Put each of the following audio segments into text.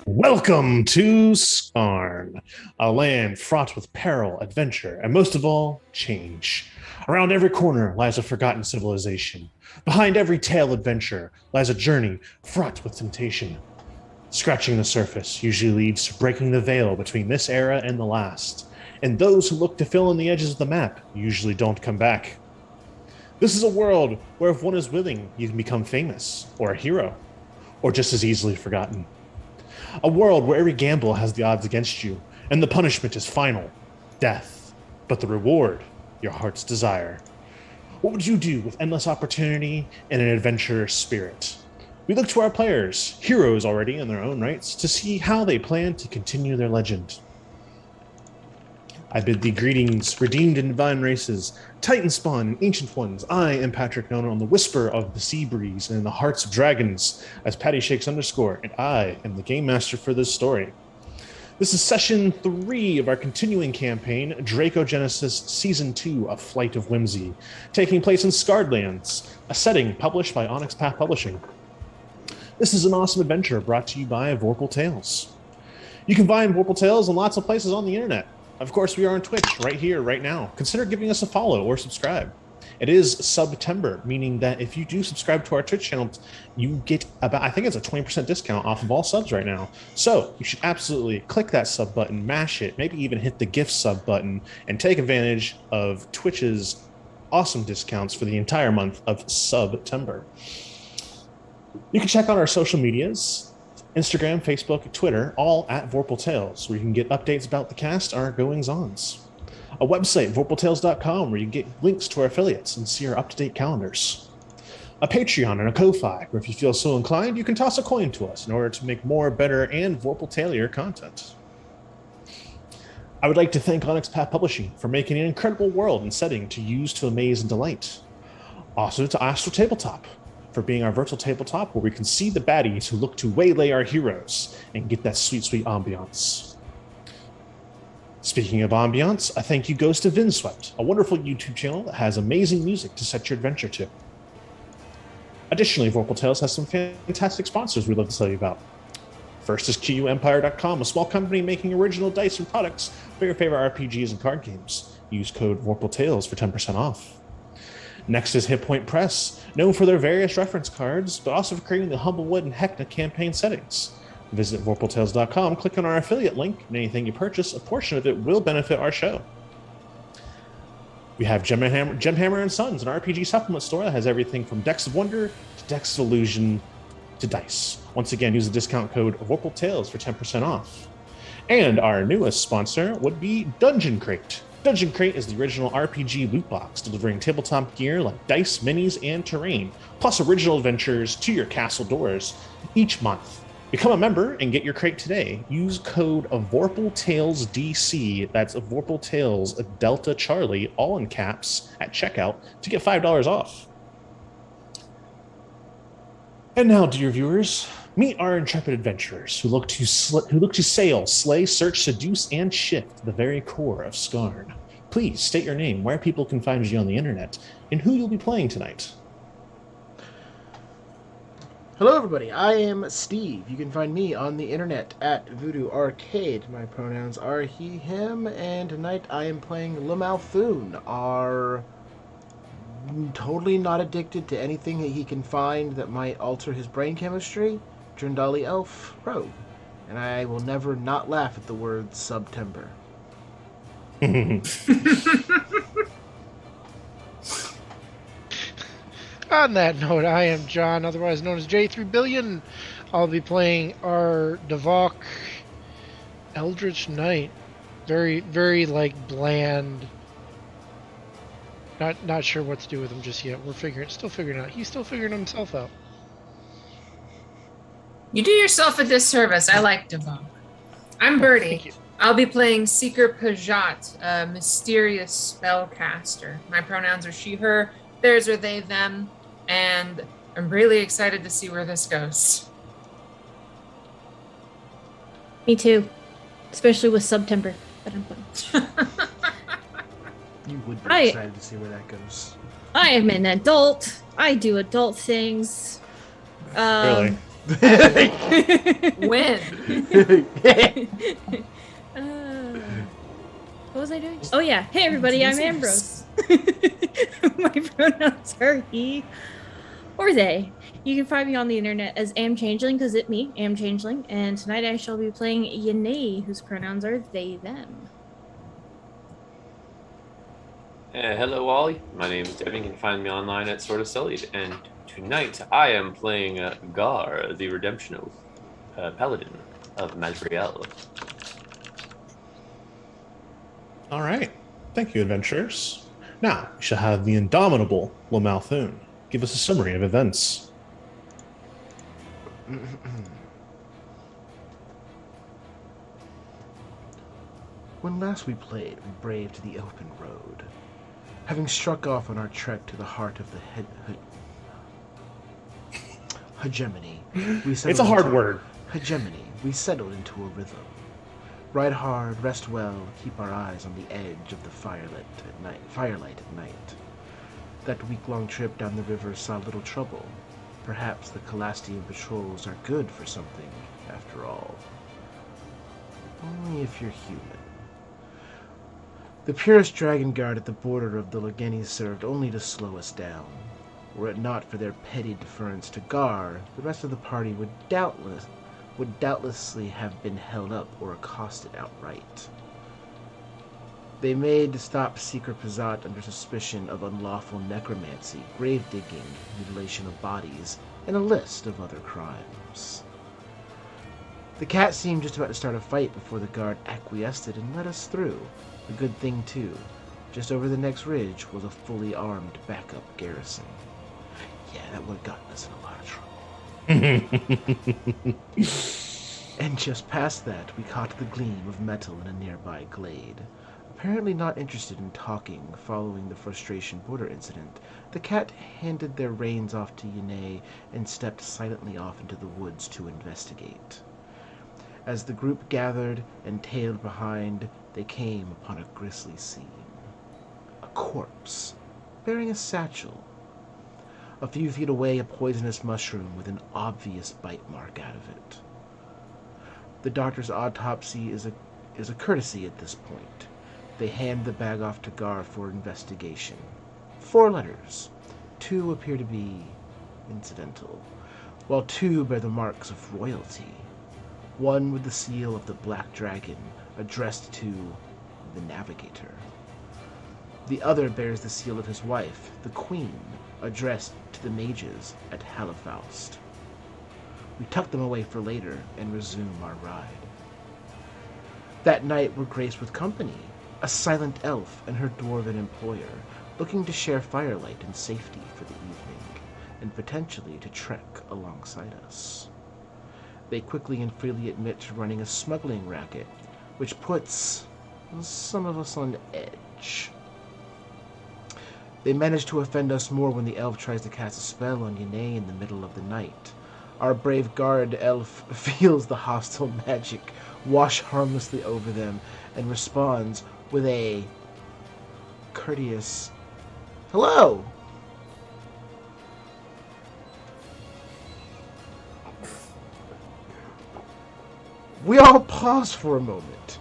Welcome to Skarn, a land fraught with peril, adventure, and most of all, change. Around every corner lies a forgotten civilization. Behind every tale adventure lies a journey fraught with temptation. Scratching the surface usually leads to breaking the veil between this era and the last, and those who look to fill in the edges of the map usually don't come back. This is a world where if one is willing, you can become famous, or a hero, or just as easily forgotten. A world where every gamble has the odds against you, and the punishment is final, death. But the reward, your heart's desire. What would you do with endless opportunity and an adventurous spirit? We look to our players, heroes already in their own rights, to see how they plan to continue their legend. I bid thee greetings, redeemed and divine races, Titan spawn and ancient ones. I am Patrick, known on the whisper of the sea breeze and in the hearts of dragons as Patty Shakes _, and I am the game master for this story. This is session 3 of our continuing campaign, Dracogenesis Season 2 of Flight of Whimsy, taking place in Scardlands, a setting published by Onyx Path Publishing. This is an awesome adventure brought to you by Vorpal Tales. You can find Vorpal Tales in lots of places on the internet. Of course, we are on Twitch right here, right now. Consider giving us a follow or subscribe. It is September, meaning that if you do subscribe to our Twitch channel, you get about, I think it's a 20% discount off of all subs right now. So you should absolutely click that sub button, mash it, maybe even hit the gift sub button, and take advantage of Twitch's awesome discounts for the entire month of September. You can check out our social medias, Instagram, Facebook, Twitter, all at Vorpal Tales, where you can get updates about the cast and our goings-ons. A website, vorpaltales.com, where you get links to our affiliates and see our up-to-date calendars. A Patreon and a Ko-Fi, where if you feel so inclined, you can toss a coin to us in order to make more, better, and Vorpal-tailier content. I would like to thank Onyx Path Publishing for making an incredible world and setting to use to amaze and delight. Also to Astral Tabletop, for being our virtual tabletop where we can see the baddies who look to waylay our heroes and get that sweet, sweet ambiance. Speaking of ambiance, a thank you goes to Vinswept, a wonderful YouTube channel that has amazing music to set your adventure to. Additionally, Vorpal Tales has some fantastic sponsors we'd love to tell you about. First is QUempire.com, a small company making original dice and products for your favorite RPGs and card games. Use code VorpalTales for 10% off. Next is Hit Point Press, known for their various reference cards, but also for creating the Humblewood and Heckna campaign settings. Visit VorpalTales.com, click on our affiliate link, and anything you purchase, a portion of it will benefit our show. We have Gemhammer & Sons, an RPG supplement store that has everything from Decks of Wonder to Decks of Illusion to dice. Once again, use the discount code VorpalTales for 10% off. And our newest sponsor would be Dungeon Crate. Dungeon Crate is the original RPG loot box, delivering tabletop gear like dice, minis, and terrain, plus original adventures to your castle doors each month. Become a member and get your crate today. Use code of VorpalTalesDC, that's VorpalTales Delta Charlie, all in caps, at checkout to get $5 off. And now, dear viewers, meet our intrepid adventurers who look to sail, slay, search, seduce, and shift the very core of Skarn. Please state your name, where people can find you on the internet, and who you'll be playing tonight. Hello everybody, I am Steve. You can find me on the internet at Voodoo Arcade. My pronouns are he, him, and tonight I am playing Lamalthun, our totally not addicted to anything that he can find that might alter his brain chemistry, Drindali Elf Rogue. And I will never not laugh at the word September. On that note, I am John, otherwise known as J3 Billion. I'll be playing our Devok Eldritch Knight. Very, very bland. Not sure what to do with him just yet. We're still figuring it out. He's still figuring himself out. You do yourself a disservice. I like Devon. I'm Birdie. I'll be playing Seeker Pajat, a mysterious spellcaster. My pronouns are she, her, theirs are they, them, and I'm really excited to see where this goes. Me too, especially with September. You would be excited to see where that goes. I am an adult. I do adult things. Really? When? What was I doing? Oh yeah. Hey everybody, I'm Ambrose. My pronouns are he or they. You can find me on the internet as Am Changeling, because it's me, Am Changeling, and tonight I shall be playing Yanae, whose pronouns are they, them. Hello, all. My name is Devin. You can find me online at Sort of Sullied. And tonight I am playing Gar, the Redemption Oath, Paladin of Mazriel. All right. Thank you, adventurers. Now, we shall have the indomitable Lamalthun give us a summary of events. When last we played, we braved the open road. Having struck off on our trek to the heart of the hegemony, we settled It's a hard into- word. Hegemony. We settled into a rhythm. Ride hard, rest well, keep our eyes on the edge of the firelight at night. That week-long trip down the river saw little trouble. Perhaps the Calastian patrols are good for something, after all. Only if you're human. The purest dragon guard at the border of the Legeni served only to slow us down. Were it not for their petty deference to Gar, the rest of the party would doubtlessly have been held up or accosted outright. They made stop Seeker Pizat under suspicion of unlawful necromancy, grave digging, mutilation of bodies, and a list of other crimes. The cat seemed just about to start a fight before the guard acquiesced and let us through. A good thing, too. Just over the next ridge was a fully armed backup garrison. Yeah, that would have gotten us in a lot of trouble. And just past that, we caught the gleam of metal in a nearby glade. Apparently not interested in talking following the frustration border incident, the cat handed their reins off to Yanae and stepped silently off into the woods to investigate. As the group gathered and tailed behind, they came upon a grisly scene. A corpse, bearing a satchel. A few feet away, a poisonous mushroom with an obvious bite mark out of it. The doctor's autopsy is a courtesy at this point. They hand the bag off to Gar for investigation. 4 letters. 2 appear to be incidental, while 2 bear the marks of royalty. One with the seal of the Black Dragon, addressed to the Navigator. The other bears the seal of his wife, the Queen, addressed to the mages at Halifaust. We tuck them away for later and resume our ride. That night we're graced with company, a silent elf and her dwarven employer, looking to share firelight and safety for the evening, and potentially to trek alongside us. They quickly and freely admit to running a smuggling racket, which puts some of us on edge. They manage to offend us more when the elf tries to cast a spell on Yanae in the middle of the night. Our brave guard elf feels the hostile magic wash harmlessly over them and responds with a courteous hello. We all pause for a moment.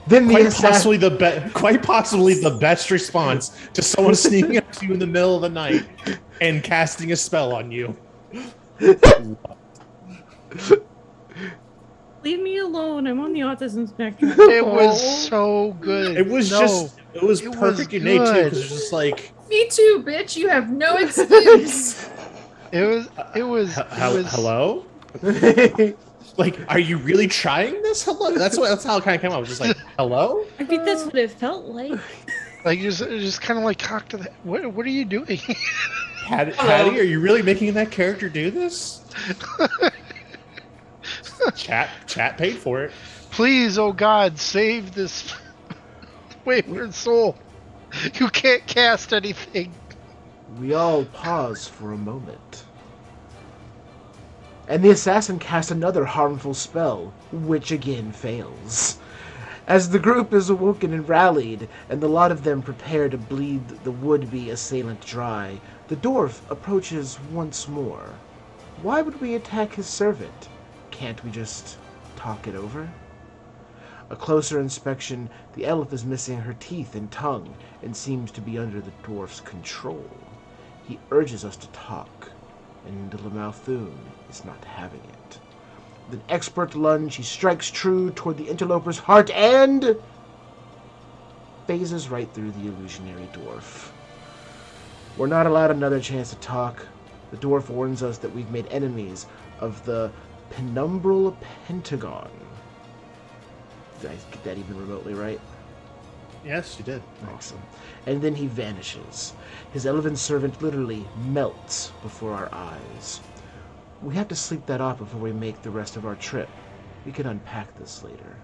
Then the quite possibly the best response to someone sneaking up to you in the middle of the night and casting a spell on you. Leave me alone. I'm on the autism spectrum. It was so good. It was perfect Yanae too, because it's just like, Me too, bitch. You have no excuse. It was hello? Like, are you really trying this? Hello? That's how it kind of came out. I was just like, hello? I think that's what it felt like. like just kind of like cocked to the. What are you doing? Hattie, are you really making that character do this? Chat paid for it. Please, oh God, save this wayward soul. You can't cast anything. We all pause for a moment. And the assassin casts another harmful spell, which again fails. As the group is awoken and rallied, and the lot of them prepare to bleed the would-be assailant dry, the dwarf approaches once more, Why would we attack his servant? Can't we just talk it over? A closer inspection, the elf is missing her teeth and tongue and seems to be under the dwarf's control. He urges us to talk, and Lamalthun is not having it. With an expert lunge, he strikes true toward the interloper's heart and phases right through the illusionary dwarf. We're not allowed another chance to talk. The dwarf warns us that we've made enemies of the penumbral pentagon. Did I get that even remotely right? Yes, you did. Awesome. And then he vanishes. His elven servant literally melts before our eyes. We have to sleep that off before we make the rest of our trip. We can unpack this later.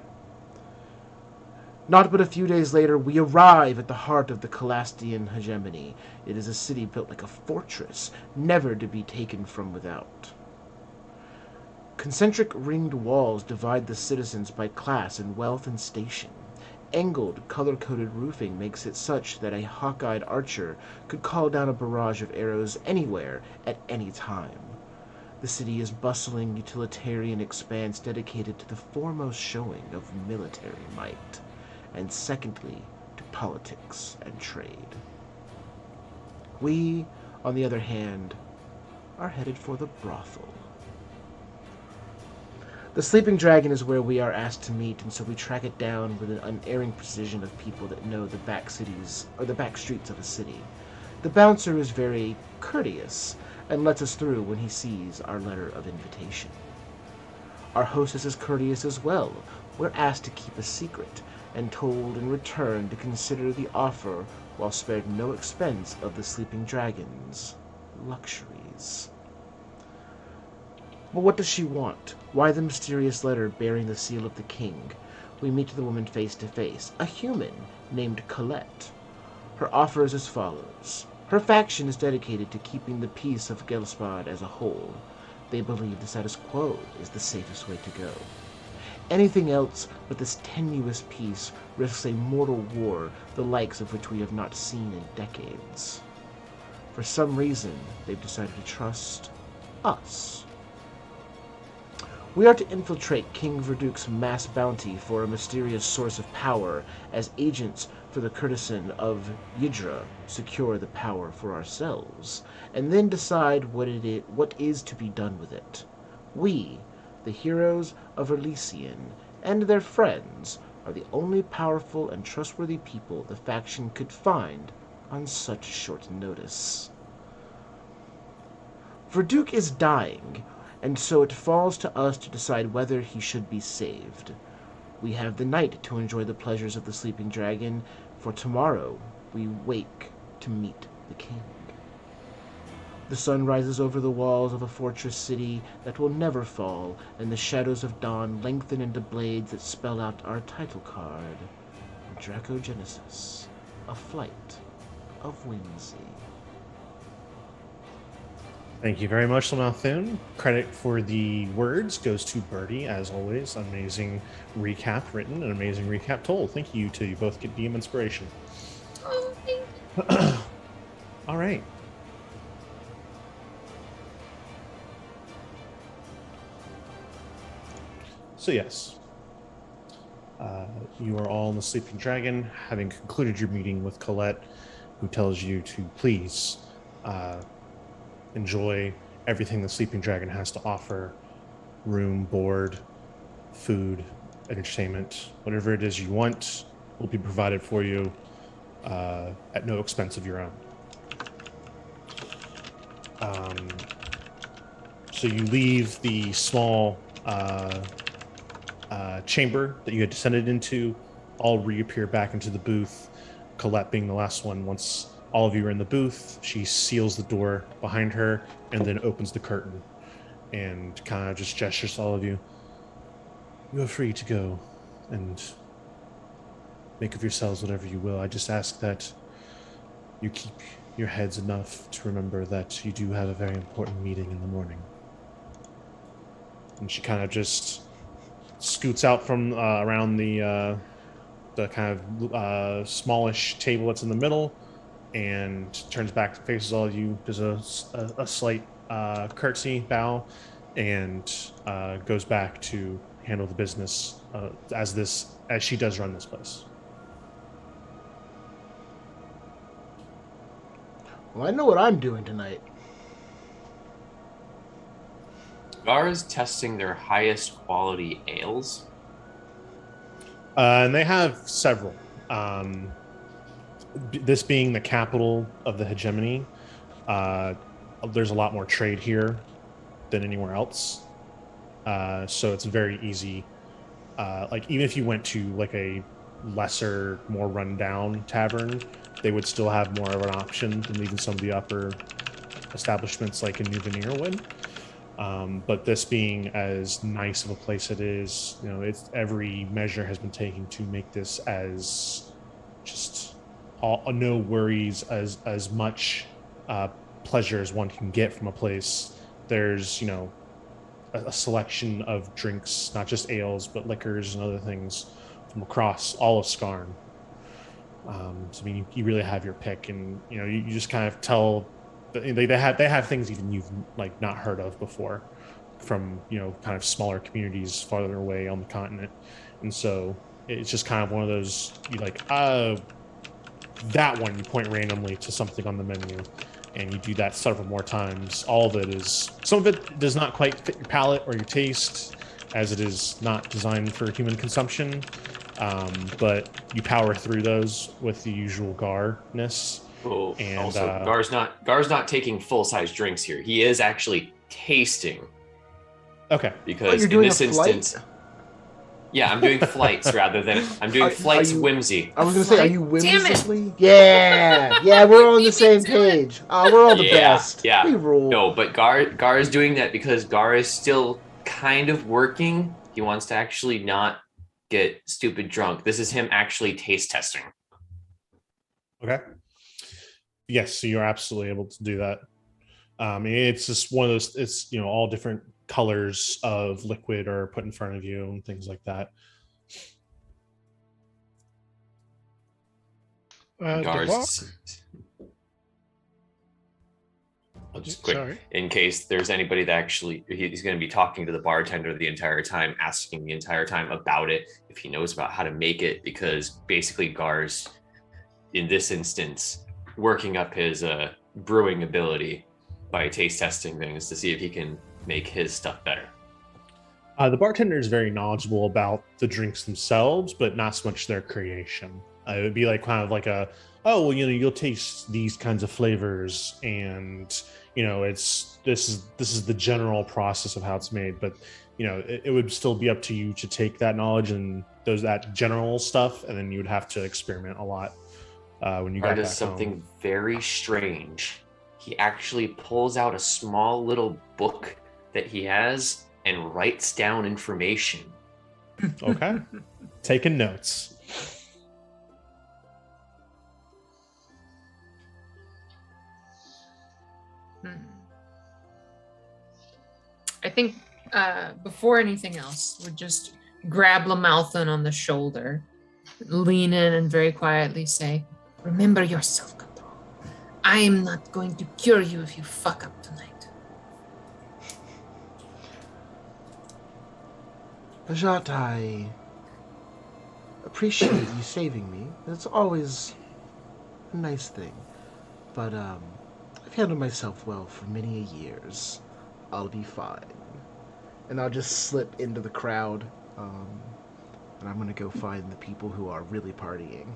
Not but a few days later, we arrive at the heart of the Calastian hegemony. It is a city built like a fortress, never to be taken from without. Concentric ringed walls divide the citizens by class and wealth and station. Angled, color-coded roofing makes it such that a hawk-eyed archer could call down a barrage of arrows anywhere at any time. The city is bustling, utilitarian expanse dedicated to the foremost showing of military might, and secondly, to politics and trade. We, on the other hand, are headed for the brothel. The Sleeping Dragon is where we are asked to meet, and so we track it down with an unerring precision of people that know the back cities, or the back streets of a city. The bouncer is very courteous, and lets us through when he sees our letter of invitation. Our hostess is courteous as well. We're asked to keep a secret, and told in return to consider the offer while spared no expense of the Sleeping Dragon's luxuries. But what does she want? Why the mysterious letter bearing the seal of the king? We meet the woman face to face, a human named Colette. Her offer is as follows. Her faction is dedicated to keeping the peace of Gelspad as a whole. They believe the status quo is the safest way to go. Anything else but this tenuous peace risks a mortal war, the likes of which we have not seen in decades. For some reason, they've decided to trust us. We are to infiltrate King Verduk's mass bounty for a mysterious source of power as agents for the courtesan of Yidra, secure the power for ourselves, and then decide what is to be done with it. We, the heroes of Elysian, and their friends, are the only powerful and trustworthy people the faction could find on such short notice. Verduk is dying, and so it falls to us to decide whether he should be saved. We have the night to enjoy the pleasures of the Sleeping Dragon, for tomorrow we wake to meet the king. The sun rises over the walls of a fortress city that will never fall, and the shadows of dawn lengthen into blades that spell out our title card, Dracogenesis, a flight of Whimsy. Thank you very much, Lamalthun. Credit for the words goes to Birdie, as always. Amazing recap written, an amazing recap told. Thank you to you both. Get DM inspiration. Oh, thank you. All right. So yes, you are all in the Sleeping Dragon, having concluded your meeting with Colette, who tells you to please enjoy everything the Sleeping Dragon has to offer: room, board, food, entertainment, whatever it is you want will be provided for you at no expense of your own. So you leave the small chamber that you had descended into, all reappear back into the booth, Colette being the last one. Once all of you are in the booth, she seals the door behind her and then opens the curtain and kind of just gestures to all of you. You are free to go and make of yourselves whatever you will. I just ask that you keep your heads enough to remember that you do have a very important meeting in the morning. And she kind of just scoots out from around the kind of smallish table that's in the middle and turns back and faces all of you. Does a slight curtsy, bow, and goes back to handle the business as she does run this place. Well, I know what I'm doing tonight. Gar is testing their highest quality ales. And they have several. This being the capital of the hegemony, there's a lot more trade here than anywhere else. So it's very easy. Like even if you went to like a lesser, more rundown tavern, they would still have more of an option than even some of the upper establishments like in New Veneer would. But this being as nice of a place it is, it's every measure has been taken to make this as just no worries, as much pleasure as one can get from a place. There's a selection of drinks, not just ales but liquors and other things from across all of Skarn. So I mean, you really have your pick, and you just kind of tell. They have things even you've like not heard of before, from kind of smaller communities farther away on the continent, and so it's just kind of one of those that one you point randomly to something on the menu, and you do that several more times. All of it is some of it does not quite fit your palate or your taste, as it is not designed for human consumption, but you power through those with the usual Gar-ness. Oh, and also, Gar's not taking full-size drinks here. He is actually tasting. Okay. Because in this instance, yeah, I'm doing flights rather than flights. Whimsy. I was gonna say, are you whimsically? Yeah, we're all on the same page. We're all the best. Yeah. We rule. No, but Gar is doing that because Gar is still kind of working. He wants to actually not get stupid drunk. This is him actually taste testing. Okay. Yes, so you're absolutely able to do that. It's just one of those. It's all different colors of liquid are put in front of you and things like that. Just quick, in case there's anybody that actually he's going to be talking to the bartender the entire time, asking the entire time about it, if he knows about how to make it, because basically Gar's in this instance working up his brewing ability by taste testing things to see if he can make his stuff better. The bartender is very knowledgeable about the drinks themselves, but not so much their creation. It would be like kind of like you'll taste these kinds of flavors, and this is the general process of how it's made. But it would still be up to you to take that knowledge and that general stuff, and then you would have to experiment a lot when you got back something home. Very strange. He actually pulls out a small little book that he has and writes down information. Okay. Taking notes. I think before anything else, we'd just grab Lamalthun on the shoulder, lean in and very quietly say, "Remember your self-control. I am not going to cure you if you fuck up tonight." Bajat, I appreciate you saving me. It's always a nice thing. But I've handled myself well for many years. I'll be fine. And I'll just slip into the crowd. And I'm going to go find the people who are really partying.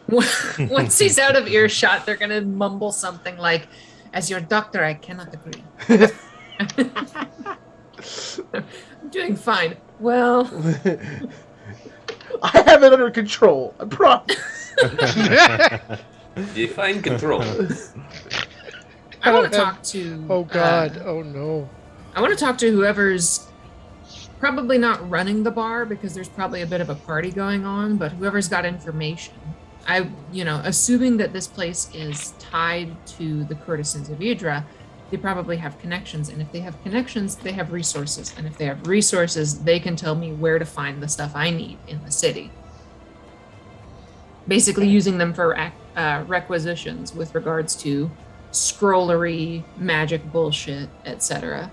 Once he's out of earshot, they're going to mumble something like, "As your doctor, I cannot agree." I'm doing fine. Well, I have it under control. I promise. Define control. I want to talk to... Oh, God. Oh, no. I want to talk to whoever's probably not running the bar, because there's probably a bit of a party going on, but whoever's got information. Assuming that this place is tied to the courtesans of Idra, they probably have connections. And if they have connections, they have resources. And if they have resources, they can tell me where to find the stuff I need in the city. Basically using them for requisitions with regards to scrollery, magic bullshit, etc.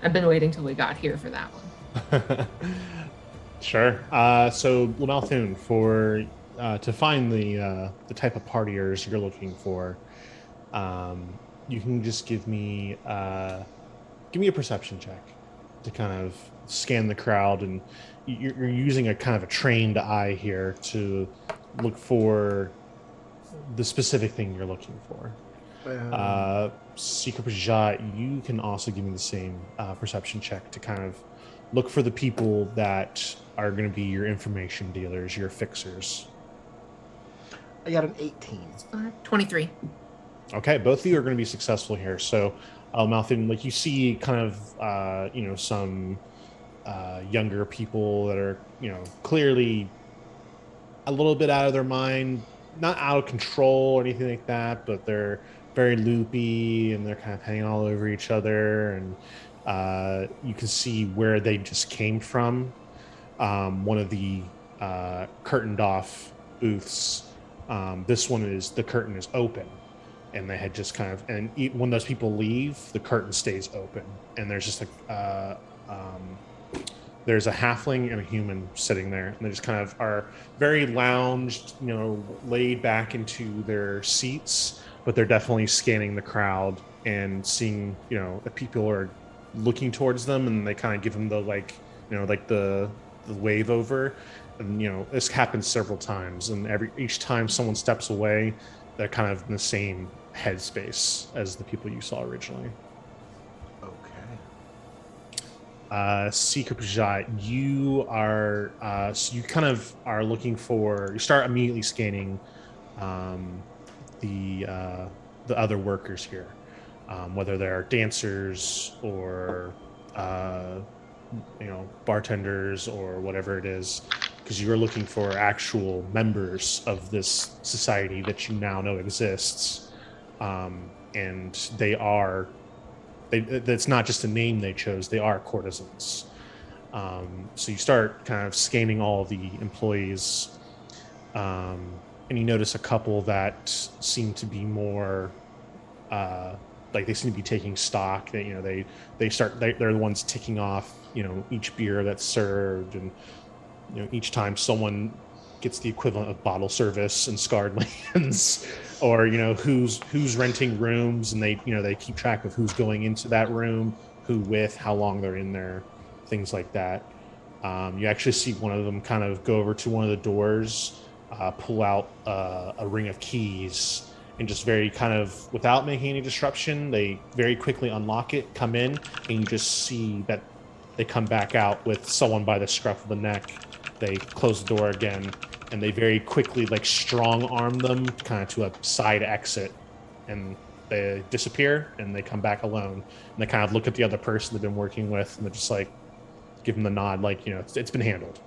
I've been waiting till we got here for that one. Sure. So Lamalthun, for to find the type of partiers you're looking for, you can just give me a perception check to kind of scan the crowd, and you're using a kind of a trained eye here to look for the specific thing you're looking for. Secret Pajat, you can also give me the same perception check to kind of look for the people that are going to be your information dealers, your fixers. I got an 18. 23. Okay, both of you are going to be successful here. So, Malthin, like you see kind of, some younger people that are, clearly a little bit out of their mind, not out of control or anything like that, but they're very loopy and they're kind of hanging all over each other. And you can see where they just came from. One of the curtained off booths. This one is, the curtain is open, and they had just kind of, and when those people leave, the curtain stays open, and there's just there's a halfling and a human sitting there, and they just kind of are very lounged, laid back into their seats, but they're definitely scanning the crowd and seeing, if people are looking towards them, and they kind of give them the the wave over. And this happens several times, and each time someone steps away, they're kind of in the same headspace as the people you saw originally. Okay. Secret Pajat, you are so you kind of are looking for. You start immediately scanning the other workers here, whether they're dancers or bartenders or whatever it is, because you're looking for actual members of this society that you now know exists, and that's not just a name they chose, they are courtesans. So you start kind of scanning all of the employees, and you notice a couple that seem to be more they seem to be taking stock. They're the ones ticking off each beer that's served, and each time someone gets the equivalent of bottle service in Scarred Lands, or who's renting rooms, and they keep track of who's going into that room, who with, how long they're in there, things like that. You actually see one of them kind of go over to one of the doors, pull out a ring of keys, and just very kind of, without making any disruption, they very quickly unlock it, come in, and you just see that they come back out with someone by the scruff of the neck. They close the door again, and they very quickly strong arm them kind of to a side exit, and they disappear, and they come back alone. And they kind of look at the other person they've been working with, and they're just give them the nod, it's been handled.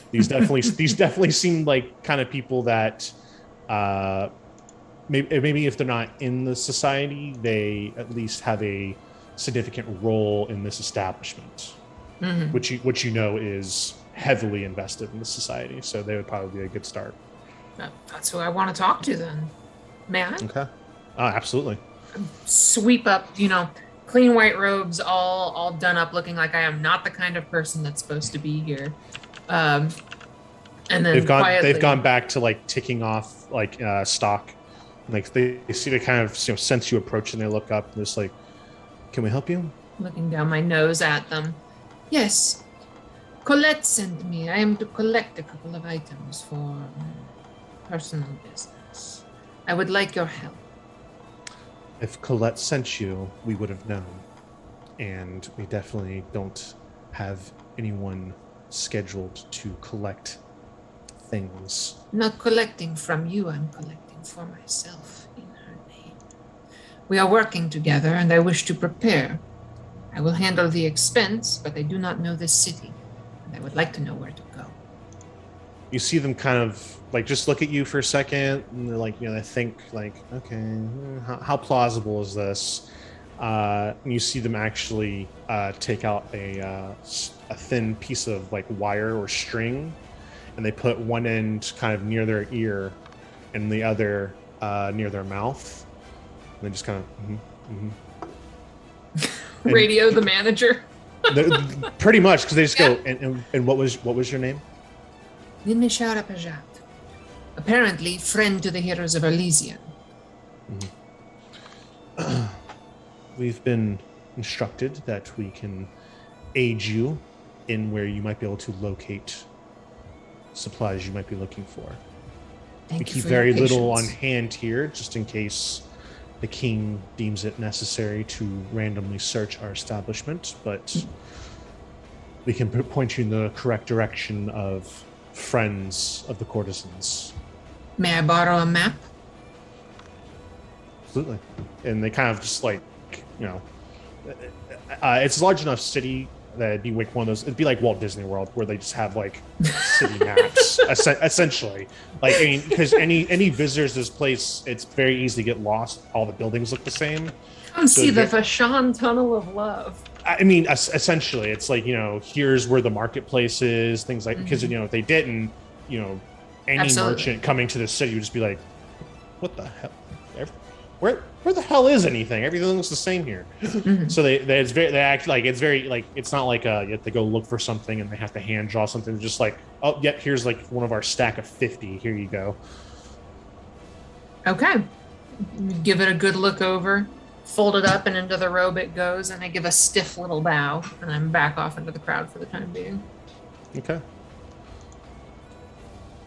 These definitely seem like kind of people that maybe if they're not in the society, they at least have a significant role in this establishment, which is heavily invested in the society. So they would probably be a good start. That's who I want to talk to then. May I? Okay. Absolutely. Sweep up, clean white robes, all done up, looking like I am not the kind of person that's supposed to be here. And then they've quietly, gone back to ticking off stock. They see they kind of sense you approach, and they look up and just can we help you? Looking down my nose at them. Yes. Colette sent me. I am to collect a couple of items for personal business. I would like your help. If Colette sent you, we would have known. And we definitely don't have anyone scheduled to collect things. Not collecting from you, I'm collecting for myself in her name. We are working together, and I wish to prepare. I will handle the expense, but I do not know this city, and I would like to know where to go. You see them kind of just look at you for a second, and they're they think okay, how plausible is this? And you see them actually take out a thin piece of wire or string, and they put one end kind of near their ear and the other near their mouth, they just kind of Radio the manager. pretty much, because they just go. And what was your name? Nimishara Pajat. Apparently, friend to the heroes of Elysian. We've been instructed that we can aid you in where you might be able to locate supplies you might be looking for. We keep very little on hand here, just in case the king deems it necessary to randomly search our establishment, but we can point you in the correct direction of friends of the courtesans. May I borrow a map? Absolutely. And they kind of just like, it's a large enough city that it'd be like one of those, it'd be like Walt Disney World where they just have like city maps, essentially. Like, I mean, because any visitors to this place, it's very easy to get lost. All the buildings look the same. Come see the Vashon Tunnel of Love. I mean, essentially, it's like, here's where the marketplace is, things like, because, if they didn't, any Absolutely. merchant coming to the city would just be like, what the hell? Where the hell is anything? Everything looks the same here. So it's not like you have to go look for something and they have to hand draw something. It's just like, oh, yep, here's like one of our stack of 50. Here you go. Okay. Give it a good look over. Fold it up and into the robe it goes, and I give a stiff little bow, and I'm back off into the crowd for the time being. Okay.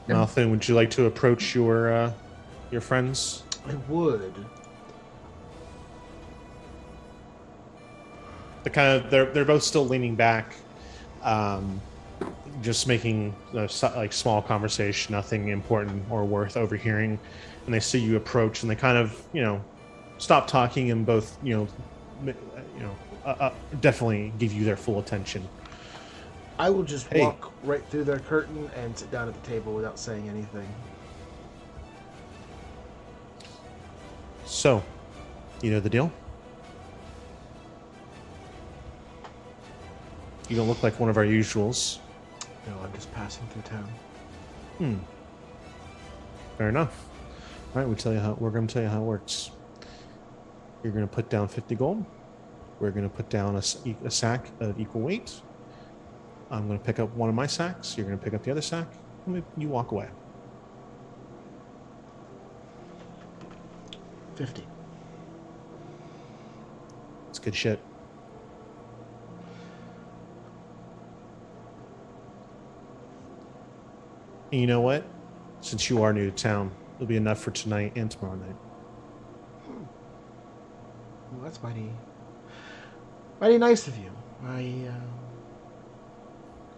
Malthus, would you like to approach your friends? I would. They're both still leaning back, just making like small conversation, nothing important or worth overhearing. And they see you approach, and they kind of stop talking, and both definitely give you their full attention. I will just walk right through their curtain and sit down at the table without saying anything. So, you know the deal? You don't look like one of our usuals. No, I'm just passing through town. Fair enough. All right, we're going to tell you how it works. You're going to put down 50 gold. We're going to put down a sack of equal weight. I'm going to pick up one of my sacks. You're going to pick up the other sack. And you walk away. 50. It's good shit. And you know what? Since you are new to town, it'll be enough for tonight and tomorrow night. Well, that's mighty nice of you. I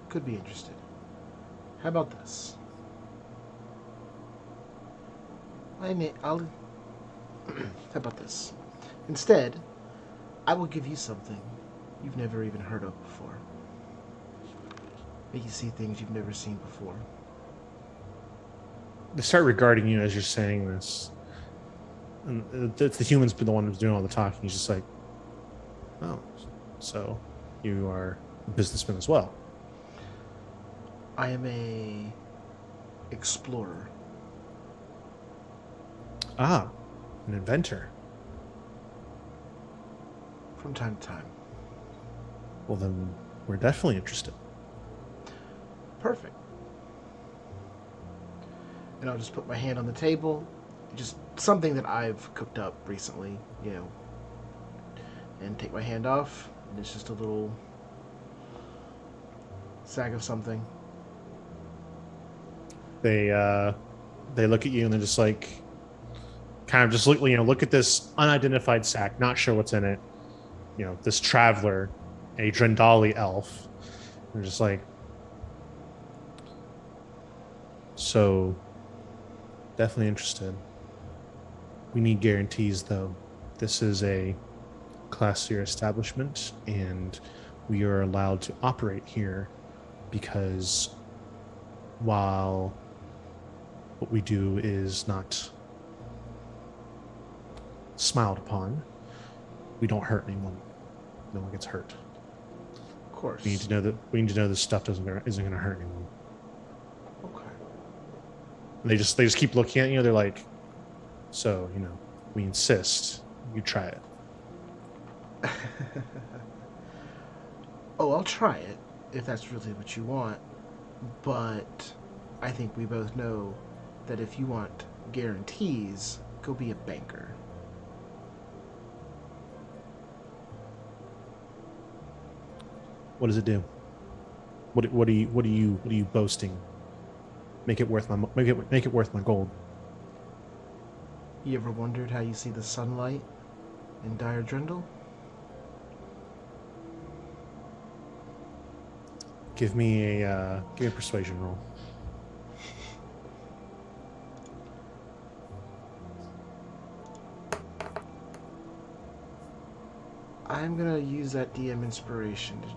could be interested. How about this? How about this? Instead, I will give you something you've never even heard of before. Make you see things you've never seen before. They start regarding you as you're saying this. And the human's been the one who's doing all the talking. He's just like, oh, so you are a businessman as well. I am a explorer. Ah, an inventor. From time to time. Well, then we're definitely interested. Perfect. And I'll just put my hand on the table. Just something that I've cooked up recently, and take my hand off, and it's just a little sack of something. They look at you and they're just like, kind of just look at this unidentified sack, not sure what's in it. This traveler, a Drendali elf. They're just like, so definitely interested. We need guarantees, though. This is a classier establishment, and we are allowed to operate here because while what we do is not smiled upon, we don't hurt anyone. No one gets hurt. Of course. We need to know this stuff isn't going to hurt anyone. Okay. And they just keep looking at you. They're like, so we insist you try it. Oh, I'll try it if that's really what you want. But I think we both know that if you want guarantees, go be a banker. What does it do? What are you boasting? Make it worth my gold. You ever wondered how you see the sunlight in Dire Drindle? Give me a persuasion roll. I'm gonna use that DM inspiration to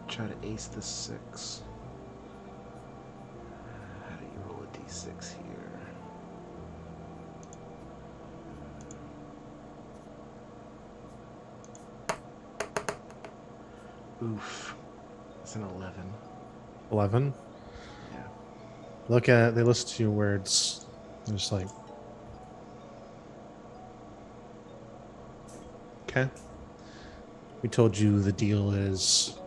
try to ace the 6. How do you roll a d6 here? Oof. It's an 11. 11? Yeah. Look at it, they listen to your words. They're just like, okay. We told you the deal is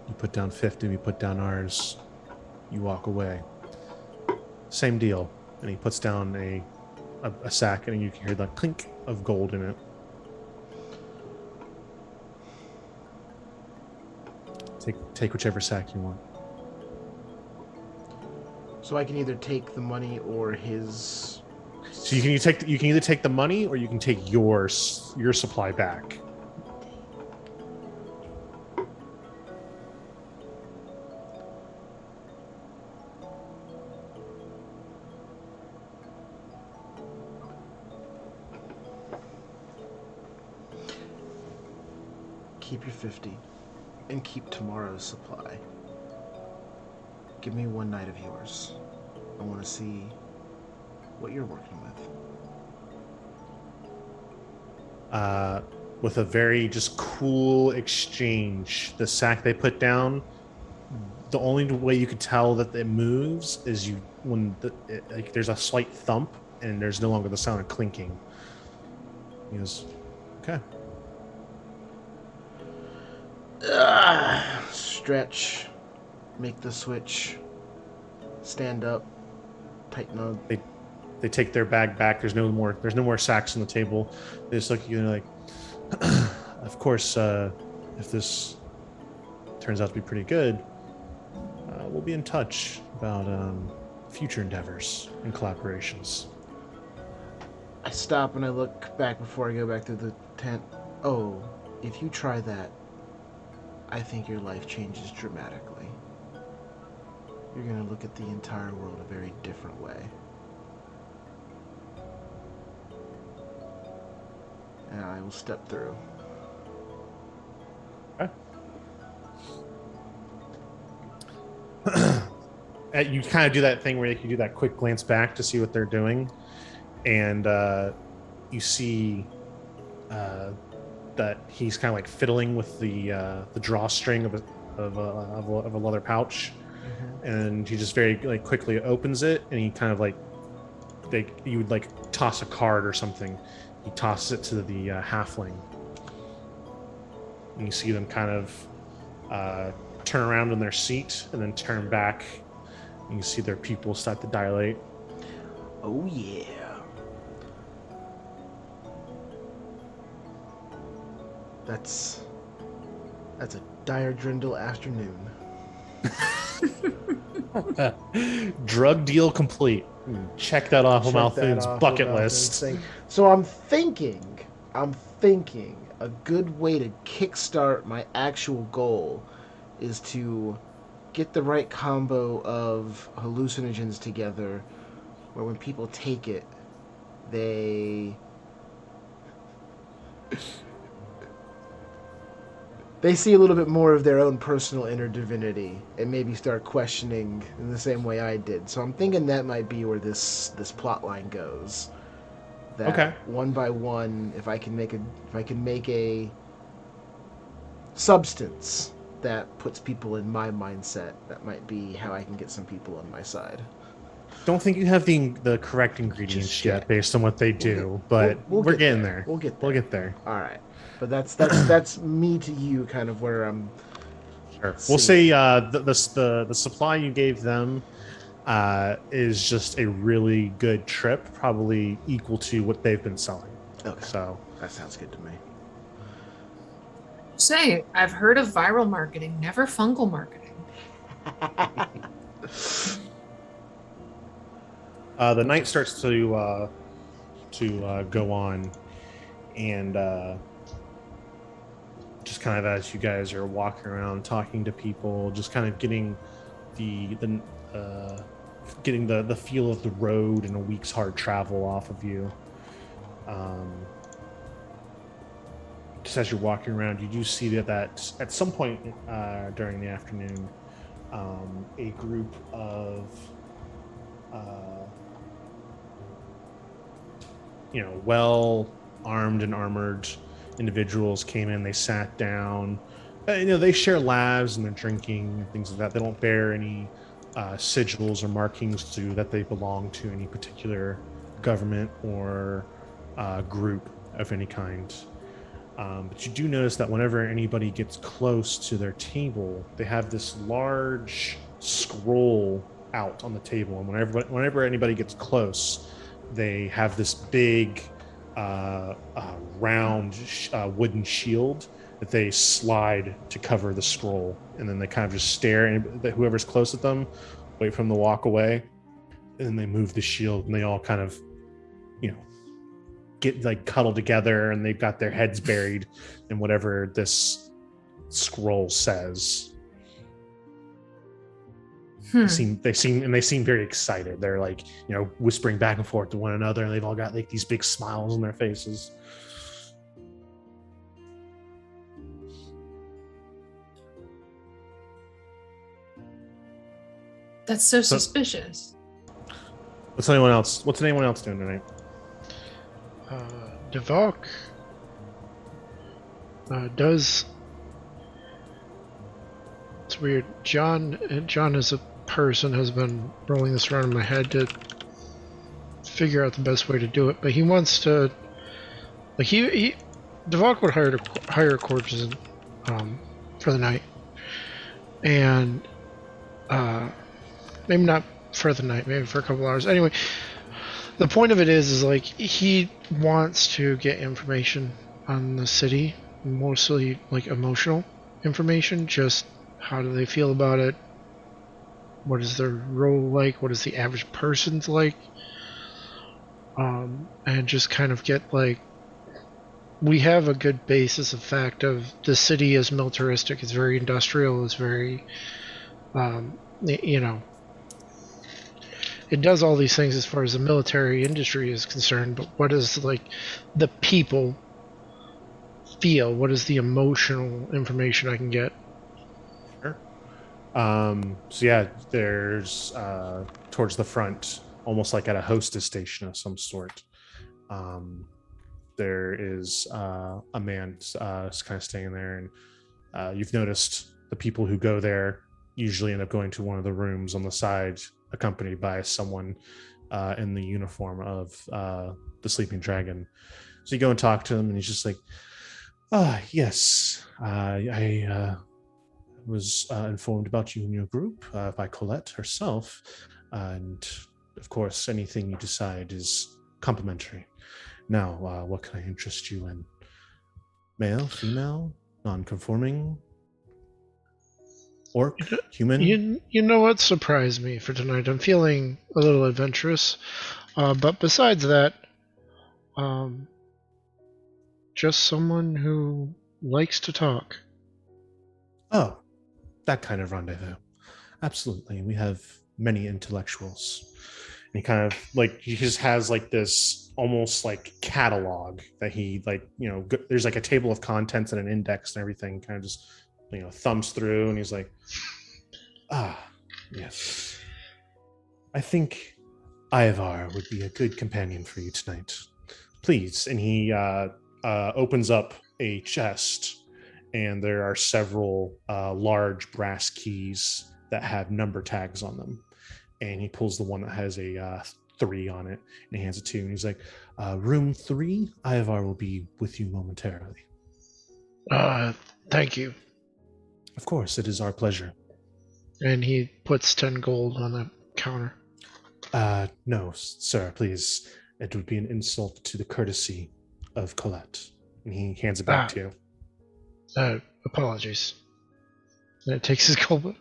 you put down 50, we put down ours, you walk away. Same deal. And he puts down a sack, and you can hear the clink of gold in it. Take whichever sack you want. So I can either take the money or his... So you can either take the money or you can take your supply back. Keep your 50 and keep tomorrow's supply. Give me one night of yours. I want to see what you're working with. With a very just cool exchange, the sack they put down, the only way you could tell that it moves is there's a slight thump and there's no longer the sound of clinking. He goes, okay. Stretch, make the switch, stand up, tighten up. They take their bag back. There's no more sacks on the table. They just look at you and like, of course, if this turns out to be pretty good, we'll be in touch about future endeavors and collaborations. I stop and I look back before I go back through the tent. Oh, if you try that, I think your life changes dramatically. You're going to look at the entire world a very different way. And I will step through. Okay. You kind of do that thing where you can do that quick glance back to see what they're doing, and you see that he's kind of like fiddling with the drawstring of a leather pouch, and he just very like quickly opens it, and he kind of like you would like toss a card or something. He tosses it to the halfling, and you see them kind of turn around in their seat and then turn back. And you see their pupils start to dilate. Oh yeah. That's a Dire Drindle afternoon. Drug deal complete. Check that off of Malthoon's bucket list. So I'm thinking a good way to kickstart my actual goal is to get the right combo of hallucinogens together where when people take it, they see a little bit more of their own personal inner divinity and maybe start questioning in the same way I did. So I'm thinking that might be where this plot line goes. That okay. One by one, if I can make a substance that puts people in my mindset, that might be how I can get some people on my side. don't think you have the correct ingredients yet, based on what they do. But we're getting there. We'll get there. We'll get there. All right, but that's me to you, kind of where I'm. Sure. We'll say the supply you gave them is just a really good trip, probably equal to what they've been selling. Okay. So that sounds good to me. Say, I've heard of viral marketing, never fungal marketing. The night starts to go on, and just kind of as you guys are walking around, talking to people, just kind of getting the feel of the road and a week's hard travel off of you. Just as you're walking around, you do see that at some point during the afternoon, a group of well-armed and armored individuals came in. They sat down. They share labs and they're drinking and things like that. They don't bear any sigils or markings to that they belong to any particular government or group of any kind. But you do notice that whenever anybody gets close to their table, they have this large scroll out on the table, and whenever anybody gets close, they have this big round wooden shield that they slide to cover the scroll, and then they kind of just stare, and whoever's close with them, wait for them to walk away, and then they move the shield, and they all kind of, get like cuddled together, and they've got their heads buried in whatever this scroll says. They seem very excited. They're like, whispering back and forth to one another, and they've all got like these big smiles on their faces. That's so suspicious. What's anyone else doing tonight? Devok does. It's weird. John as a person has been rolling this around in my head to figure out the best way to do it, but he wants to. Like Devok would hire corpses for the night, and maybe not for the night, maybe for a couple hours. Anyway, the point of it is like he wants to get information on the city, mostly like emotional information. Just how do they feel about it? What is their role like? What is the average person's like? And just kind of get like, we have a good basis of fact of the city is militaristic. It's very industrial. It's very, it does all these things as far as the military industry is concerned, but what does like the people feel? What is the emotional information I can get? Sure. So yeah, there's towards the front, almost like at a hostess station of some sort. There is a man kind of staying there, and you've noticed the people who go there usually end up going to one of the rooms on the side, accompanied by someone in the uniform of the Sleeping Dragon. So you go and talk to him, and he's just like, yes, I was informed about you and your group by Colette herself, and of course, anything you decide is complimentary. Now, what can I interest you in? Male, female, non-conforming? Orc, human? You know what surprised me for tonight? I'm feeling a little adventurous. But besides that, just someone who likes to talk. Oh, that kind of rendezvous. Absolutely. We have many intellectuals. And he kind of like, he just has like this almost like catalog that he like, there's like a table of contents and an index and everything, kind of just, thumbs through, and he's like, yes. I think Ivar would be a good companion for you tonight. Please. And he opens up a chest, and there are several large brass keys that have number tags on them. and he pulls the one that has a 3 on it, and he hands it to you. And he's like, "Room 3, Ivar will be with you momentarily." Thank you. Of course, it is our pleasure. And he puts 10 gold on the counter. No, sir, please. It would be an insult to the courtesy of Colette. And he hands it back to you. Apologies. And it takes his gold.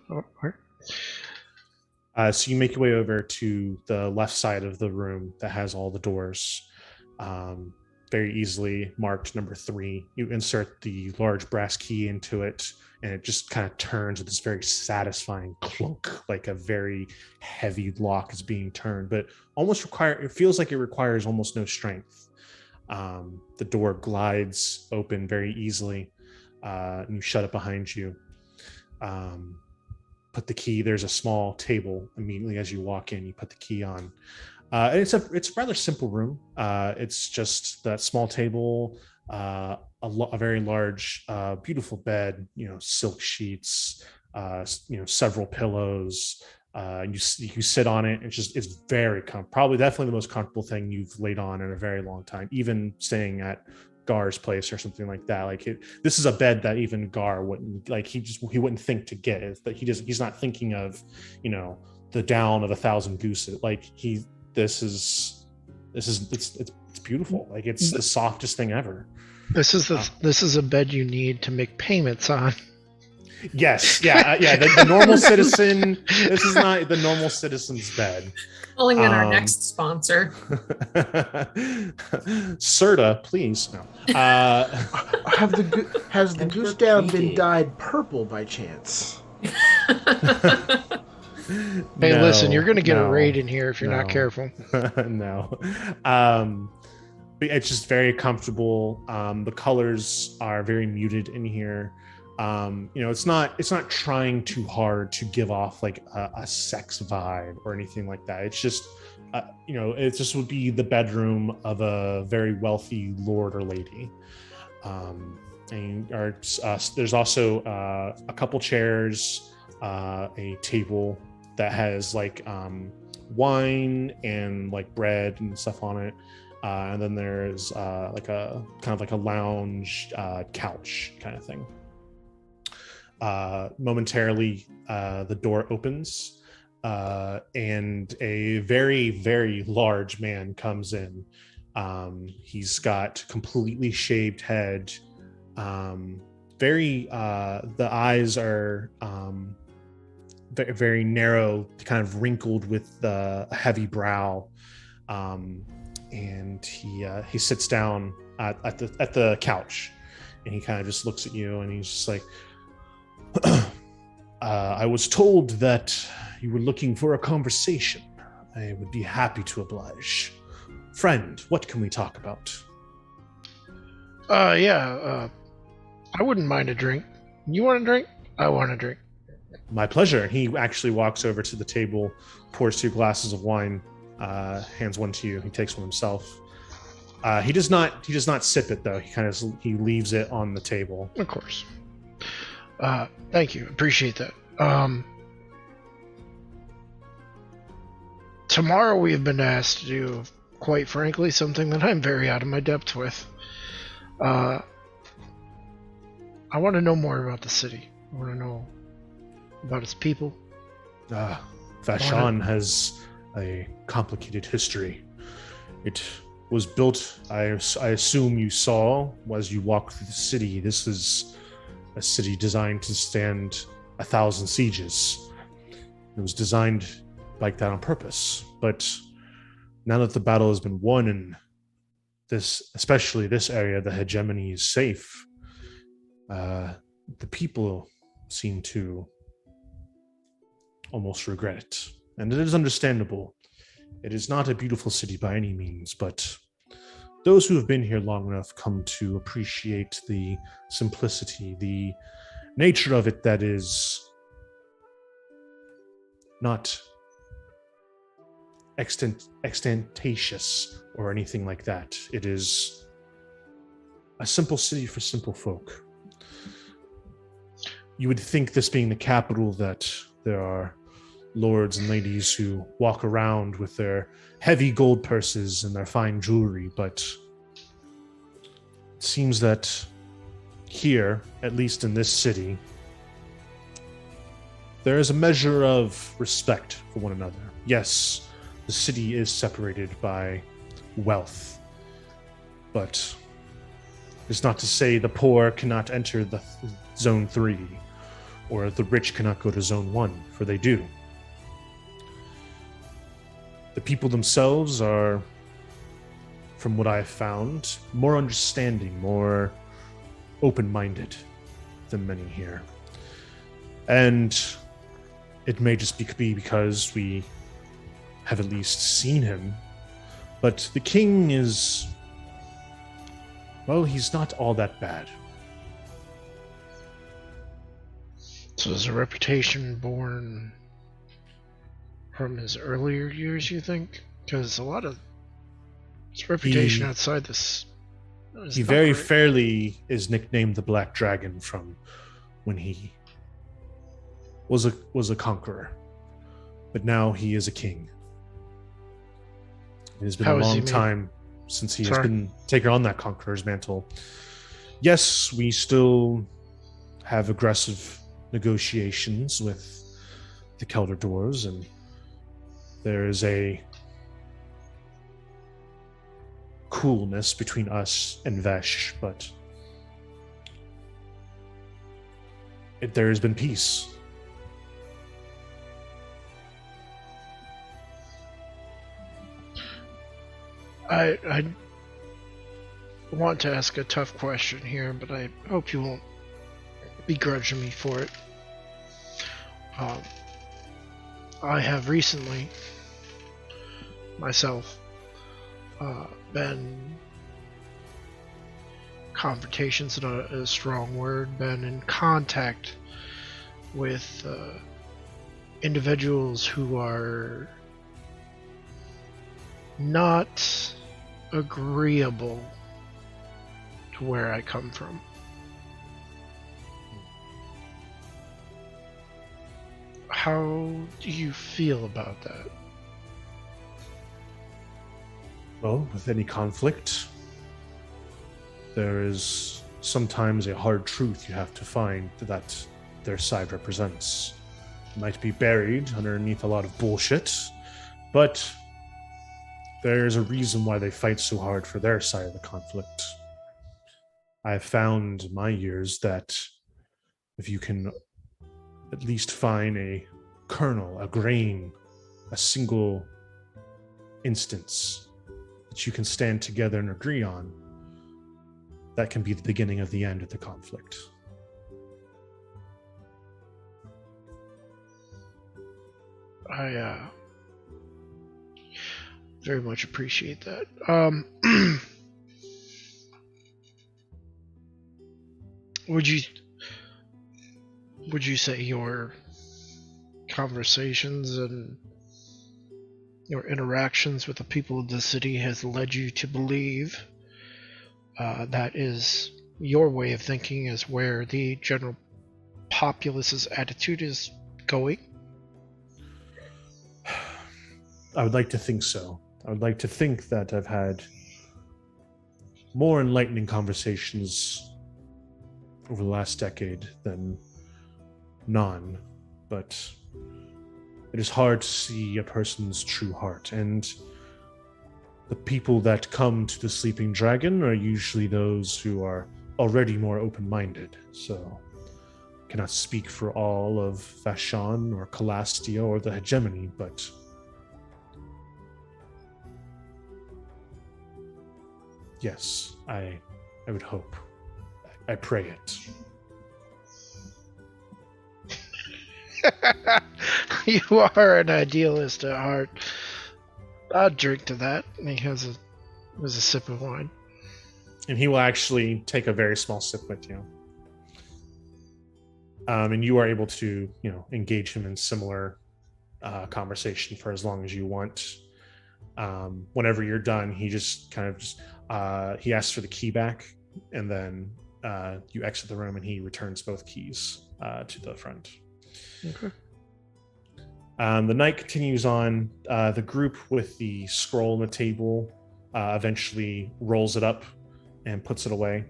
So you make your way over to the left side of the room that has all the doors. Very easily marked number 3. You insert the large brass key into it, and it just kind of turns with this very satisfying clunk, like a very heavy lock is being turned, but it feels like it requires almost no strength. The door glides open very easily, and you shut it behind you. Put the key, there's a small table immediately as you walk in, you put the key on. And it's a rather simple room. It's just that small table, a very large, beautiful bed, silk sheets, several pillows. You sit on it. It's very probably definitely the most comfortable thing you've laid on in a very long time. Even staying at Gar's place or something like that. This is a bed that even Gar wouldn't he wouldn't think to get. He's not thinking of, the down of 1,000 gooses. It's beautiful. It's the softest thing ever. This is a bed you need to make payments on. Yes, yeah. The normal citizen. This is not the normal citizen's bed. Calling in our next sponsor. Serta, please. No. Has the goose down been dyed purple by chance? Hey, listen, you're going to get a raid in here if you're not careful. No. It's just very comfortable. The colors are very muted in here. It's not trying too hard to give off like a sex vibe or anything like that. It's just, it just would be the bedroom of a very wealthy lord or lady. There's also a couple chairs, a table that has wine and bread and stuff on it, and then there's a kind of a lounge couch kind of thing. Momentarily, the door opens, and a very, very large man comes in. He's got completely shaved head. The eyes are very, very narrow, kind of wrinkled with a heavy brow, and he sits down at the couch, and he kind of just looks at you, and he's just like, I was told that you were looking for a conversation. I would be happy to oblige. Friend, what can we talk about? I wouldn't mind a drink. You want a drink? I want a drink. My pleasure. He actually walks over to the table, pours 2 glasses of wine, hands one to you. He takes one himself. He does not sip it though. He leaves it on the table. Of course. Thank you. Appreciate that. Tomorrow we have been asked to do, quite frankly, something that I'm very out of my depth with. I want to know more about the city. I want to know about its people. Vashon has a complicated history. It was built, I assume you saw, as you walked through the city. This is a city designed to stand 1,000 sieges. It was designed like that on purpose. But now that the battle has been won and especially this area, the hegemony is safe, the people seem to almost regret it. And it is understandable. It is not a beautiful city by any means, but those who have been here long enough come to appreciate the simplicity, the nature of it that is not ostentatious or anything like that. It is a simple city for simple folk. You would think, this being the capital, that there are lords and ladies who walk around with their heavy gold purses and their fine jewelry, but it seems that here, at least in this city, there is a measure of respect for one another. Yes, the city is separated by wealth, but it's not to say the poor cannot enter the Zone 3, or the rich cannot go to Zone 1, for they do. The people themselves are, from what I've found, more understanding, more open-minded than many here. And it may just be because we have at least seen him, but the king is, well, he's not all that bad. So is a reputation born from his earlier years, you think? Because a lot of his reputation outside this... He very fairly is nicknamed the Black Dragon from when he was a conqueror. But now he is a king. It has been a long time since he has been taken on that conqueror's mantle. Yes, we still have aggressive negotiations with the Kelder Dwarves, and there is a coolness between us and Vesh, but there has been peace. I want to ask a tough question here, but I hope you won't begrudge me for it. I have recently, myself, been confrontations, not a strong word, been in contact with individuals who are not agreeable to where I come from. How do you feel about that? Well, with any conflict, there is sometimes a hard truth you have to find that their side represents. It might be buried underneath a lot of bullshit, but there's a reason why they fight so hard for their side of the conflict. I've found in my years that if you can at least find a kernel, a grain, a single instance that you can stand together and agree on, that can be the beginning of the end of the conflict. I very much appreciate that. Would you say your conversations and your interactions with the people of the city has led you to believe that is your way of thinking is where the general populace's attitude is going? I would like to think so. I would like to think that I've had more enlightening conversations over the last decade than none, but it is hard to see a person's true heart, and the people that come to the Sleeping Dragon are usually those who are already more open-minded, so I cannot speak for all of Vashon or Calastia or the Hegemony, but yes, I would hope. I pray it. You are an idealist at heart. I'd drink to that. And he has a sip of wine. And he will actually take a very small sip with you. And you are able to, engage him in similar conversation for as long as you want. Whenever you're done, he just he asks for the key back, and then you exit the room, and he returns both keys to the front. Okay. The night continues on. The group with the scroll on the table eventually rolls it up and puts it away.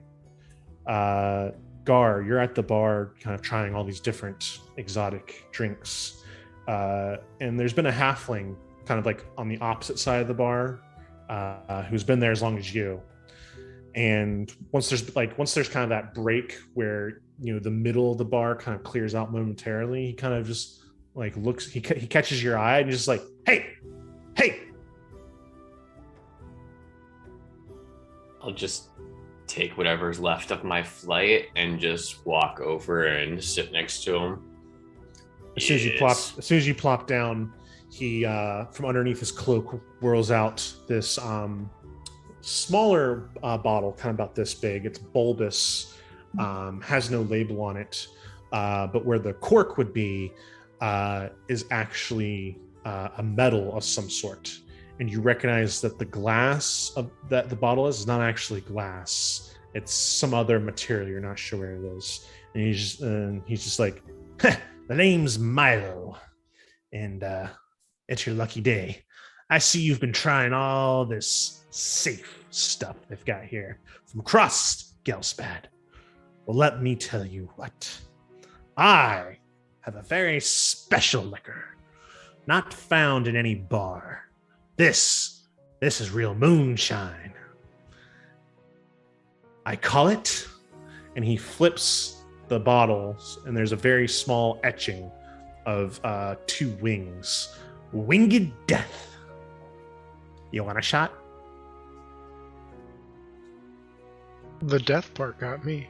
Gar, you're at the bar kind of trying all these different exotic drinks. And there's been a halfling kind of like on the opposite side of the bar who's been there as long as you. And once there's kind of that break where the middle of the bar kind of clears out momentarily, he kind of just like looks. He catches your eye and just like, hey. I'll just take whatever's left of my flight and just walk over and sit next to him. As soon as you plop down, he from underneath his cloak whirls out this smaller bottle, kind of about this big. It's bulbous, has no label on it, but where the cork would be is actually a metal of some sort. And you recognize that the glass that the bottle is not actually glass. It's some other material. You're not sure where it is. And he's just like, the name's Milo, and it's your lucky day. I see you've been trying all this safe stuff they've got here from across Gelspad. Well, let me tell you what. I have a very special liquor, not found in any bar. This is real moonshine. I call it, and he flips the bottles, and there's a very small etching of 2 wings. Winged Death. You want a shot? The death part got me.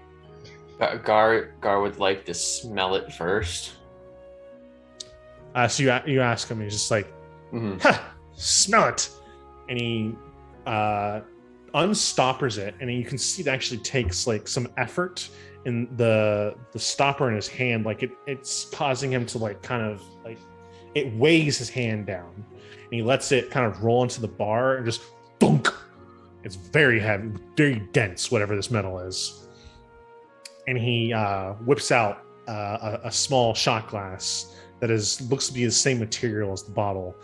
Gar would like to smell it first. So you ask him, he's just like, smell it. And he unstoppers it, and you can see it actually takes like some effort in the stopper in his hand. Like it's causing him to like kind of like, it weighs his hand down, and he lets it kind of roll into the bar and just thunk. It's very heavy, very dense, whatever this metal is. And he whips out a small shot glass that looks to be the same material as the bottle,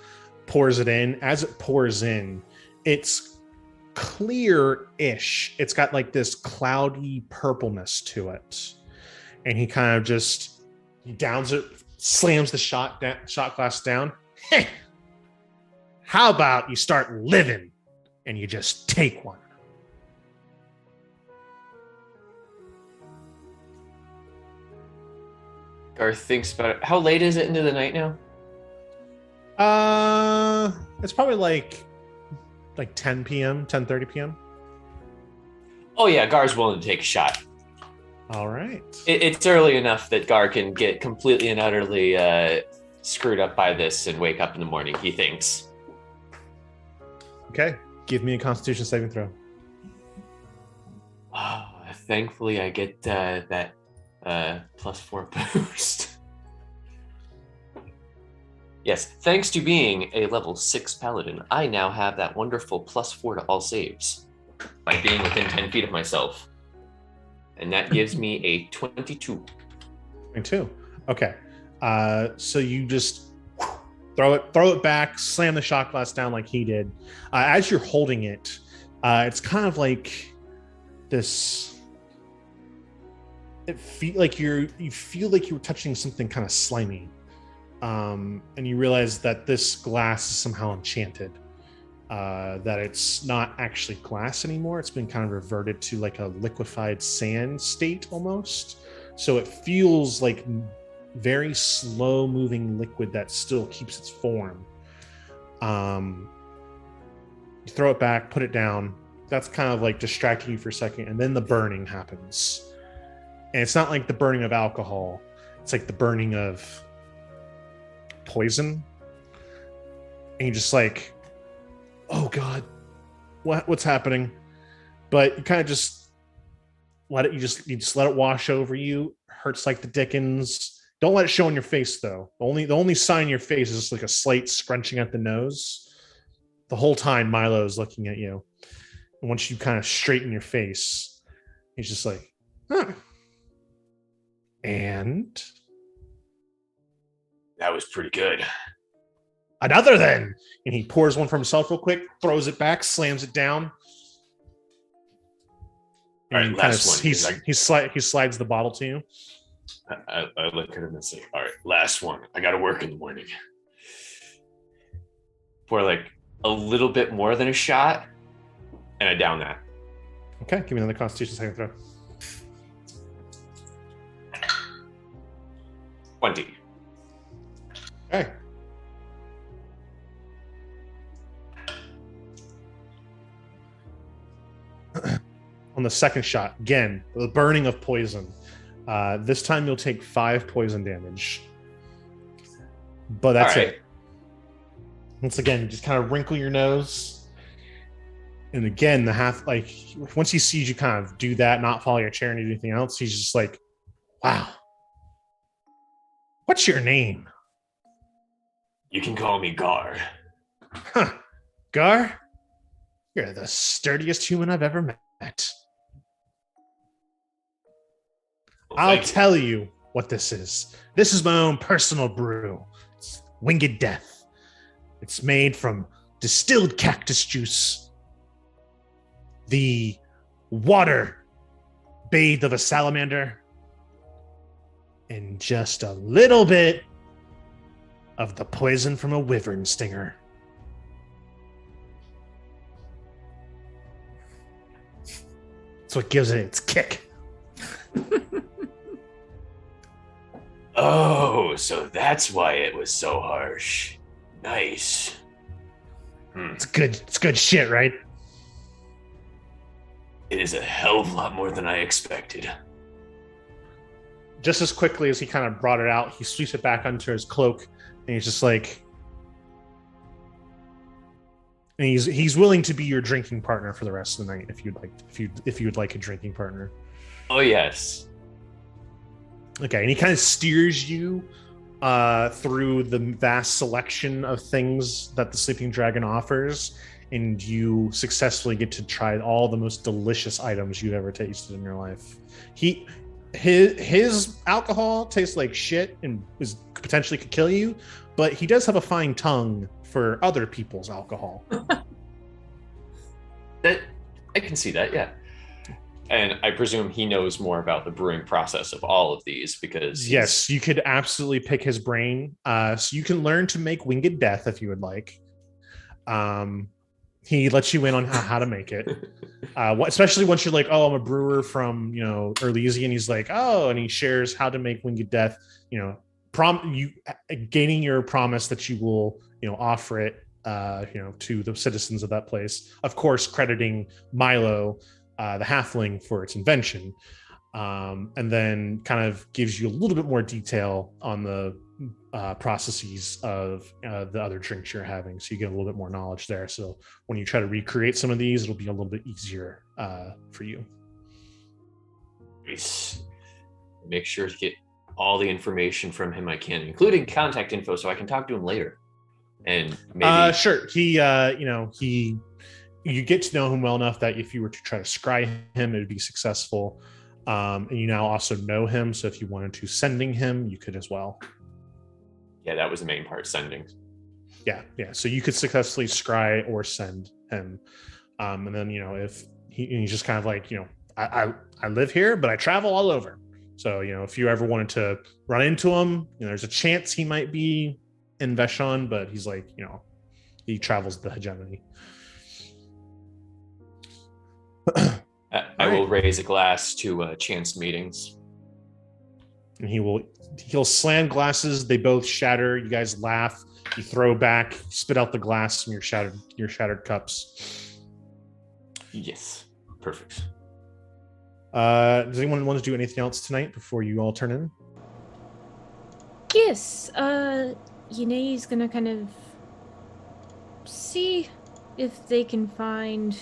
pours it in. As it pours in, it's clear-ish. It's got like this cloudy purpleness to it. And he kind of just downs it, slams the shot glass down. Hey, how about you start living and you just take one? Gar thinks about it. How late is it into the night now? It's probably like 10 p.m., 10:30 p.m. Oh yeah, Gar's willing to take a shot. All right. It's early enough that Gar can get completely and utterly screwed up by this and wake up in the morning, he thinks. Okay. Give me a Constitution saving throw. Oh, thankfully, I get that +4 boost. Yes, thanks to being a level 6 paladin, I now have that wonderful +4 to all saves by being within 10 feet of myself. And that gives me a 22. 22. Okay. So you just throw it back, slam the shot glass down like he did. As you're holding it, it's kind of like this. You feel like you were touching something kind of slimy. And you realize that this glass is somehow enchanted, that it's not actually glass anymore. It's been kind of reverted to like a liquefied sand state almost. So it feels like very slow moving liquid that still keeps its form. You throw it back, put it down. That's kind of like distracting you for a second. And then the burning happens. And it's not like the burning of alcohol. It's like the burning of poison. And you're just like, oh God, what's happening? But you kind of just let it, you just let it wash over you. Hurts like the dickens. Don't let it show on your face though. The only sign in your face is just like a slight scrunching at the nose. The whole time Milo's looking at you. And once you kind of straighten your face, he's just like, huh. And that was pretty good. Another then. And he pours one for himself real quick, throws it back, slams it down. All right, And last one. He slides the bottle to you. I look at him and say, all right, last one. I got to work in the morning. Pour like a little bit more than a shot, and I down that. Okay, give me another Constitution saving throw. 20. Okay. On the second shot, again, the burning of poison. This time you'll take 5 poison damage. But that's right. it. Once again, just kind of wrinkle your nose. And again, once he sees you kind of do that, not follow your chair and anything else, he's just like, wow. What's your name? You can call me Gar. Huh. Gar? You're the sturdiest human I've ever met. Well, I'll tell you what this is. This is my own personal brew. It's Winged Death. It's made from distilled cactus juice, the water bathed of a salamander, and just a little bit of the poison from a wyvern stinger. That's what gives it its kick. Oh, so that's why it was so harsh. Nice. It's good shit, right? It is a hell of a lot more than I expected. Just as quickly as he kind of brought it out, he sweeps it back onto his cloak, and he's just like, and he's willing to be your drinking partner for the rest of the night if you'd like a drinking partner. Oh yes. Okay, and he kind of steers you through the vast selection of things that the Sleeping Dragon offers, and you successfully get to try all the most delicious items you've ever tasted in your life. His alcohol tastes like shit and potentially could kill you, but he does have a fine tongue for other people's alcohol. That I can see that, yeah. And I presume he knows more about the brewing process of all of these because yes, you could absolutely pick his brain. So you can learn to make Winged Death if you would like. He lets you in on how to make it. Especially once you're like, oh, I'm a brewer from, Erlesi, and he's like, oh, and he shares how to make Winged Death, gaining your promise that you will, offer it, to the citizens of that place. Of course, crediting Milo, the halfling, for its invention. And then kind of gives you a little bit more detail on the processes of the other drinks you're having, so you get a little bit more knowledge there. So when you try to recreate some of these, it'll be a little bit easier for you. Make sure to get all the information from him I can, including contact info, so I can talk to him later. And maybe sure. You get to know him well enough that if you were to try to scry him, it would be successful. And you now also know him, so if you wanted to sending him, you could as well. Yeah, that was the main part, sending. Yeah. So you could successfully scry or send him. And then, if he's just kind of like, I live here, but I travel all over. So, if you ever wanted to run into him, there's a chance he might be in Vashon, but he's like, he travels the hegemony. I will raise a glass to chance meetings. And he'll slam glasses. They both shatter. You guys laugh. You throw back, spit out the glass from your shattered cups. Yes, perfect. Does anyone want to do anything else tonight before you all turn in? Yes. Yene's gonna kind of see if they can find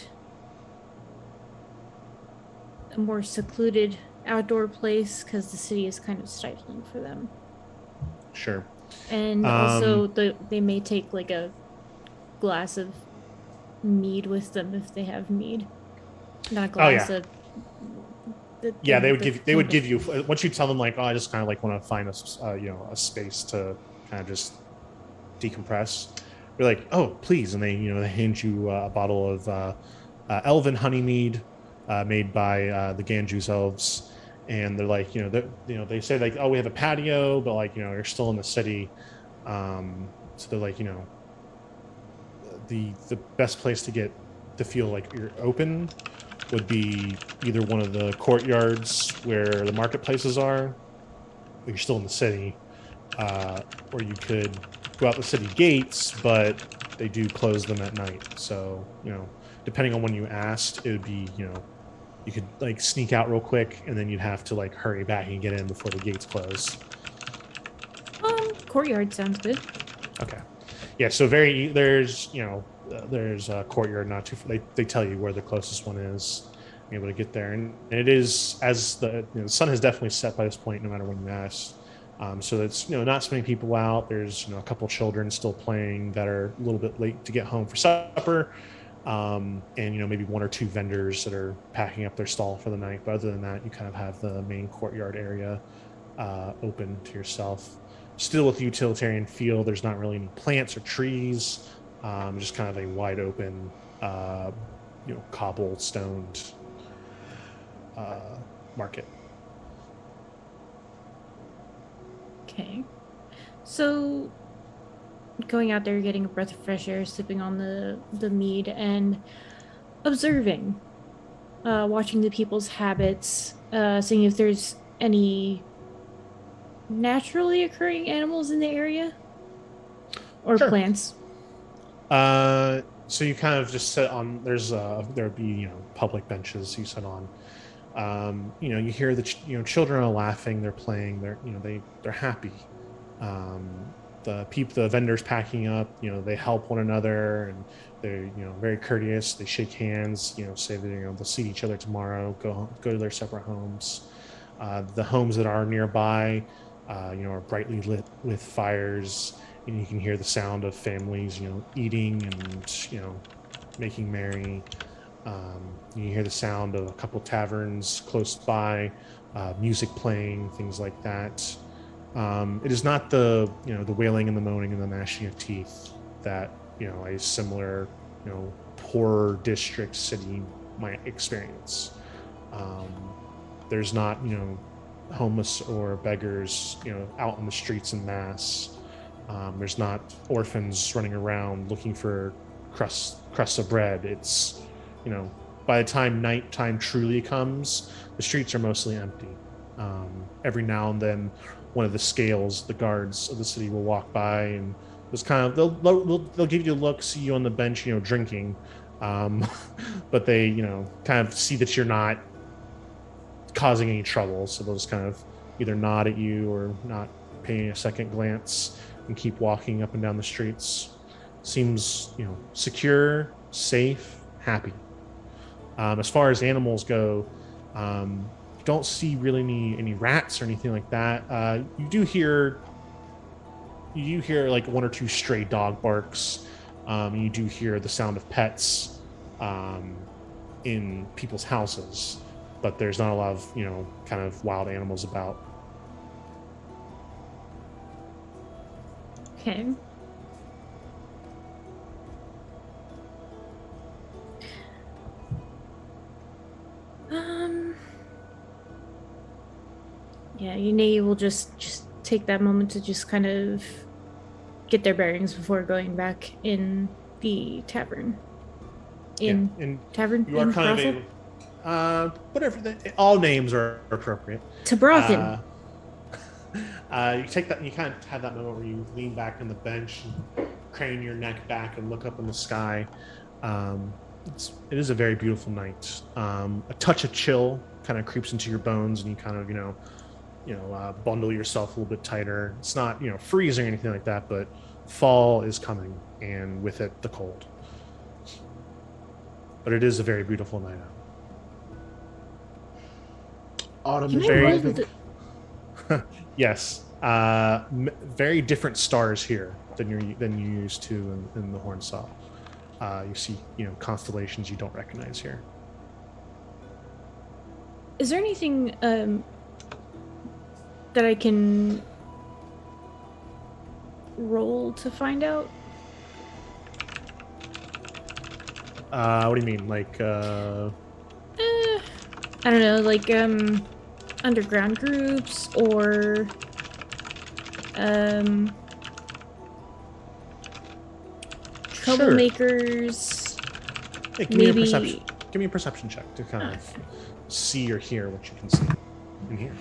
a more secluded outdoor place, because the city is kind of stifling for them. Sure. And also they may take like a glass of mead with them if they have mead. Not a glass of they would give you, once you tell them like, oh, I just kind of like want to find a space to kind of just decompress. They're like, "Oh, please!" And they they hand you a bottle of elven honey mead made by the Ganju's elves. And they're like, they say like, "Oh, we have a patio, but like, you're still in the city." So they're like, the best place to feel like you're open would be either one of the courtyards where the marketplaces are, but you're still in the city, or you could go out the city gates, but they do close them at night. So, depending on when you asked, it would be, you could like sneak out real quick, and then you'd have to like hurry back and get in before the gates close. Courtyard sounds good. Okay. Yeah. So there's a courtyard not too far. They tell you where the closest one is. You're able to get there, and it is as the sun has definitely set by this point, no matter when you ask. So that's not so many people out. There's a couple children still playing that are a little bit late to get home for supper, and maybe one or two vendors that are packing up their stall for the night. But other than that, you kind of have the main courtyard area open to yourself. Still with the utilitarian feel. There's not really any plants or trees. Just kind of a wide open, cobblestoned market. Okay. So going out there, getting a breath of fresh air, sipping on the mead, and observing, watching the people's habits, seeing if there's any naturally occurring animals in the area or Sure. plants. So you kind of just sit on. There'd be public benches you sit on. You hear the children are laughing, they're playing, they're happy. The vendors packing up, they help one another, and they're very courteous. They shake hands, say that they'll see each other tomorrow, go to their separate homes. The homes that are nearby, are brightly lit with fires, and you can hear the sound of families, eating and making merry. You hear the sound of a couple taverns close by, music playing, things like that. It is not the wailing and the moaning and the gnashing of teeth that a similar poorer district city might experience. There's not homeless or beggars out on the streets en masse. There's not orphans running around looking for crusts of bread. It's by the time nighttime truly comes, the streets are mostly empty. Every now and then, one of the scales, the guards of the city, will walk by, and just kind of they'll give you a look, see you on the bench, drinking, but they kind of see that you're not causing any trouble, so they'll just kind of either nod at you or not paying a second glance and keep walking up and down the streets. Seems secure, safe, happy. As far as animals go, you don't see really any rats or anything like that. You do hear like one or two stray dog barks. You do hear the sound of pets in people's houses, but there's not a lot of kind of wild animals about. Okay. Yeah, Yunei will just take that moment to just kind of get their bearings before going back in the tavern. Tavern? You are kind of whatever. All names are appropriate. Tabrothin. You take that, and you kind of have that moment where you lean back on the bench and crane your neck back and look up in the sky. It is a very beautiful night. A touch of chill kind of creeps into your bones, and you kind of bundle yourself a little bit tighter. It's not freezing or anything like that, but fall is coming, and with it the cold. But it is a very beautiful night out. Autumn is arriving. Yes, very different stars here than you used to in the Hornsaw. You see, constellations you don't recognize here. Is there anything that I can roll to find out? What do you mean? Like, I don't know, like underground groups or troublemakers. Hey, give me a perception. Give me a perception check to kind of see or hear what you can see and hear.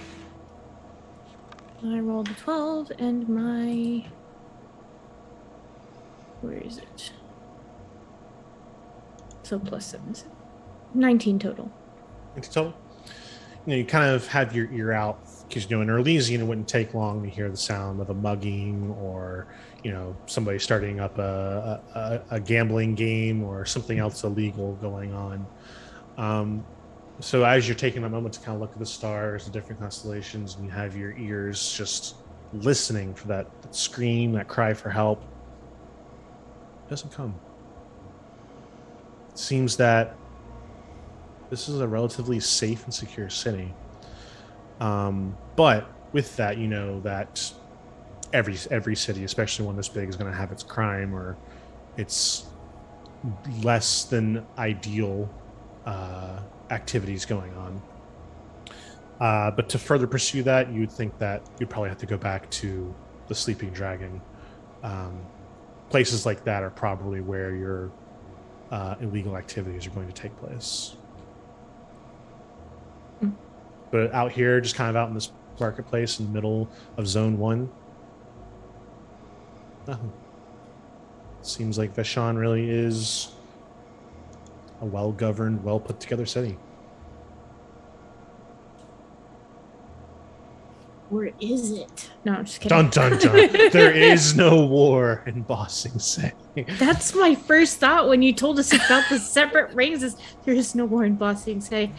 I rolled a 12 and my... Where is it? So plus 7. 19 total. 19 total? You know, you kind of have your ear out because, you know, in Erlesian, it wouldn't take long to hear the sound of a mugging or, you know, somebody starting up a gambling game or something else illegal going on. So as you're taking a moment to kind of look at the stars, the different constellations, and you have your ears just listening for that scream, that cry for help, it doesn't come. It seems that this is a relatively safe and secure city. But with that, you know that every city, especially one this big, is going to have its crime or its less than ideal activities going on. But to further pursue that, you'd think that you'd probably have to go back to the Sleeping Dragon. Places like that are probably where your illegal activities are going to take place. But out here, just kind of out in this marketplace in the middle of Zone 1, nothing. Seems like Vashon really is a well-governed, well-put-together city. Where is it? No, I'm just kidding. Dun, dun, dun. There is no war in Bossing Say. That's my first thought when you told us about the separate rings. Is there is no war in Bossing Say.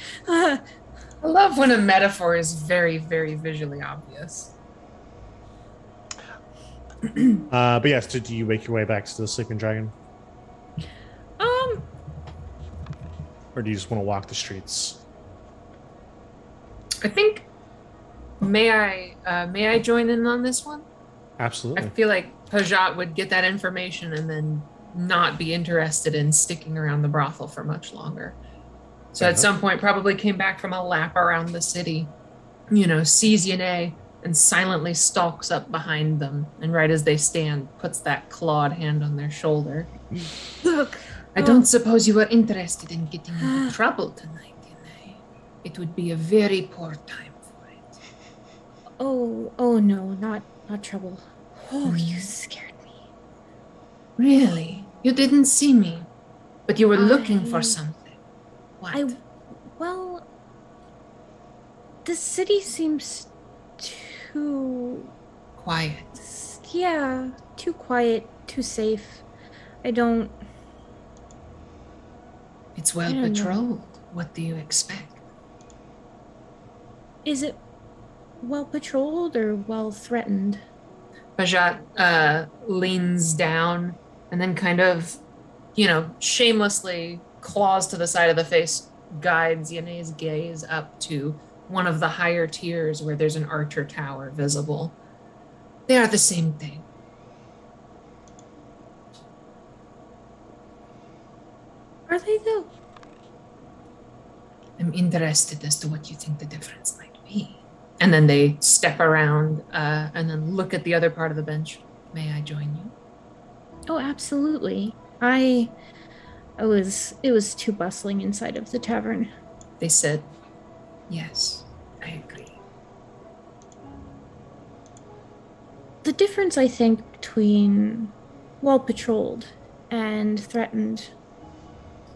I love when a metaphor is very, very visually obvious. But yes, do you make your way back to the Sleeping Dragon? Or do you just want to walk the streets? I think, may I join in on this one? Absolutely. I feel like Pajot would get that information and then not be interested in sticking around the brothel for much longer. So at some point, probably came back from a lap around the city, you know, sees Yane and silently stalks up behind them. And right as they stand, puts that clawed hand on their shoulder. Look. I don't suppose you are interested in getting into trouble tonight, Yane. It would be a very poor time for it. Oh no, not trouble. Oh, you scared me. Really? You didn't see me, but you were looking for something. What? Well, the city seems too... Quiet. Yeah, too quiet, too safe. It's well patrolled. What do you expect? Is it well patrolled or well threatened? Pajot leans down and then kind of, you know, shamelessly claws to the side of the face, guides Yane's gaze up to one of the higher tiers where there's an archer tower visible. They are the same thing. Are they though? I'm interested as to what you think the difference might be. And then they step around and then look at the other part of the bench. May I join you? Oh, absolutely. It was too bustling inside of the tavern. They said, yes, I agree. The difference, I think, between well patrolled and threatened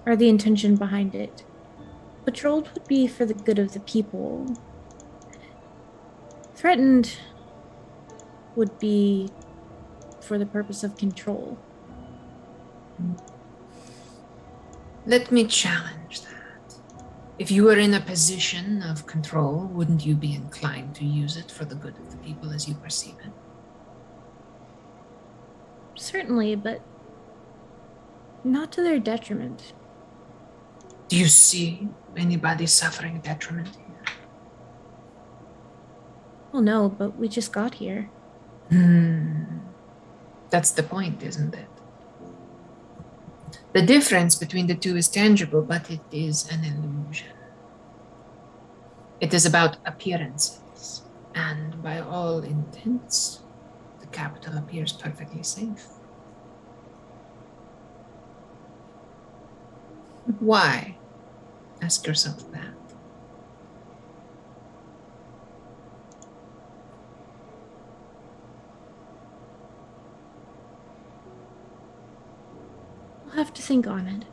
are the intention behind it. Patrolled would be for the good of the people. Threatened would be for the purpose of control. Let me challenge that. If you were in a position of control, wouldn't you be inclined to use it for the good of the people as you perceive it? Certainly, but not to their detriment. Do you see anybody suffering detriment here? Well, no, but we just got here. That's the point, isn't it? The difference between the two is tangible, but it is an illusion. It is about appearances, and by all intents, the capital appears perfectly safe. Why? Ask yourself that. I'll have to think on it.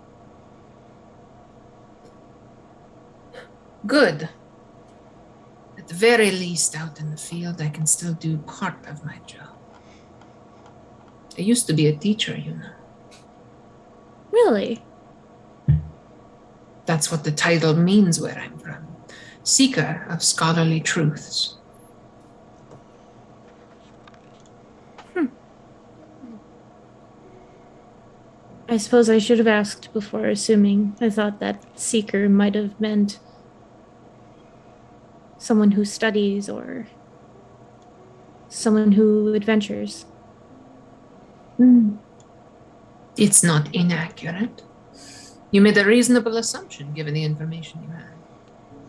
Good. At the very least, out in the field, I can still do part of my job. I used to be a teacher, you know. Really? That's what the title means where I'm from. Seeker of scholarly truths. I suppose I should have asked before assuming. I thought that seeker might have meant someone who studies or someone who adventures. It's not inaccurate. You made a reasonable assumption given the information you had.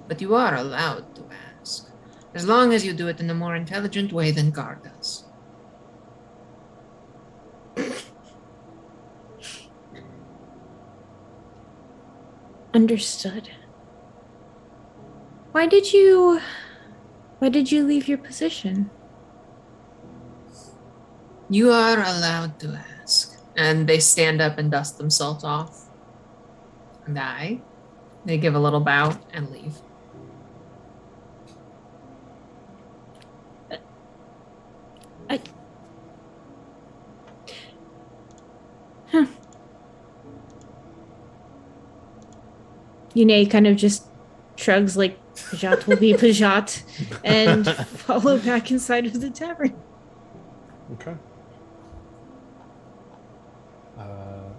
But you are allowed to ask, as long as you do it in a more intelligent way than Gar does. Understood. Why did you leave your position? You are allowed to ask. And they stand up and dust themselves off. And they give a little bow and leave. Yune kind of just shrugs like Pajat will be Pajat and follow back inside of the tavern. Okay.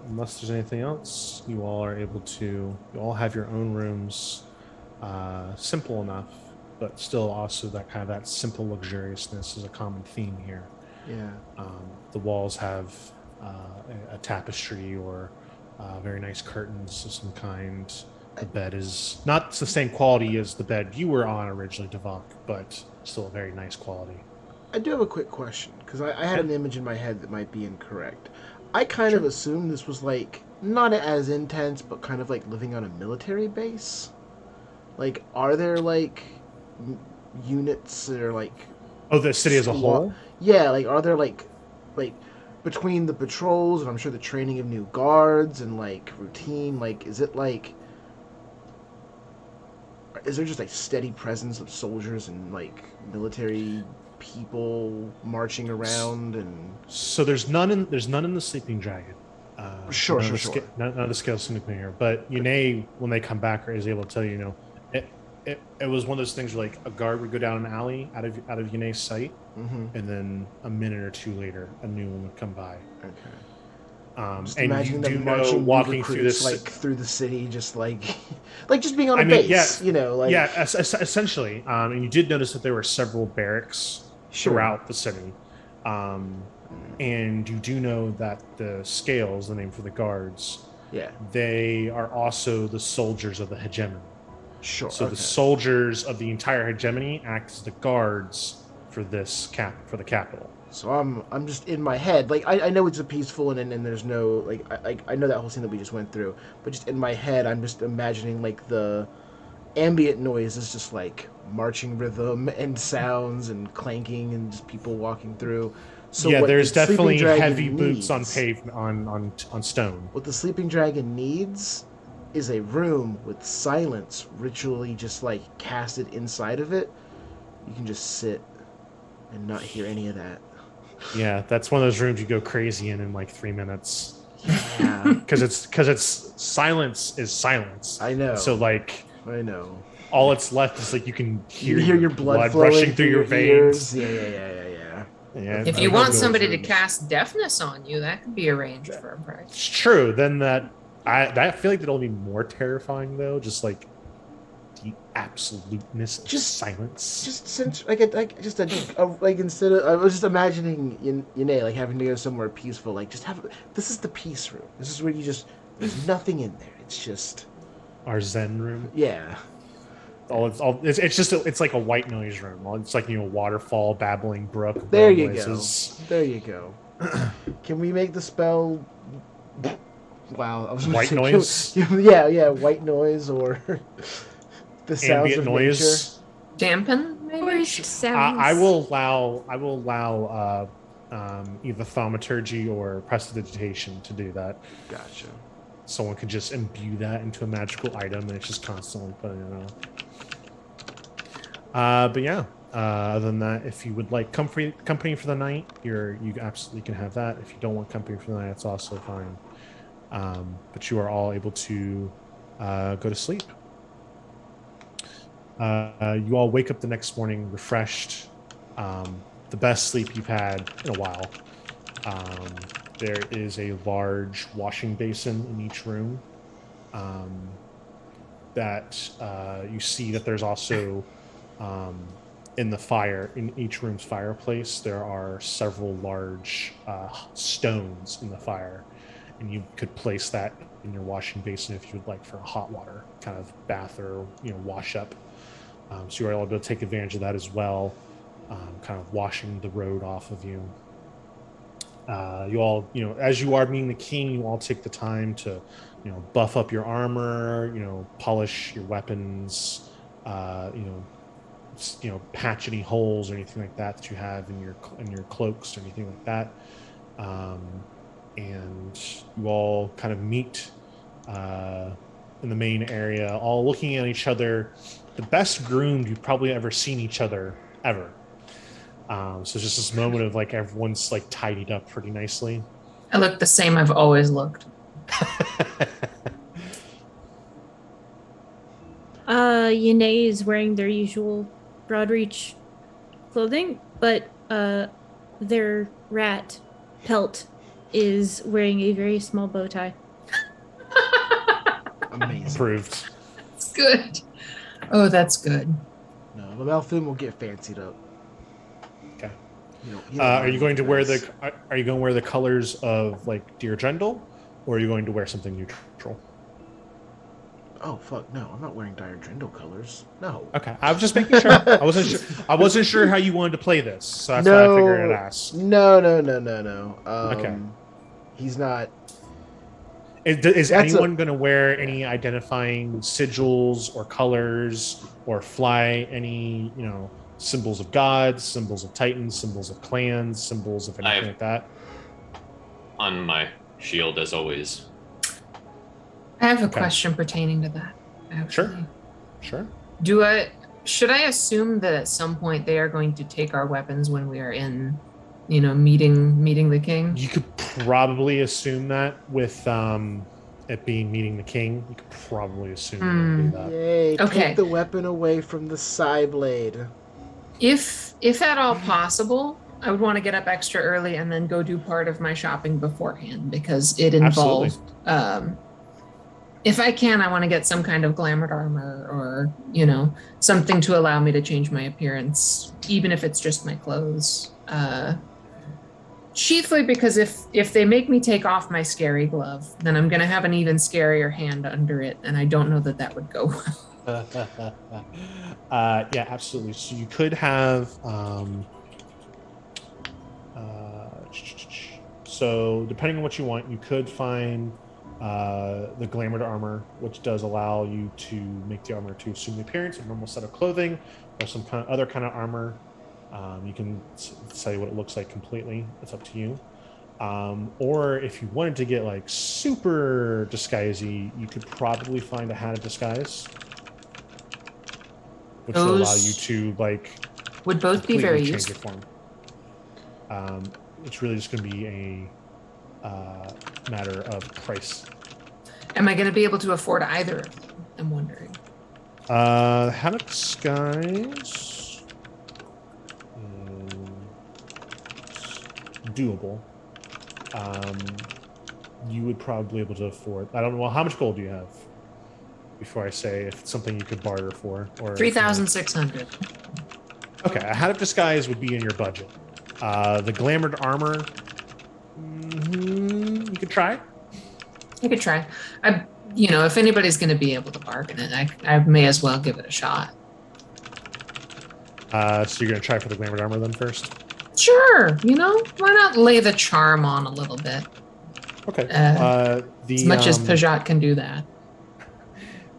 Unless there's anything else, you all are able to. You all have your own rooms, simple enough, but still also that simple luxuriousness is a common theme here. Yeah. The walls have a tapestry or very nice curtains of some kind. The bed is not the same quality as the bed you were on originally, Devok, but still a very nice quality. I do have a quick question, because I had an image in my head that might be incorrect. I kind of assumed this was, like, not as intense, but kind of like living on a military base. Like, are there, like, units that are, like... Oh, the city as a whole? Yeah, like, are there, like, between the patrols, and I'm sure the training of new guards, and, like, routine, like, is it, like... Is there just, like, steady presence of soldiers and, like, military people marching around and... So there's none in the Sleeping Dragon. Sure. None of the scales sleeping here, but Yune, when they come back, is able to tell you, it was one of those things where like a guard would go down an alley out of Yune's sight, and then a minute or two later, a new one would come by. Okay. Just and imagine you them do marching know walking through this like through the city, just like just being on a base, essentially. And you did notice that there were several barracks throughout the city. And you do know that the scales, the name for the guards, they are also the soldiers of the hegemony. Sure. So the soldiers of the entire hegemony act as the guards for this for the capital. So I'm just in my head, like I know it's a peaceful and there's no I know that whole scene that we just went through, but just in my head I'm just imagining like the ambient noise is just like marching rhythm and sounds and clanking and just people walking through. So yeah, there's definitely heavy boots on pavement on stone. What the Sleeping Dragon needs is a room with silence ritually just like casted inside of it. You can just sit and not hear any of that. Yeah, that's one of those rooms you go crazy in like 3 minutes. Yeah, because it's silence is silence. I know. So like I know. All it's left is like you can hear your blood rushing through your veins. Yeah. If you want somebody to cast deafness on you, that could be arranged for a price. It's true. Then I feel like that'll be more terrifying though. Just like the absoluteness of silence. Just since like instead of I was just imagining Yune like having to go somewhere peaceful. Like just have this is the peace room. This is where you just There's nothing in there. It's just Our Zen room. yeah. It's like a white noise room. It's like, waterfall, babbling brook. There whale you noises. go. There you go. Can we make the spell? Wow, I was gonna White say, noise? Yeah, white noise or the sounds Ambient of noise. Dampen, maybe? Which sounds. I will allow either thaumaturgy or prestidigitation to do that. nature. Gotcha. Someone could just imbue that into a magical item, and it's just constantly putting it on. But yeah, other than that, if you would like company for the night, you absolutely can have that. If you don't want company for the night, it's also fine. But you are all able to go to sleep. You all wake up the next morning refreshed. The best sleep you've had in a while. There is a large washing basin in each room. That you see that there's also in each room's fireplace, there are several large stones in the fire, and you could place that in your washing basin if you would like for a hot water kind of bath or wash up. So you're able to take advantage of that as well, kind of washing the road off of you. You all, as you are being the king, you all take the time to, buff up your armor, polish your weapons, patch any holes or anything like that you have in your cloaks or anything like that. And you all kind of meet in the main area, all looking at each other. The best groomed you've probably ever seen each other ever. So it's just this moment of like everyone's like tidied up pretty nicely. I look the same I've always looked. Yanae is wearing their usual Broadreach clothing, but their rat Pelt is wearing a very small bow tie. Amazing. Approved. That's good. Oh, that's good. No, the Malthum will get fancied up. Okay. He Are you going to wear nice. the colors of like Dear Drendel, or are you going to wear something neutral? Oh fuck no! I'm not wearing Dire Drindle colors. No. Okay, I was just making sure. I wasn't sure how you wanted to play this, so that's why I figured I'd ask. No. Okay. He's not. Is anyone going to wear any identifying sigils or colors or fly any, symbols of gods, symbols of titans, symbols of clans, symbols of anything like that? On my shield, as always. I have a question pertaining to that. Actually. Sure. Should I assume that at some point they are going to take our weapons when we are in, meeting the king? You could probably assume that with it being meeting the king. You could probably assume they'll do that. Yay! Okay. Take the weapon away from the side blade. If at all possible, I would want to get up extra early and then go do part of my shopping beforehand because it involved. If I can, I want to get some kind of Glamoured Armor or something to allow me to change my appearance, even if it's just my clothes. Chiefly because if they make me take off my scary glove, then I'm going to have an even scarier hand under it, and I don't know that would go well. Yeah, absolutely. So you could have so depending on what you want, you could find the Glamoured Armor, which does allow you to make the armor to assume the appearance of a normal set of clothing or some kind of other kind of armor. You can say what it looks like completely. It's up to you. Or if you wanted to get like super disguisey, you could probably find a hat of disguise, which will allow you to like would both be very change useful. your form. It's really just going to be a matter of price. Am I going to be able to afford either of them? I'm wondering. Hat of disguise, doable. You would probably be able to afford. I don't know. Well, how much gold do you have? Before I say if it's something you could barter for, or 3,600. Okay, a hat of disguise would be in your budget. The Glamoured Armor, you could try. I could try. If anybody's going to be able to bargain it, I may as well give it a shot. So you're going to try for the Glamoured Armor then first? Sure. Why not lay the charm on a little bit? Okay. As much as Pajot can do that.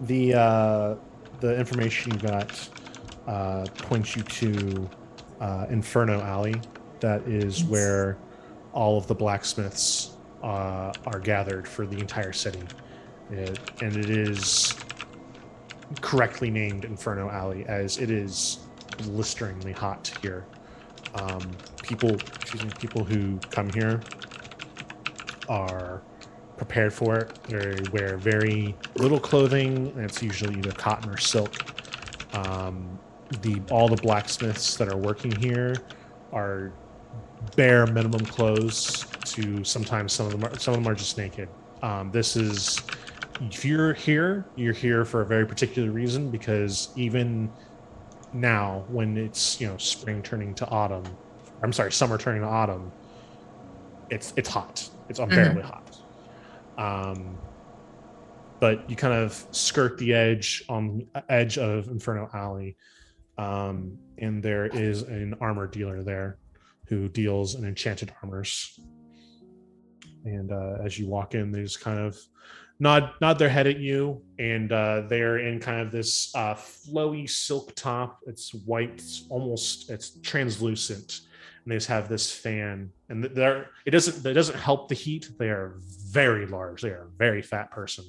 The information you got points you to Inferno Alley. That is where all of the blacksmiths are gathered for the entire city. And it is correctly named Inferno Alley, as it is blisteringly hot here. People who come here are prepared for it. They wear very little clothing, and it's usually either cotton or silk. All the blacksmiths that are working here are bare minimum clothes. To sometimes some of them are just naked. This is, if you're here for a very particular reason, because even now, when it's summer turning to autumn, it's hot. It's unbearably hot. But you kind of skirt the edge of Inferno Alley, and there is an armor dealer there who deals in enchanted armors. And as you walk in, they just kind of nod their head at you, and they're in kind of this flowy silk top. It's white, it's translucent, and they just have this fan. And it doesn't help the heat. They are very large. They are a very fat person.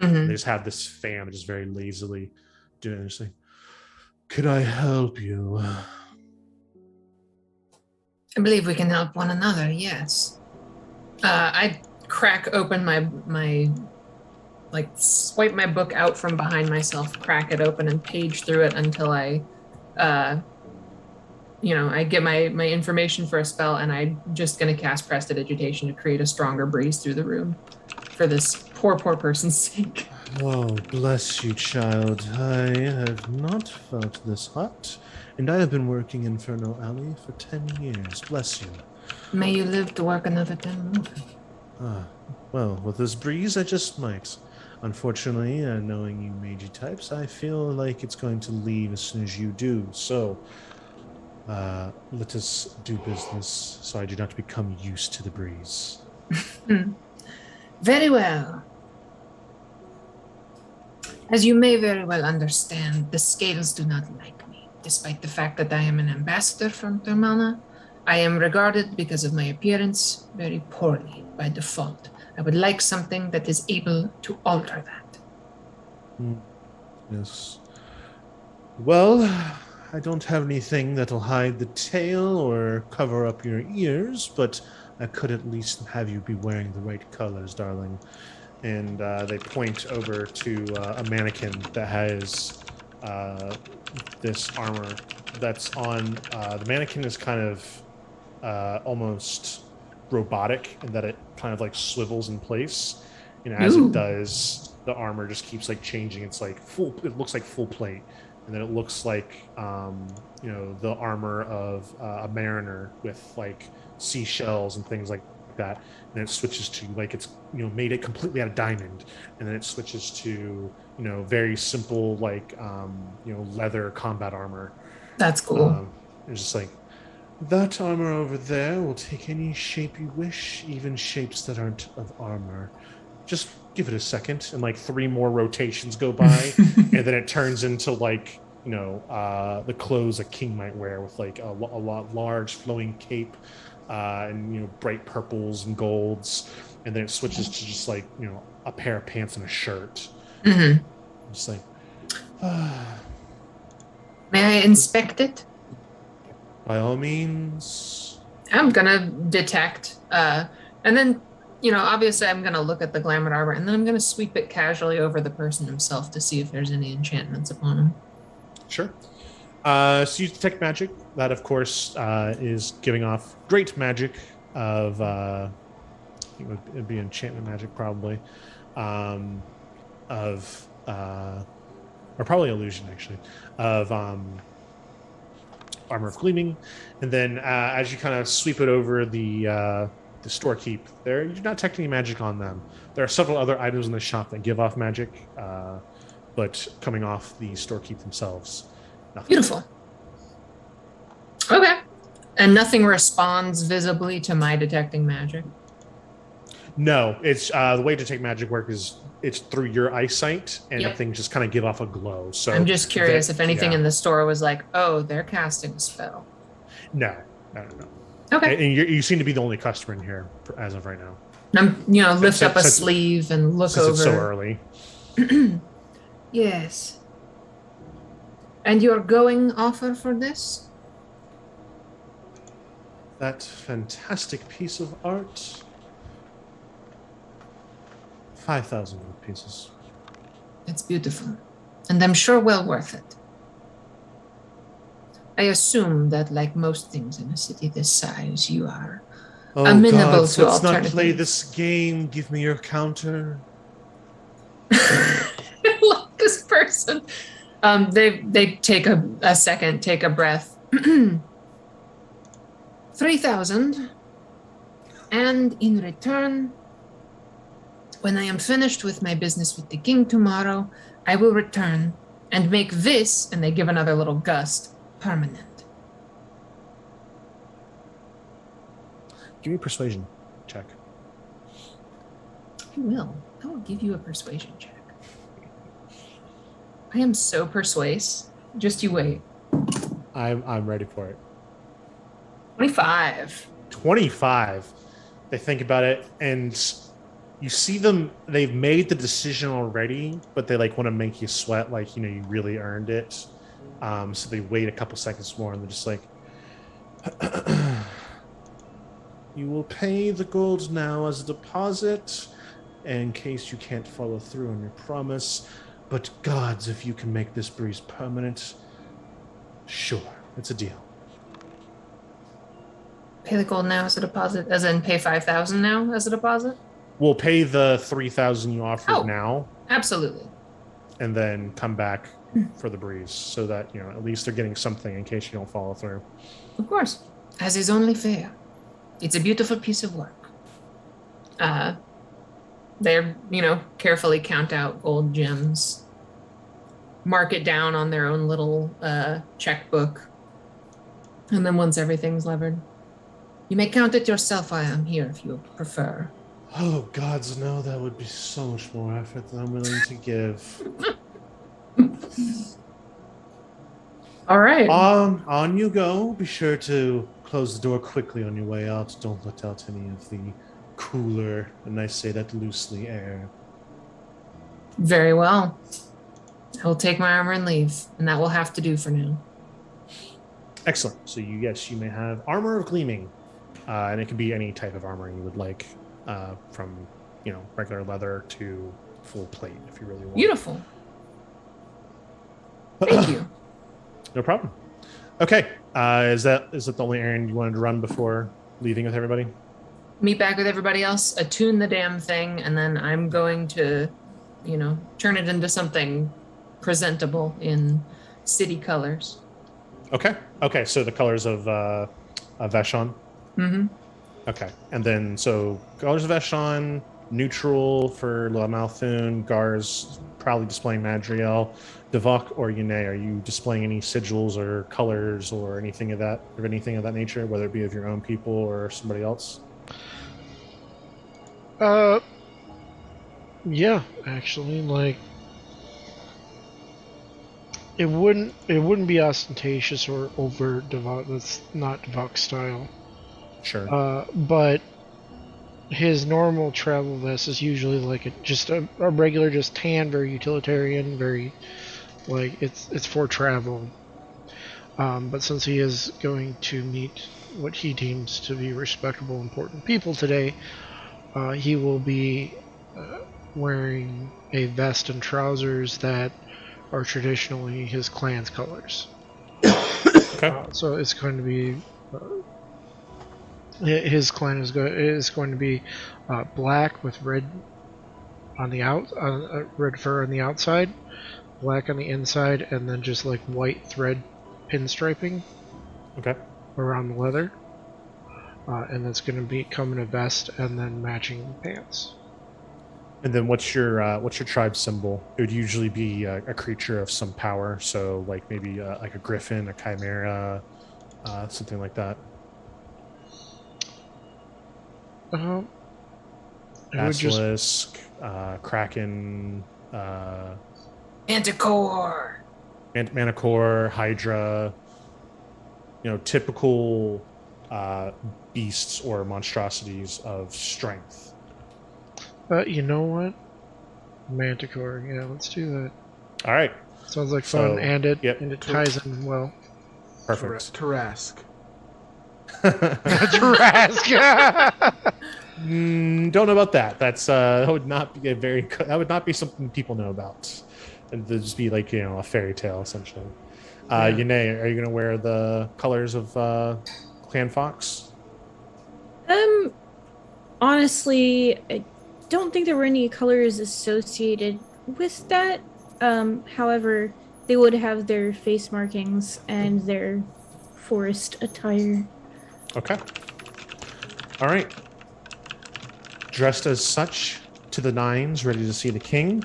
Mm-hmm. They just have this fan that just very lazily doing this thing. Could I help you? I believe we can help one another. Yes. I crack open my swipe my book out from behind myself, crack it open, and page through it until I get my information for a spell, and I'm just going to cast Prestidigitation to create a stronger breeze through the room for this poor person's sake. Oh, bless you, child. I have not felt this hot, and I have been working Inferno Alley for 10 years. Bless you. May you live to work another 10 more. Well, with this breeze, I just might. Unfortunately, knowing you Meiji types, I feel like it's going to leave as soon as you do. So, let us do business so I do not become used to the breeze. Very well. As you may very well understand, the scales do not like me. Despite the fact that I am an ambassador from Termana, I am regarded, because of my appearance, very poorly by default. I would like something that is able to alter that. Yes. Well, I don't have anything that'll hide the tail or cover up your ears, but I could at least have you be wearing the right colors, darling. And they point over to a mannequin that has this armor that's on. The mannequin is kind of almost robotic in that it kind of swivels in place. And as it does, the armor just keeps changing. It's it looks like full plate. And then it looks like, the armor of a mariner with seashells and things like that. And it switches to it's made it completely out of diamond, and then it switches to very simple leather combat armor. That's cool. It's just that armor over there will take any shape you wish, even shapes that aren't of armor. Just give it a second, and 3 more rotations go by, and then it turns into the clothes a king might wear, with a large flowing cape. And bright purples and golds, and then it switches to just a pair of pants and a shirt. Mm-hmm. Just may I inspect it? By all means. I'm gonna detect, and then obviously I'm gonna look at the Glamoured Armor, and then I'm gonna sweep it casually over the person himself to see if there's any enchantments upon him. Sure. So you detect magic. That, of course, is giving off great magic of, I think it'd be enchantment magic probably, or probably illusion actually, of Armor of Gleaming. And then as you kind of sweep it over the the storekeep, you're not detecting any magic on them. There are several other items in the shop that give off magic, but coming off the storekeep themselves, nothing. Beautiful. Okay. And nothing responds visibly to my detecting magic? No, it's the way to detect magic work is it's through your eyesight, and Yep. things just kind of give off a glow. So I'm just curious if anything in the store was like, oh, they're casting a spell. No. Okay. And you seem to be the only customer in here as of right now. I'm, lift up a sleeve and look since over. It's so early. Yes. And your going offer for this? That fantastic piece of art. 5,000 gold pieces. It's beautiful. And I'm sure well worth it. I assume that, like most things in a city this size, you are amenable to let's not alternatives. play this game. Give me your counter. Look, this person. They take a second, take a breath. 3,000. And in return, when I am finished with my business with the king tomorrow, I will return and make this, and they give another little gust, permanent. Give me a persuasion check. I will. I will give you a persuasion check. I am so persuasive. Just you wait. I'm ready for it. 25. 25. They think about it, and you see them. They've made the decision already, but they want to make you sweat, you really earned it. So they wait a couple seconds more, and they're just like, "You will pay the gold now as a deposit, in case you can't follow through on your promise. But gods, if you can make this breeze permanent, sure, it's a deal." Pay the gold now as a deposit, as in pay 5,000 now as a deposit? We'll pay the 3,000 you offered now. Absolutely. And then come back for the breeze, so that at least they're getting something in case you don't follow through. Of course, as is only fair. It's a beautiful piece of work. They're carefully count out gold gems, mark it down on their own little checkbook, and then once everything's levered, you may count it yourself. I am here if you prefer. Oh gods, no! That would be so much more effort than I'm willing to give. All right. On you go. Be sure to close the door quickly on your way out. Don't let out any of the cooler, and I say that loosely, air. Very well. I will take my armor and leave, and that will have to do for now. Excellent. So you may have armor of gleaming, and it can be any type of armor you would like, from regular leather to full plate if you really want. Beautiful. Thank you. No problem. Okay. Is that the only errand you wanted to run before leaving with everybody? Meet back with everybody else, attune the damn thing, and then I'm going to, turn it into something presentable in city colors. Okay. So the colors of Vashon. Mm-hmm. Okay. And then so colors of Vashon, neutral for Lamalthun, Gar's proudly displaying Madriel. Devok or Yune, are you displaying any sigils or colors or anything of that nature, whether it be of your own people or somebody else? Yeah, actually, it wouldn't be ostentatious or overt Devok. That's not Devok style. Sure. But his normal travel vest is usually just a regular, just tan, very utilitarian, very it's for travel. But since he is going to meet what he deems to be respectable, important people today, he will be wearing a vest and trousers that are traditionally his clan's colors. Okay. So it's going to be his clan is going to be black with red on the red fur on the outside, black on the inside, and then just white thread pinstriping. Okay. Around the leather. and that's going to be come in a vest and then matching pants. And then what's your tribe symbol? It would usually be a creature of some power, so like maybe like a griffin, a chimera, something like that. It would just Basilisk, kraken, Manticore. Manticore, Hydra, typical beasts or monstrosities of strength. you know what? Manticore. Yeah, let's do that. All right. Sounds like fun, and it yep. and it ties in well. Tarrasque. Perfect. Tarrasque. Don't know about that. That would not be something people know about. It'd just be like a fairy tale essentially. Yanae, are you gonna wear the colors of Clan Fox? Honestly, I don't think there were any colors associated with that. However, they would have their face markings and their forest attire. Okay. All right. Dressed as such, to the nines, ready to see the king,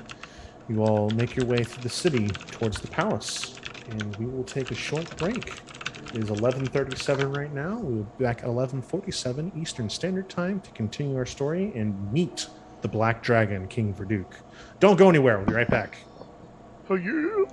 you all make your way through the city towards the palace, and we will take a short break. It is 11:37 right now. We will be back at 11:47 Eastern Standard Time to continue our story and meet the Black Dragon, King Verduke. Don't go anywhere. We'll be right back. Oh, yeah.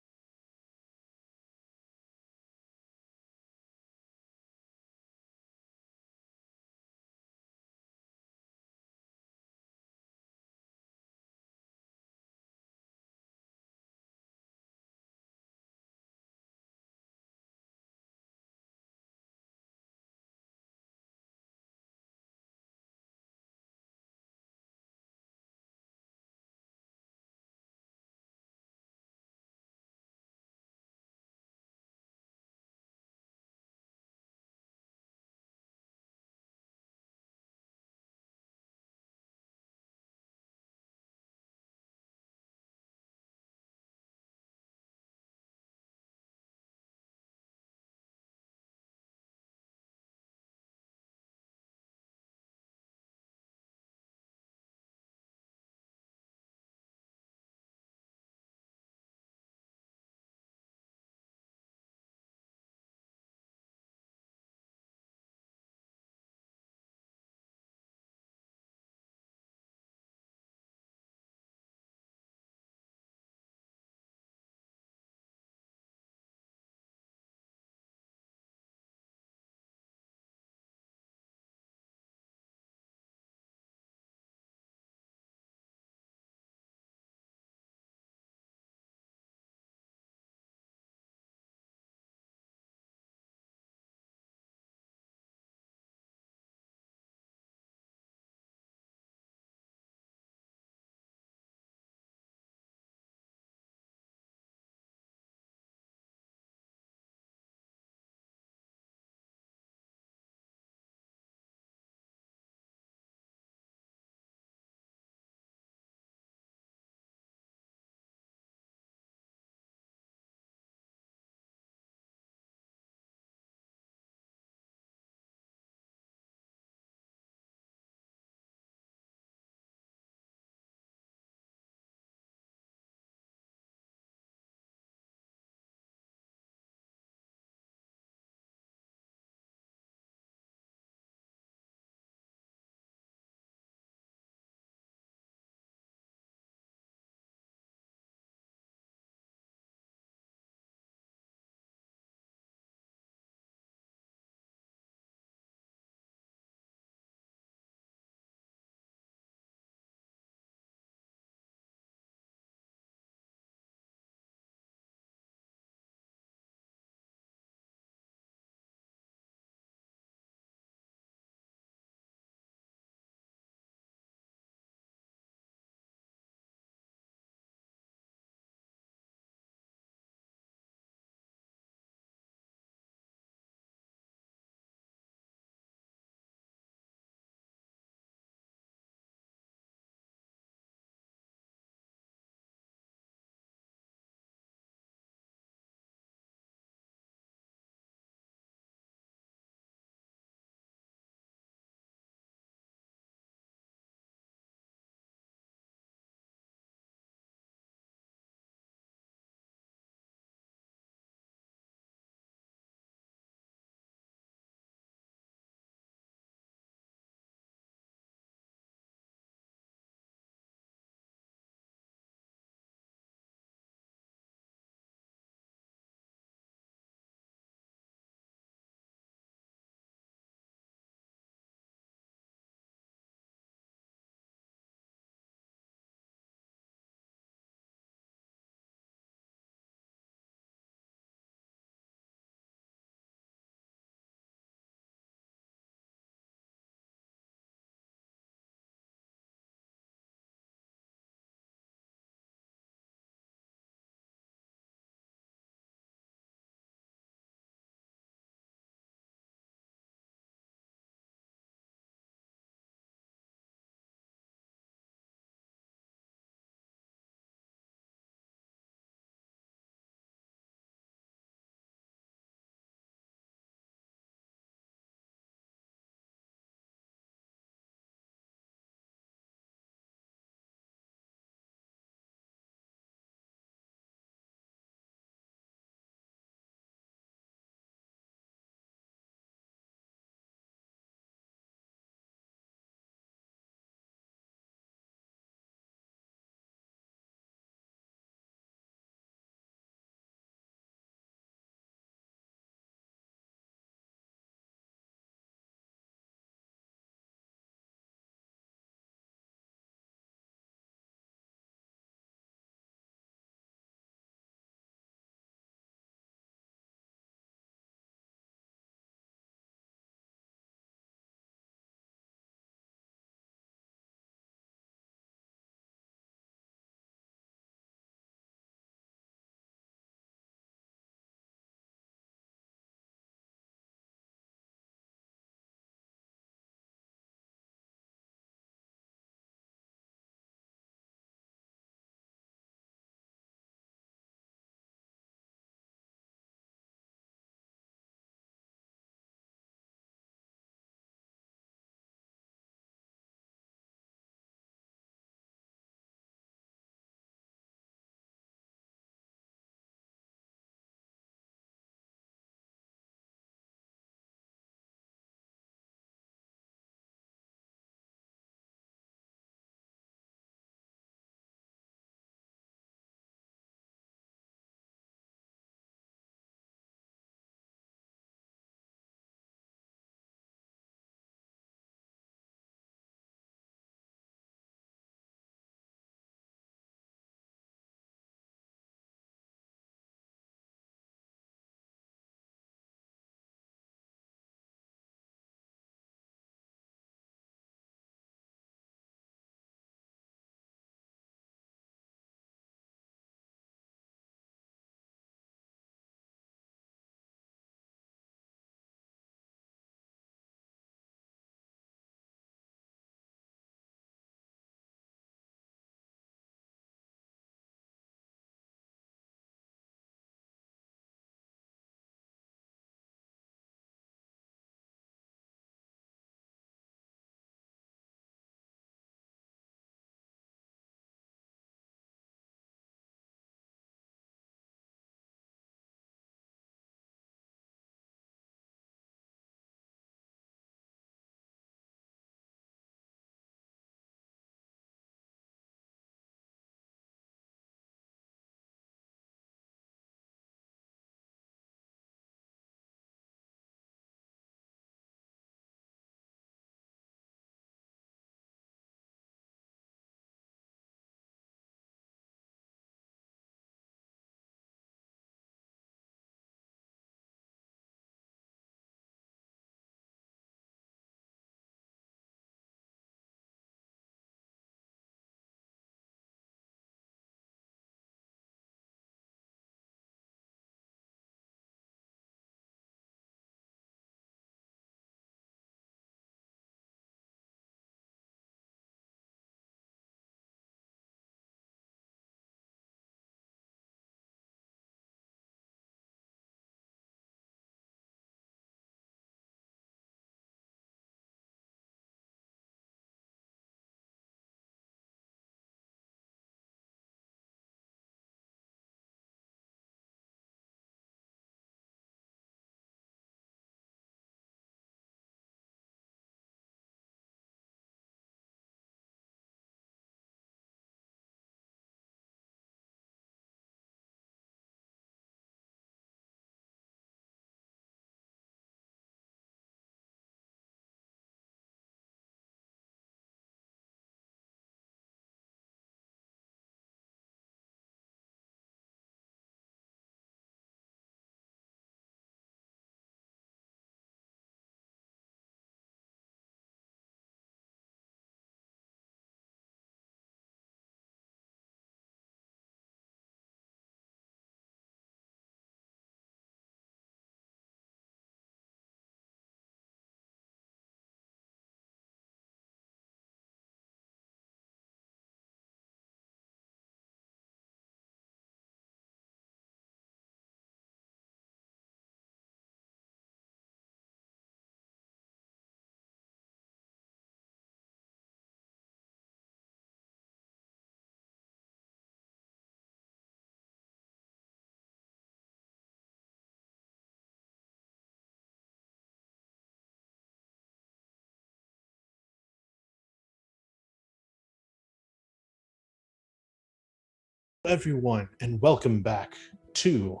Everyone, and welcome back to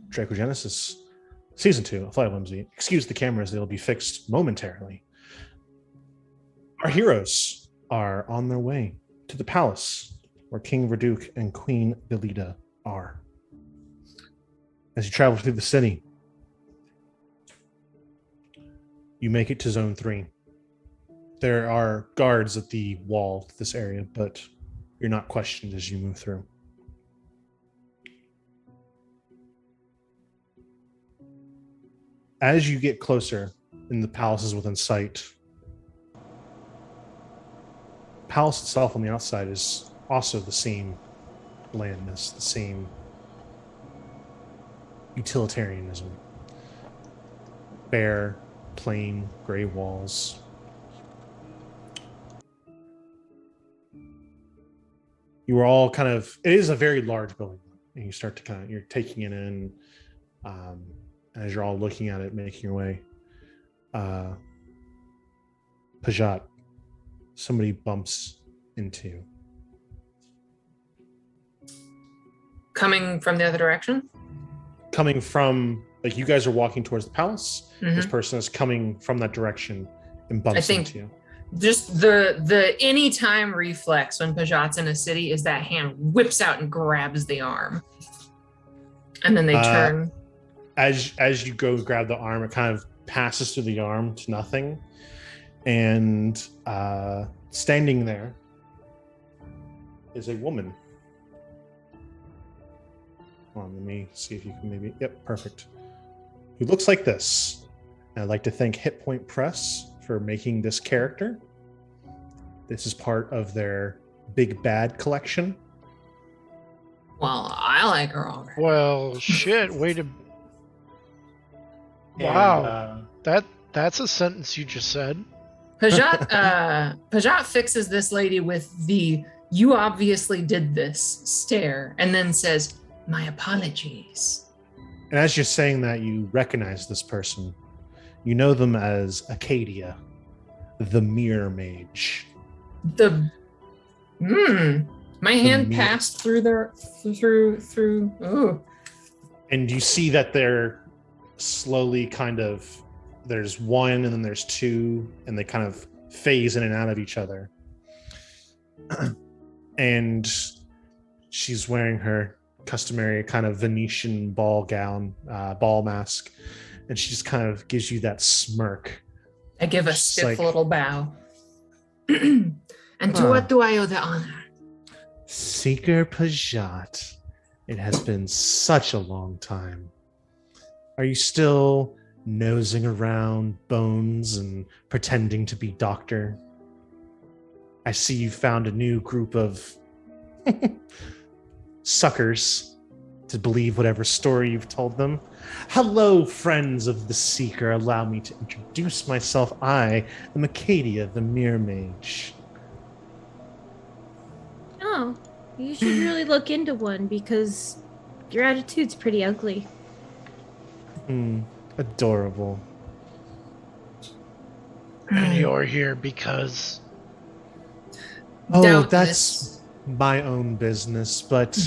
Dracogenesis, Season 2 of Flight of Whimsy. Excuse the cameras, they'll be fixed momentarily. Our heroes are on their way to the palace where King Verduke and Queen Belida are. As you travel through the city, you make it to Zone 3. There are guards at the wall to this area, but you're not questioned as you move through. As you get closer and the palace is within sight, the palace itself on the outside is also the same blandness, the same utilitarianism. Bare, plain, gray walls. You are all kind of, it is a very large building, and you start to you're taking it in, as you're all looking at it, making your way. Pajat, somebody bumps into you. Coming from the other direction? Coming from, like, you guys are walking towards the palace. Mm-hmm. This person is coming from that direction and bumps into you. Just the anytime reflex when Pajat's in a city is that hand whips out and grabs the arm. And then they turn. As you go grab the arm, it kind of passes through the arm to nothing. And standing there is a woman. Hold on, let me see if you can maybe... Yep, perfect. Who looks like this. And I'd like to thank Hit Point Press for making this character. This is part of their Big Bad collection. Well, I like her already. Well, shit, way to... Wow, that's a sentence you just said. Pajat fixes this lady with the "you obviously did this" stare, and then says, "My apologies." And as you're saying that, you recognize this person. You know them as Acadia, the Mirror Mage. My hand passed through their through. Ooh. And you see that they're slowly there's one and then there's two, and they kind of phase in and out of each other. And she's wearing her customary kind of Venetian ball gown, ball mask, and she just kind of gives you that smirk. I give a stiff little bow. And to what do I owe the honor? Seeker Pajat, it has been such a long time. Are you still nosing around bones and pretending to be doctor? I see you found a new group of suckers to believe whatever story you've told them. Hello, friends of the Seeker. Allow me to introduce myself. I am Acadia, the Mirror Mage. Oh, you should really look into one because your attitude's pretty ugly. Adorable. And you're here because... Oh, that's my own business, but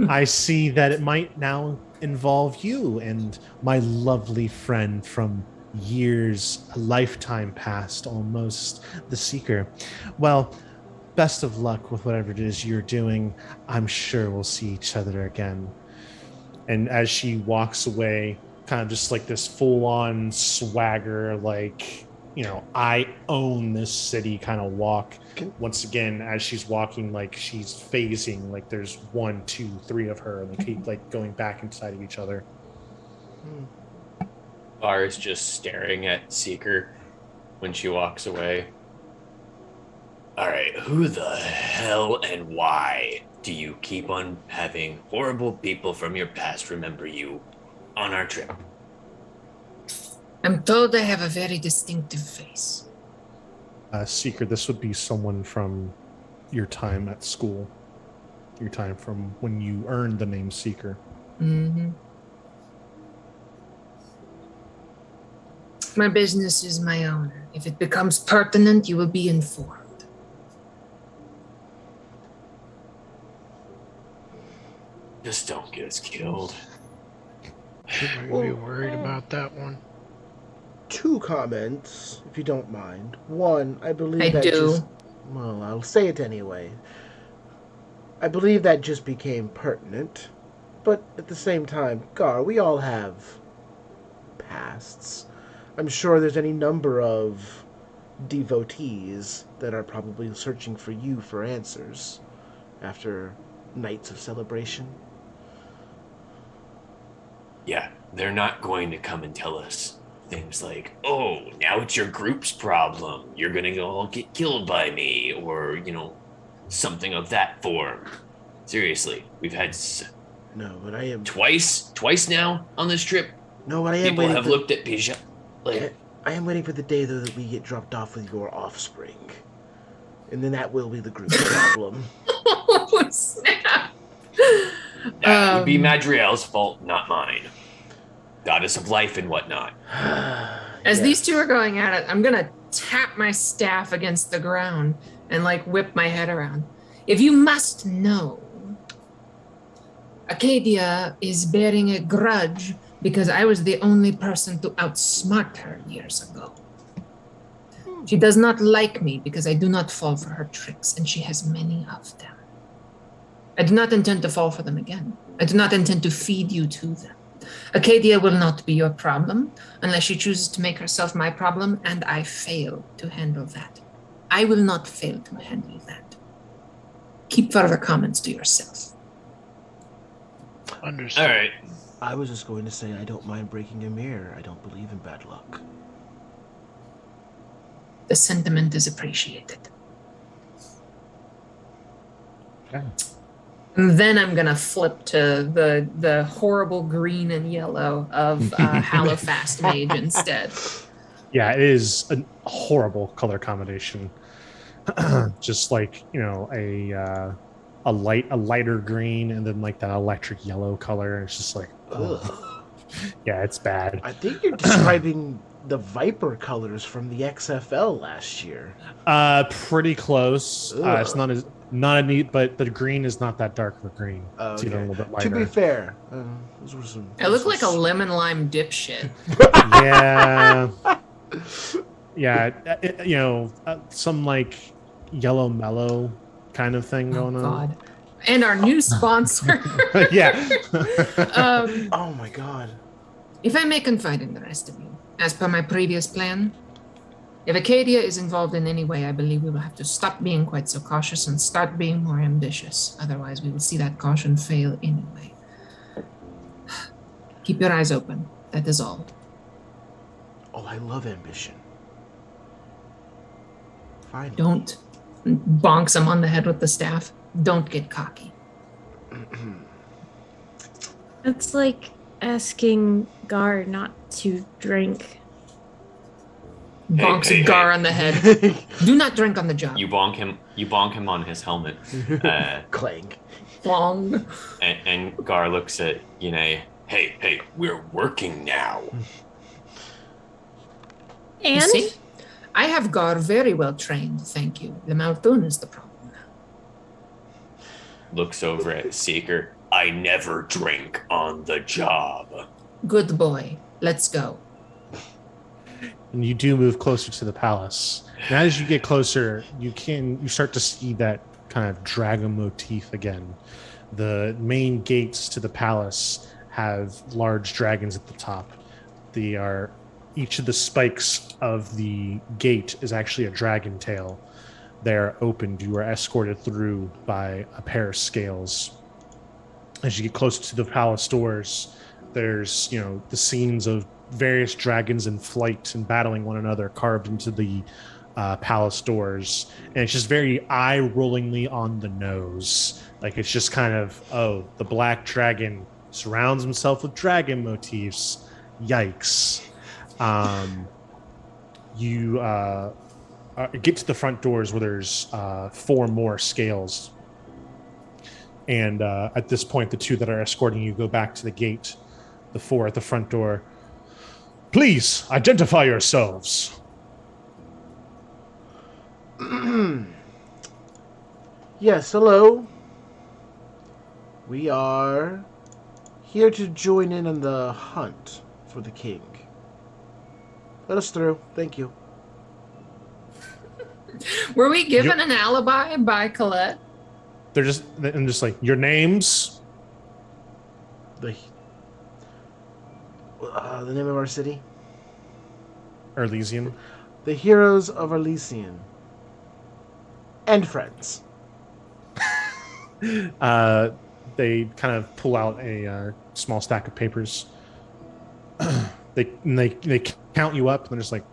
I see that it might now involve you and my lovely friend from years, a lifetime past almost, the Seeker. Well, best of luck with whatever it is you're doing. I'm sure we'll see each other again. And as she walks away, kind of just like this full-on swagger, like, you know, I own this city kind of walk. Once again, as she's walking, like she's phasing, like there's 1, 2, 3 of her, and they keep like going back inside of each other. Bar is just staring at Seeker when she walks away. All right, who the hell and why do you keep on having horrible people from your past remember you on our trip? I'm told I have a very distinctive face. Seeker, this would be someone from your time at school. Your time from when you earned the name Seeker. Mm-hmm. My business is my own. If it becomes pertinent, you will be informed. Just don't get us killed. Are you worried about that one? 2 comments, if you don't mind. One, I believe I that do. well, I'll say it anyway. I believe that just became pertinent. But at the same time, Gar, we all have pasts. I'm sure there's any number of devotees that are probably searching for you for answers after nights of celebration. Yeah, they're not going to come and tell us things like, oh, now it's your group's problem. You're going to all get killed by me, or, something of that form. Seriously, we've had No, but I am twice now on this trip. No, but I am People waiting have for, looked at Pija. I am waiting for the day though that we get dropped off with your offspring. And then that will be the group's problem. Oh, snap. That would be Madriel's fault, not mine. Goddess of life and whatnot. As these two are going at it, I'm gonna tap my staff against the ground and whip my head around. If you must know, Acadia is bearing a grudge because I was the only person to outsmart her years ago. She does not like me because I do not fall for her tricks, and she has many of them. I do not intend to fall for them again. I do not intend to feed you to them. Acadia will not be your problem unless she chooses to make herself my problem, and I fail to handle that. I will not fail to handle that. Keep further comments to yourself. Understood. All right. I was just going to say I don't mind breaking a mirror. I don't believe in bad luck. The sentiment is appreciated. Okay. And then I'm gonna flip to the horrible green and yellow of Hallowfast Mage instead. Yeah, it is a horrible color combination. Just a lighter green and then that electric yellow color. It's just yeah, it's bad. I think you're describing the Viper colors from the XFL last year. Pretty close. It's not as neat, but the green is not that dark of a green. It's even a little bit lighter. To be fair, those were some. I look like a lemon lime dipshit. Yeah. Yeah, some yellow mellow kind of thing going on. God. And our new sponsor. Yeah. Oh my God. If I may confide in the rest of you, as per my previous plan, if Acadia is involved in any way, I believe we will have to stop being quite so cautious and start being more ambitious. Otherwise, we will see that caution fail anyway. Keep your eyes open. That is all. Oh, I love ambition. Fine. Don't bonks him on the head with the staff. Don't get cocky. It's like asking Gar not to drink. Bonks Gar on the head. Do not drink on the job. You bonk him on his helmet. Clank. Long. And Gar looks at Yune. Hey, we're working now. And? You see? I have Gar very well trained, thank you. The Malthun is the problem now. Looks over at Seeker. I never drink on the job. Good boy. Let's go. And you do move closer to the palace. And as you get closer, you start to see that kind of dragon motif again. The main gates to the palace have large dragons at the top. Each of the spikes of the gate is actually a dragon tail. They're opened. You are escorted through by a pair of scales. As you get closer to the palace doors, there's the scenes of various dragons in flight and battling one another carved into the palace doors, and it's just very eye-rollingly on the nose. It's just kind of, the black dragon surrounds himself with dragon motifs. Yikes. You get to the front doors where there's 4 more scales. And at this point, the 2 that are escorting you go back to the gate. The 4 at the front door. Please, identify yourselves. Yes, hello. We are here to join in on the hunt for the king. Let us through. Thank you. Were we given an alibi by Colette? I'm just like, your names? The name of our city? Elysian. The Heroes of Elysian. And friends. They kind of pull out a small stack of papers. They count you up, and they're just like,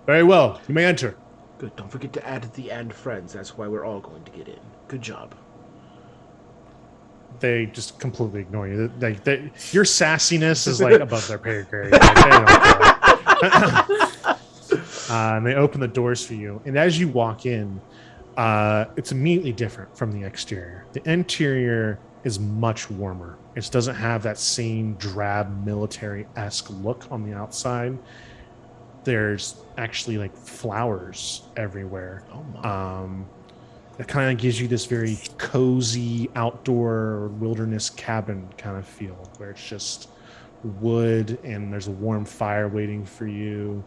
very well, you may enter. Good. Don't forget to add the and friends. That's why we're all going to get in. Good job. They just completely ignore you. Your sassiness is like above their pay grade. Like, they don't care. And they open the doors for you, and as you walk in, it's immediately different from the exterior. The interior is much warmer. It doesn't have that same drab military-esque look on the outside. There's actually like flowers everywhere. Oh my. It kind of gives you this very cozy outdoor wilderness cabin kind of feel, where it's just wood and there's a warm fire waiting for you.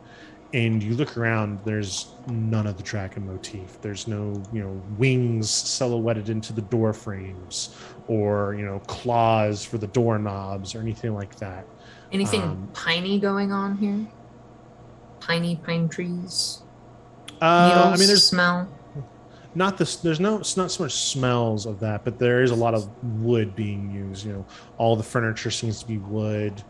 And you look around, there's none of the dragon motif. There's no, wings silhouetted into the door frames, or, claws for the doorknobs or anything like that. Anything piney going on here? Piney pine trees? I mean, there's smell. it's not so much smells of that, but there is a lot of wood being used. All the furniture seems to be wood.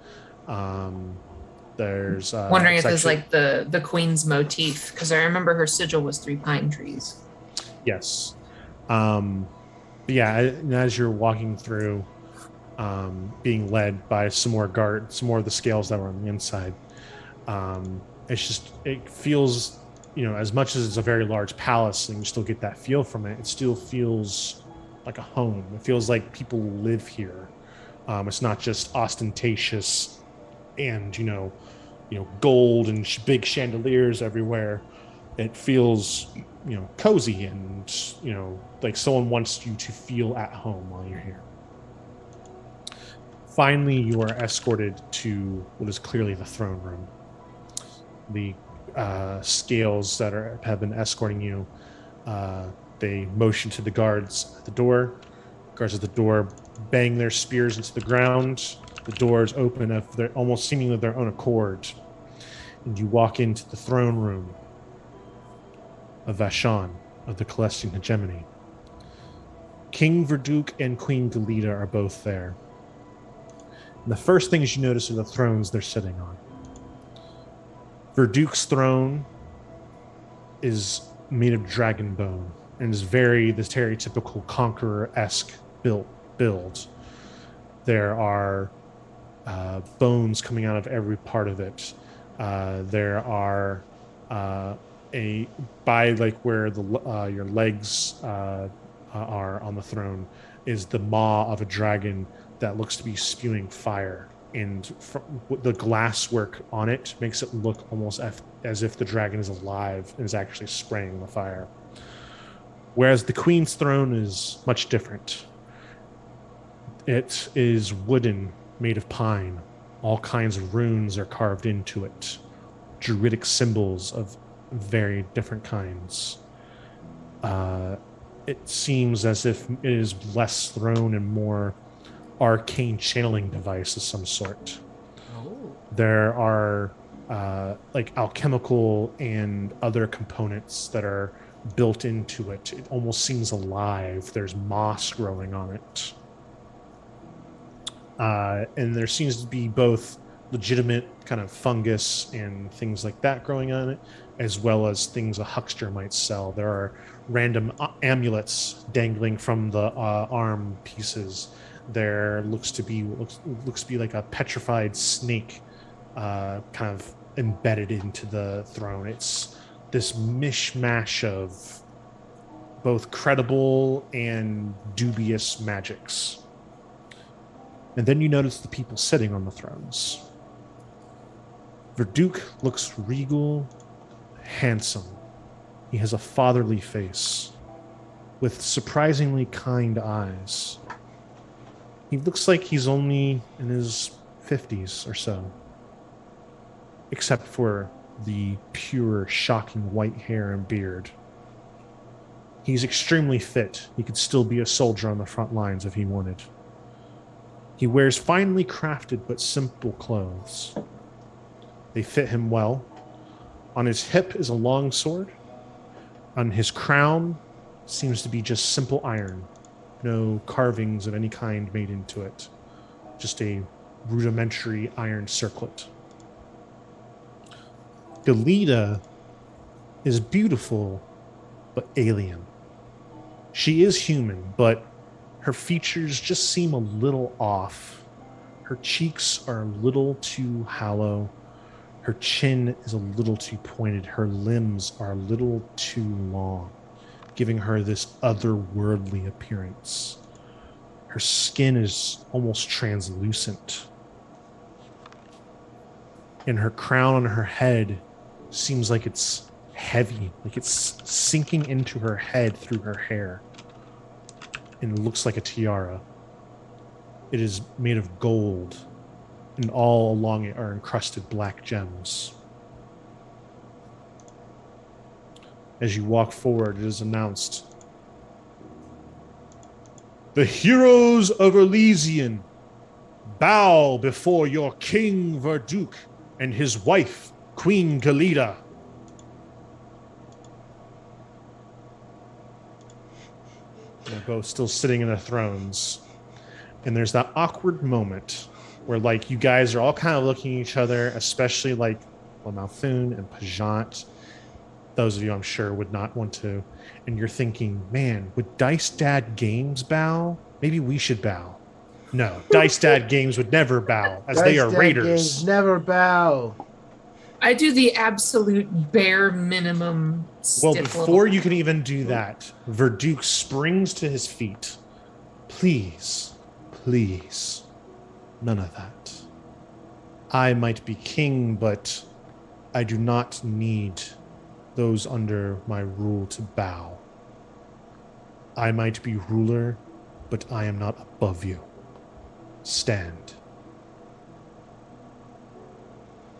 There's wondering if there's like the queen's motif, because I remember her sigil was 3 pine trees. Yes. Yeah, as you're walking through, being led by some more of the scales that were on the inside, it feels, as much as it's a very large palace and you still get that feel from it, it still feels like a home. It feels like people live here. It's not just ostentatious and, gold and big chandeliers everywhere. It feels, cozy and, like someone wants you to feel at home while you're here. Finally, you are escorted to what is clearly the throne room. The scales that have been escorting you, they motion to the guards at the door. Guards at the door bang their spears into the ground. The doors open of their almost seemingly of their own accord, and you walk into the throne room of Vashon of the Celestian Hegemony. King Verduke and Queen Galita are both there. And the first things you notice are the thrones they're sitting on. Verduke's throne is made of dragon bone and is the stereotypical conqueror-esque build. There are bones coming out of every part of it. There are where your legs are on the throne is the maw of a dragon that looks to be spewing fire, and the glasswork on it makes it look almost as if the dragon is alive and is actually spraying the fire. Whereas the queen's throne is much different. It is wooden, made of pine. All kinds of runes are carved into it. Druidic symbols of very different kinds. It seems as if it is less throne and more arcane channeling device of some sort. Oh. There are like alchemical and other components that are built into it. It almost seems alive. There's moss growing on it. And there seems to be both legitimate kind of fungus and things like that growing on it, as well as things a huckster might sell. There are random amulets dangling from the arm pieces. There looks to be like a petrified snake kind of embedded into the throne. It's this mishmash of both credible and dubious magics. And then you notice the people sitting on the thrones. Verduke looks regal, handsome. He has a fatherly face with surprisingly kind eyes. He looks like he's only in his 50s or so, except for the pure, shocking white hair and beard. He's extremely fit. He could still be a soldier on the front lines if he wanted. He wears finely crafted but simple clothes. They fit him well. On his hip is a long sword. On his crown seems to be just simple iron. No carvings of any kind made into it. Just a rudimentary iron circlet. Galita is beautiful but alien. She is human, but her features just seem a little off. Her cheeks are a little too hollow. Her chin is a little too pointed. Her limbs are a little too long, giving her this otherworldly appearance. Her skin is almost translucent. And her crown on her head seems like it's heavy, like it's sinking into her head through her hair. And it looks like a tiara. It is made of gold, and all along it are encrusted black gems. As you walk forward, it is announced, "The heroes of Elysian bow before your King Verduc and his wife, Queen Galita." They're both still sitting in their thrones. And there's that awkward moment where, like, you guys are all kind of looking at each other, especially, like, Malfoon and Pajant. Those of you, I'm sure, would not want to. And you're thinking, man, would Dice Dad Games bow? Maybe we should bow. No, Dice Dad Games would never bow, as they are Dice Dad raiders. Games never bow. I do the absolute bare minimum. Well, before you can even do that, Verduc springs to his feet. Please, please, none of that. I might be king, but I do not need those under my rule to bow. I might be ruler, but I am not above you. Stand.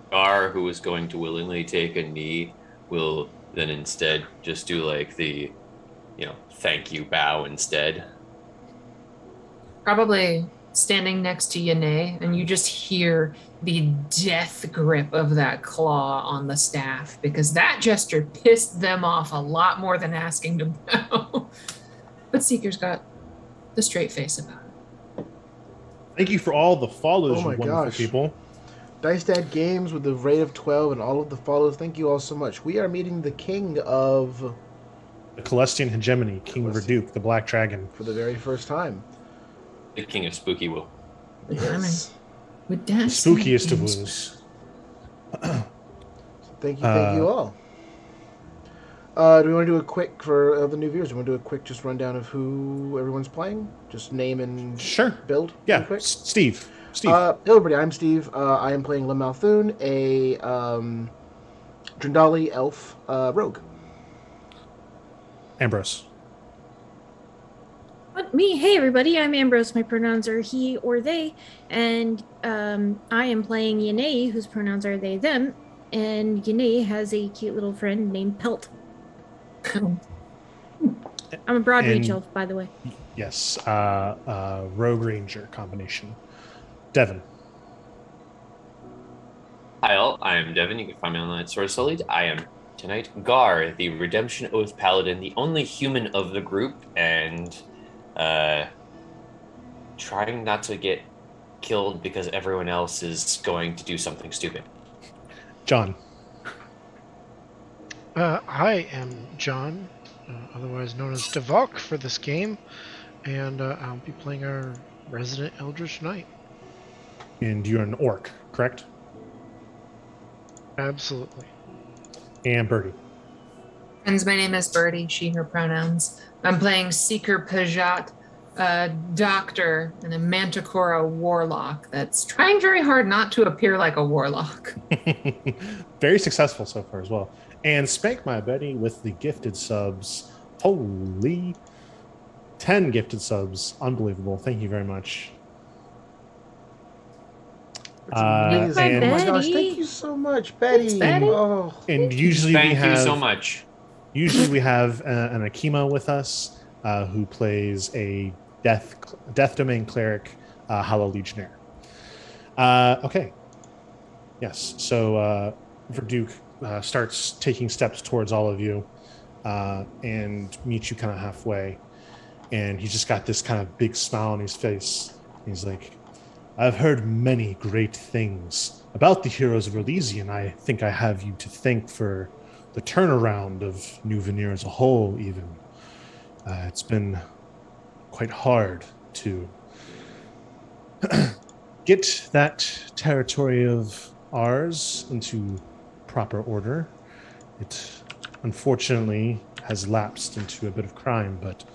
Gar, who is going to willingly take a knee, will then instead just do like the, thank you bow instead. Probably standing next to Yane, and you just hear the death grip of that claw on the staff, because that gesture pissed them off a lot more than asking to bow. But Seeker's got the straight face about it. Thank you for all the follows, Oh my you wonderful gosh. people. Dice Dad Games with the rate of 12 and all of the follows. Thank you all so much. We are meeting the king of The Celestian hegemony, King Verduc, the Black Dragon. for the very first time. The king of spooky will. Yes. With that Spookiest of woos. Thank you all. Do we want to do a quick, for the new viewers, do we want to do a quick just rundown of who everyone's playing? Just name and Sure. build? Yeah, real quick? Steve. Hello everybody, I'm Steve. I am playing Malfoon, a Drindali elf rogue. Ambrose. Me, hey everybody, I'm Ambrose. My pronouns are he or they, and I am playing Yane, whose pronouns are they, them, and Yane has a cute little friend named Pelt. I'm a broad reach elf, by the way. Yes, Rogue Ranger combination. Devin. Hi all, I am Devin. You can find me online at Source Solid. I am tonight Gar, the Redemption Oath Paladin, the only human of the group, and trying not to get killed because everyone else is going to do something stupid. John. I am John, otherwise known as Devok for this game, and I'll be playing our resident Eldritch Knight. And you're an orc, correct? Absolutely. And Birdie. Friends, my name is Birdie, she, her pronouns. I'm playing Seeker Pajat, a doctor and a Manticora warlock that's trying very hard not to appear like a warlock. Very successful so far as well. And Spank My Betty with the gifted subs. Holy 10 gifted subs. Unbelievable. Thank you very much. That's amazing. And Oh my gosh, Betty. thank you so much, Betty. Thanks, Betty. Oh, and usually we Thank you have so much. usually we have an Akima with us who plays a death domain cleric, Hollow Legionnaire. Okay. Yes. So Verduke starts taking steps towards all of you and meets you kind of halfway. And he's just got this kind of big smile on his face. He's like, I've heard many great things about the heroes of Elysian. I think I have you to thank for the turnaround of New Veneer as a whole, even. It's been quite hard to get that territory of ours into proper order. It unfortunately has lapsed into a bit of crime, but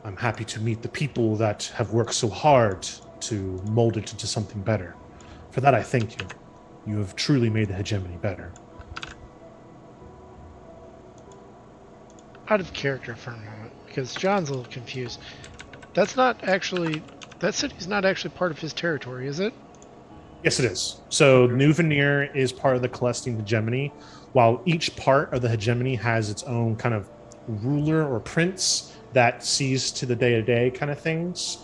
I'm happy to meet the people that have worked so hard to mold it into something better. For that, I thank you. You have truly made the hegemony better. Out of character for a moment, because John's a little confused. That city's not actually part of his territory, is it? Yes, it is. So New Veneer is part of the Celestine hegemony, while each part of the hegemony has its own kind of ruler or prince that sees to the day-to-day kind of things.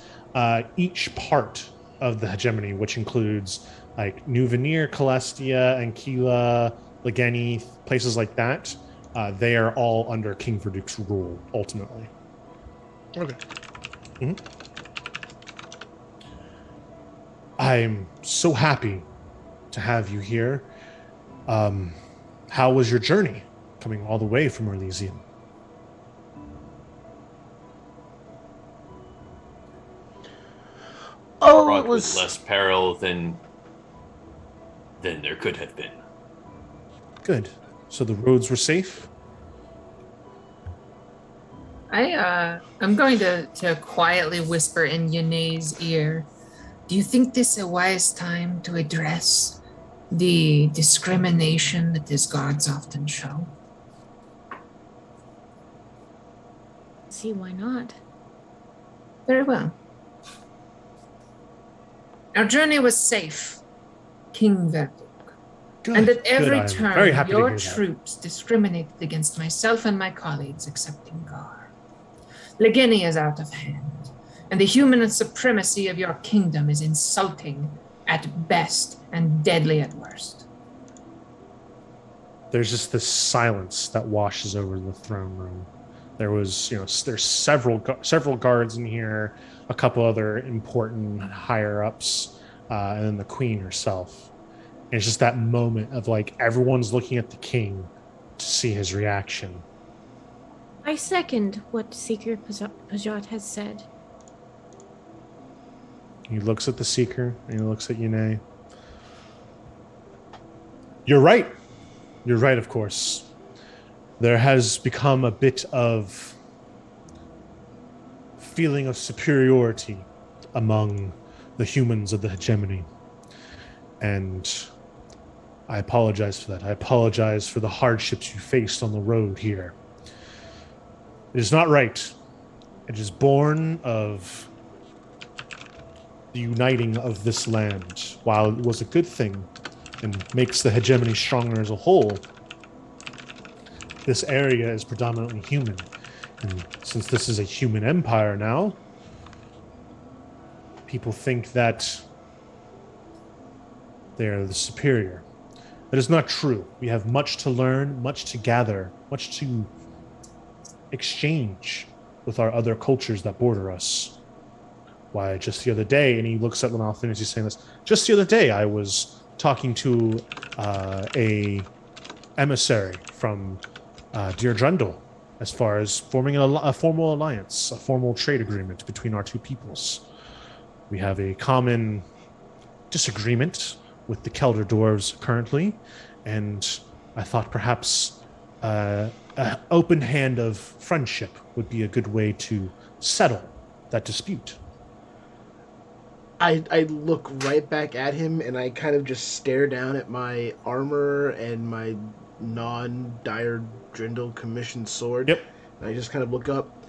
Each part of the hegemony, which includes like New Veneer, Celestia, Ankila, Legeni, places like that, they are all under King Verduke's rule, ultimately. Okay. Mm-hmm. I'm so happy to have you here. How was your journey coming all the way from Elysium? Oh, Brought it was with less peril than there could have been. Good. So the roads were safe? I'm going to quietly whisper in Yene's ear. Do you think this is a wise time to address the discrimination that these gods often show? See, why not? Very well. Our journey was safe, King Verduke. Good. And at every I'm very turn, happy to your hear that. troops discriminated against myself and my colleagues, excepting Gar. Legeni is out of hand, and the human supremacy of your kingdom is insulting at best and deadly at worst. There's just this silence that washes over the throne room. There's several guards in here, a couple other important higher ups, and then the queen herself. And it's just that moment of like everyone's looking at the king to see his reaction. I second what Seeker Pajot has said. He looks at the Seeker and he looks at Yune. You're right. You're right, of course. There has become a bit of feeling of superiority among the humans of the hegemony. And I apologize for that. I apologize for the hardships you faced on the road here. It is not right. It is born of the uniting of this land. While it was a good thing and makes the hegemony stronger as a whole, this area is predominantly human. And since this is a human empire now, people think that they're the superior. That is not true. We have much to learn, much to gather, much to exchange with our other cultures that border us. Why, just the other day, and he looks at Lamalthus as he's saying this, just the other day I was talking to a emissary from Dear Drendel as far as forming a formal alliance, a formal trade agreement between our two peoples. We have a common disagreement with the Kelder Dwarves currently, and I thought perhaps an open hand of friendship would be a good way to settle that dispute. I look right back at him and I kind of just stare down at my armor and my non-dire Drindle commissioned sword. Yep. And I just kind of look up,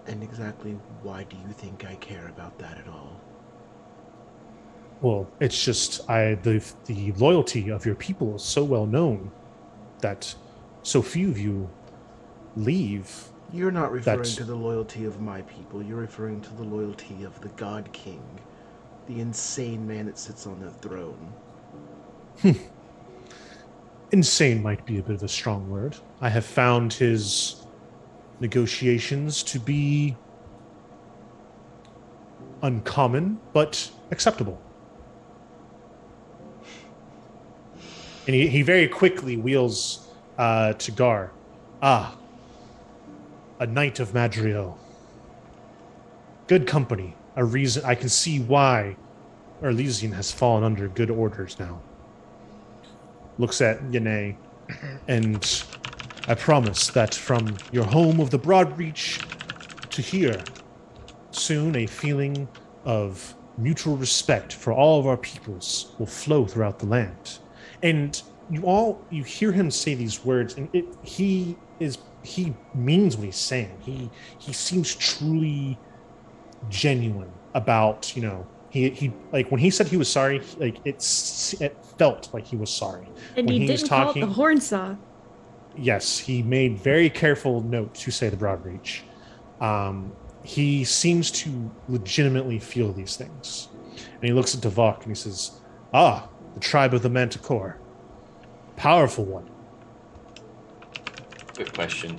and exactly why do you think I care about that at all? Well, it's just the loyalty of your people is so well known that so few of you leave. You're not referring That to the loyalty of my people. You're referring to the loyalty of the God King, the insane man that sits on the throne. insane might be a bit of a strong word. I have found his negotiations to be uncommon, but acceptable. And he very quickly wheels to Gar. Ah, a knight of Madriel. Good company. A reason I can see why Erlesian has fallen under good orders now. Looks at Yane, and I promise that from your home of the Broadreach to here, soon a feeling of mutual respect for all of our peoples will flow throughout the land. And you hear him say these words, and he means what he's saying. He seems truly genuine about, he like when he said he was sorry, like it felt like he was sorry. And when he didn't call it the horn saw. Yes, he made very careful note to say the Broadreach. He seems to legitimately feel these things. And he looks at Devok and he says, "Ah, the tribe of the Manticore. Powerful one." Quick question.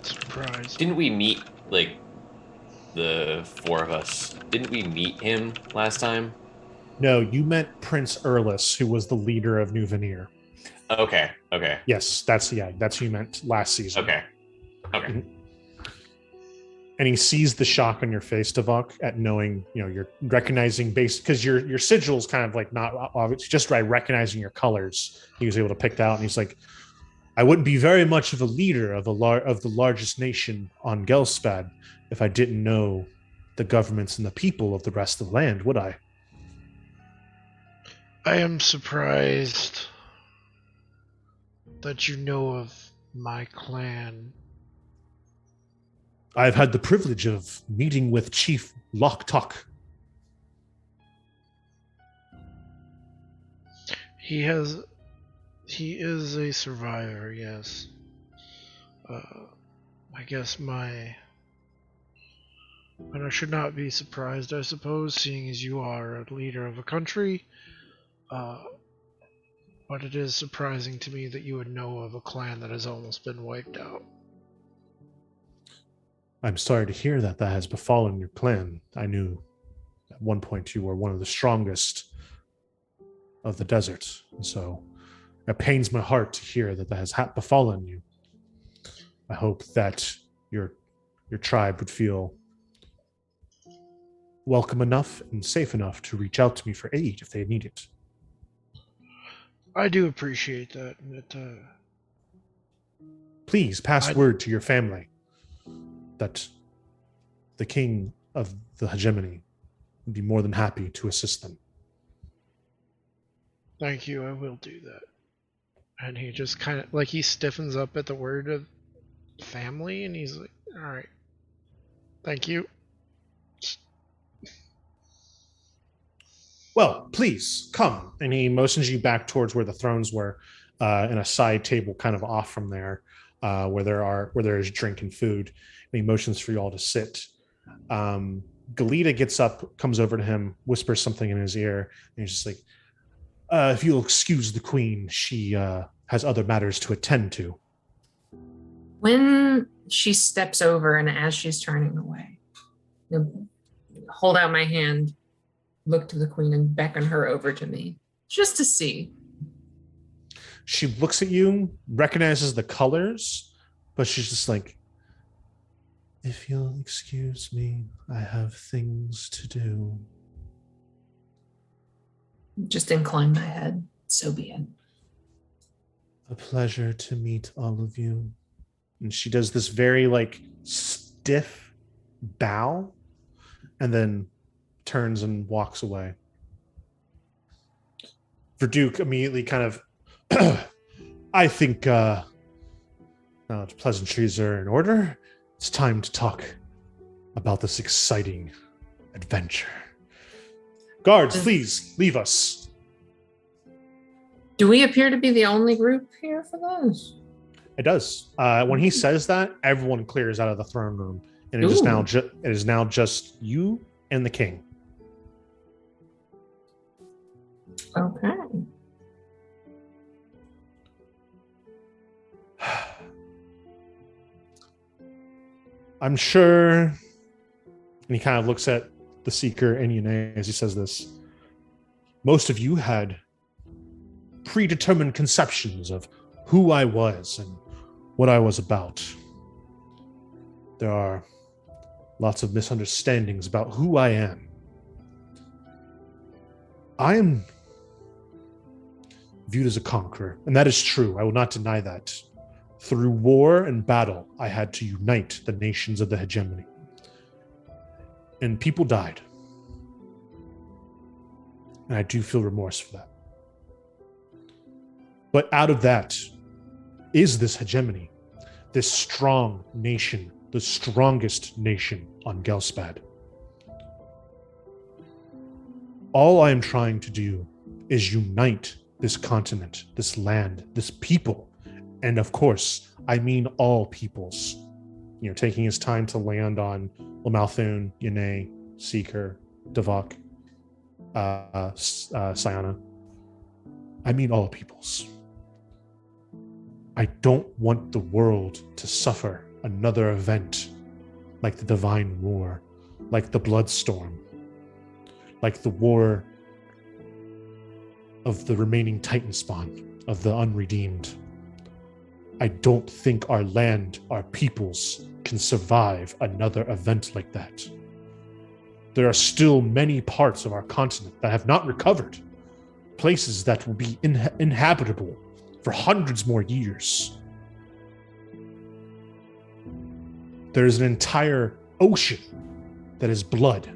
Surprise. Didn't we meet, like, the four of us? Didn't we meet him last time? No, you meant Prince Erlis, who was the leader of New Veneer. Okay. Yes, that's who you meant last season. Okay. Mm-hmm. And he sees the shock on your face, Devok, at knowing, you're recognizing because your sigil's kind of like not obvious, just by recognizing your colors, he was able to pick that out. And he's like, I wouldn't be very much of a leader of the largest nation on Gelspad if I didn't know the governments and the people of the rest of the land, would I? I am surprised that you know of my clan. I've had the privilege of meeting with Chief Loktok. He is a survivor, yes. I guess and I should not be surprised, I suppose, seeing as you are a leader of a country. But it is surprising to me that you would know of a clan that has almost been wiped out. I'm sorry to hear that has befallen your clan. I knew at one point you were one of the strongest of the desert, so it pains my heart to hear that has befallen you. I hope that your tribe would feel welcome enough and safe enough to reach out to me for aid if they need it. I do appreciate that. Please pass word to your family that the king of the hegemony would be more than happy to assist them. Thank you, I will do that. And he just kind of, he stiffens up at the word of family, and he's like, alright, thank you. Well, please, come. And he motions you back towards where the thrones were, in a side table kind of off from there, where there is drink and food. And he motions for you all to sit. Galita gets up, comes over to him, whispers something in his ear, and he's just like, if you'll excuse the queen, she has other matters to attend to. When she steps over and as she's turning away, hold out my hand, look to the queen and beckon her over to me, just to see. She looks at you, recognizes the colors, but she's just like, if you'll excuse me, I have things to do. Just incline my head. So be it. A pleasure to meet all of you. And she does this very stiff bow and then turns and walks away. Verduke immediately kind of, I think now that pleasantries are in order, it's time to talk about this exciting adventure. Guards, please leave us. Do we appear to be the only group here for those? It does. When he says that, everyone clears out of the throne room, and it is now just you and the king. Okay. I'm sure, and he kind of looks at the Seeker and Yune as he says this. Most of you had predetermined conceptions of who I was and what I was about. There are lots of misunderstandings about who I am. I am viewed as a conqueror, and that is true. I will not deny that. Through war and battle, I had to unite the nations of the hegemony. And people died. And I do feel remorse for that. But out of that is this hegemony, this strong nation, the strongest nation on Gelspad. All I am trying to do is unite this continent, this land, this people. And of course, I mean all peoples. You know, taking his time to land on Lamalthun, Yune, Seeker, Davok, Sayana. I mean all peoples. I don't want the world to suffer another event like the Divine War, like the Bloodstorm, like the war of the remaining Titan spawn, of the unredeemed. I don't think our land, our peoples, can survive another event like that. There are still many parts of our continent that have not recovered, places that will be inhabitable for hundreds more years. There is an entire ocean that is blood.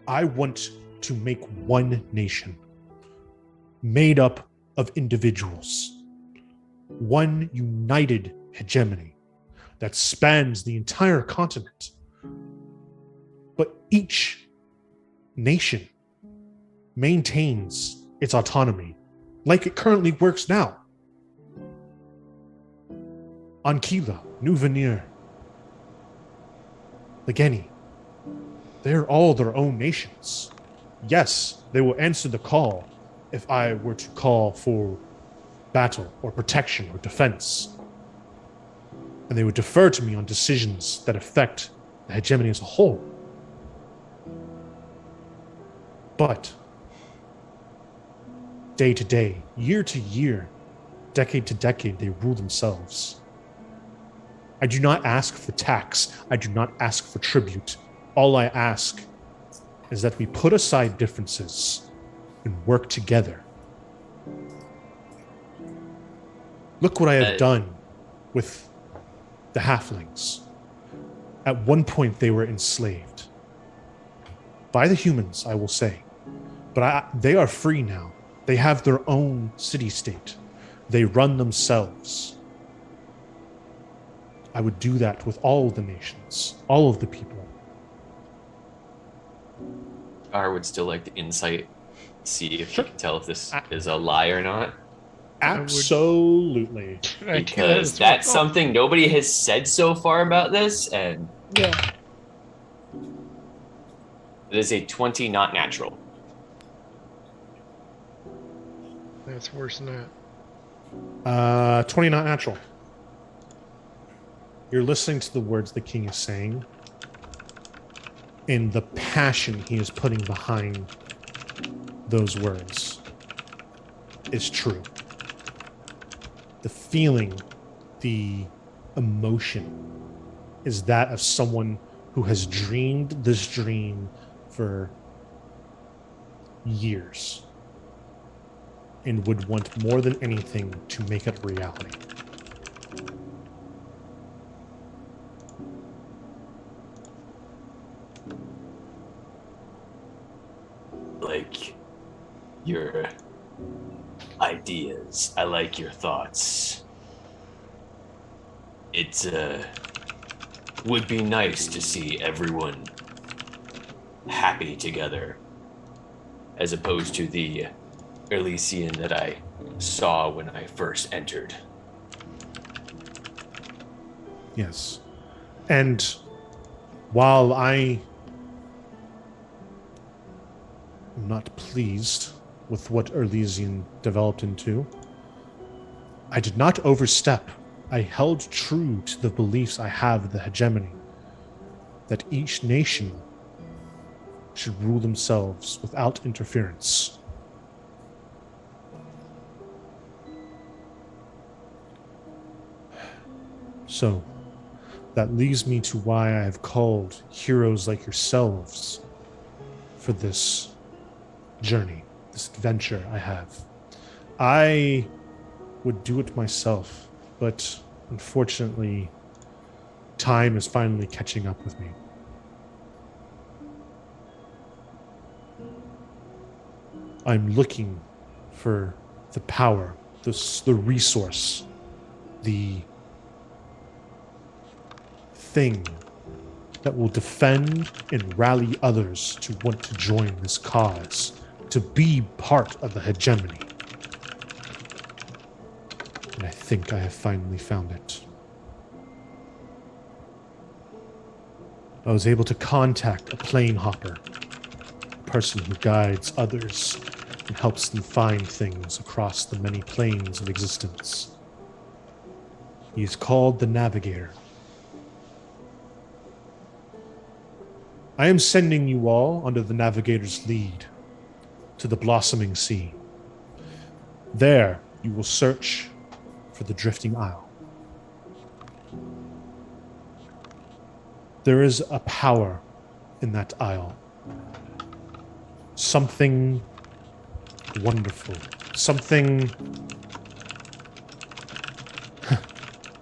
I want to make one nation made up of individuals, one united hegemony that spans the entire continent. But each nation maintains its autonomy like it currently works now. Ankila, New Veneer, Legeni, they're all their own nations. Yes, they will answer the call if I were to call for battle or protection or defense. And they would defer to me on decisions that affect the hegemony as a whole. But day to day, year to year, decade to decade, they rule themselves. I do not ask for tax. I do not ask for tribute. All I ask is that we put aside differences and work together. Look what I have done with the halflings. At one point, they were enslaved. By the humans, I will say. But they are free now. They have their own city-state. They run themselves. I would do that with all of the nations, all of the people. I would still like to insight, see if you can tell if this is a lie or not. Absolutely. Because that's something nobody has said so far about this, and Yeah. it is a 20 not natural. That's worse than that. 20 not natural. You're listening to the words the king is saying, and the passion he is putting behind those words is true. The feeling, the emotion is that of someone who has dreamed this dream for years and would want more than anything to make it reality. Like your ideas. I like your thoughts. It's would be nice to see everyone happy together, as opposed to the Elysian that I saw when I first entered. Yes. And while I am not pleased with what Elysian developed into, I did not overstep. I held true to the beliefs I have of the hegemony, that each nation should rule themselves without interference. So, that leads me to why I have called heroes like yourselves for this journey, this adventure I have. I would do it myself, but unfortunately, time is finally catching up with me. I'm looking for the power, the resource, the thing that will defend and rally others to want to join this cause, to be part of the hegemony. And I think I have finally found it. I was able to contact a plane hopper, a person who guides others and helps them find things across the many planes of existence. He is called the Navigator. I am sending you all under the Navigator's lead to the Blossoming Sea. There, you will search for the Drifting Isle. There is a power in that isle. Something wonderful. Something,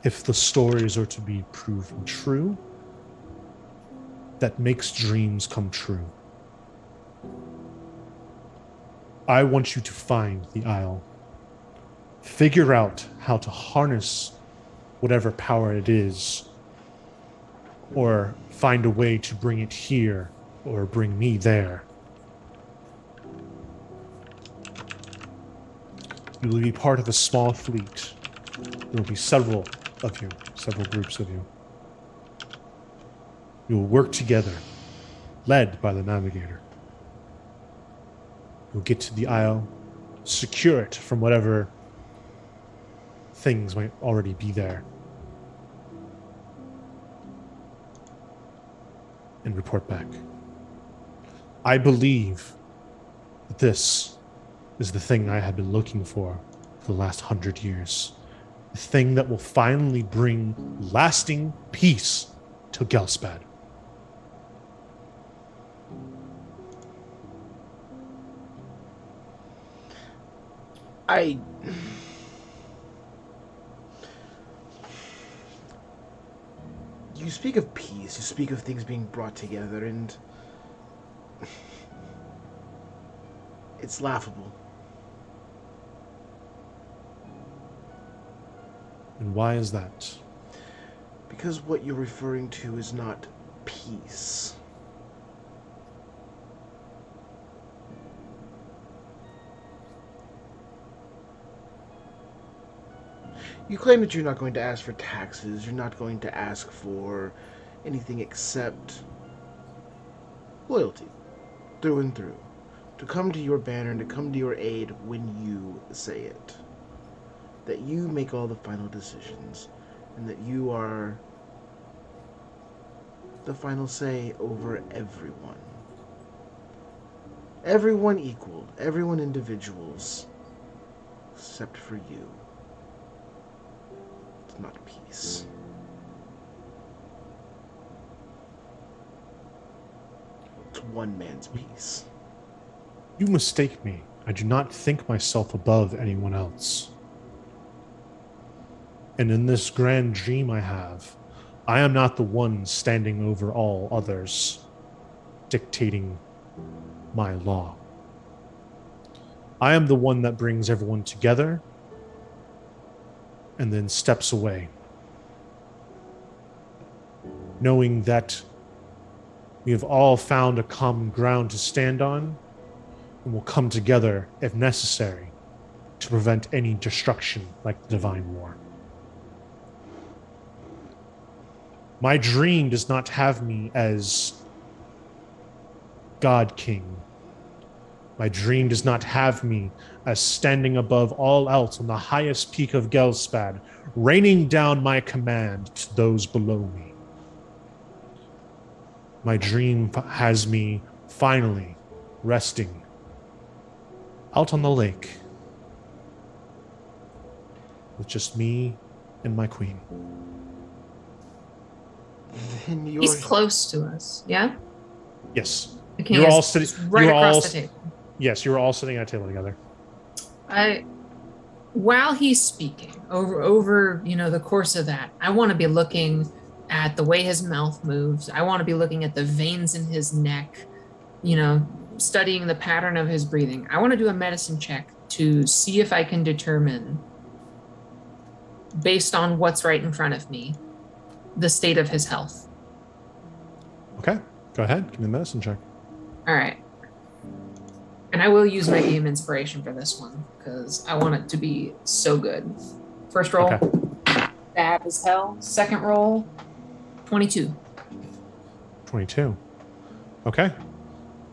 if the stories are to be proven true, that makes dreams come true. I want you to find the isle. Figure out how to harness whatever power it is, or find a way to bring it here, or bring me there. You will be part of a small fleet. There will be several of you, several groups of you. You will work together, led by the Navigator. You'll get to the isle, secure it from whatever things might already be there, and report back. I believe that this is the thing I have been looking for the last 100 years. The thing that will finally bring lasting peace to Gelspad. You speak of peace, you speak of things being brought together, and it's laughable. And why is that? Because what you're referring to is not peace. You claim that you're not going to ask for taxes, you're not going to ask for anything except loyalty, through and through. To come to your banner and to come to your aid when you say it. That you make all the final decisions, and that you are the final say over everyone. Everyone equal, everyone individuals, except for you. It's not peace. It's one man's peace. You mistake me. I do not think myself above anyone else. And in this grand dream I have, I am not the one standing over all others, dictating my law. I am the one that brings everyone together and then steps away. knowing that we have all found a common ground to stand on and will come together if necessary to prevent any destruction like the Divine War. My dream does not have me as God King. My dream does not have me as standing above all else on the highest peak of Gelspad, raining down my command to those below me. My dream has me finally resting out on the lake with just me and my queen. Then He's close to us, yeah? Yes. The king You're is all sitting right across the table. Yes, you were all sitting at a table together. While he's speaking, over the course of that, I want to be looking at the way his mouth moves. I want to be looking at the veins in his neck, studying the pattern of his breathing. I want to do a medicine check to see if I can determine, based on what's right in front of me, the state of his health. Okay, go ahead. Give me a medicine check. All right. And I will use my game inspiration for this one because I want it to be so good. First roll, bad as hell. Second roll, 22. 22. Okay.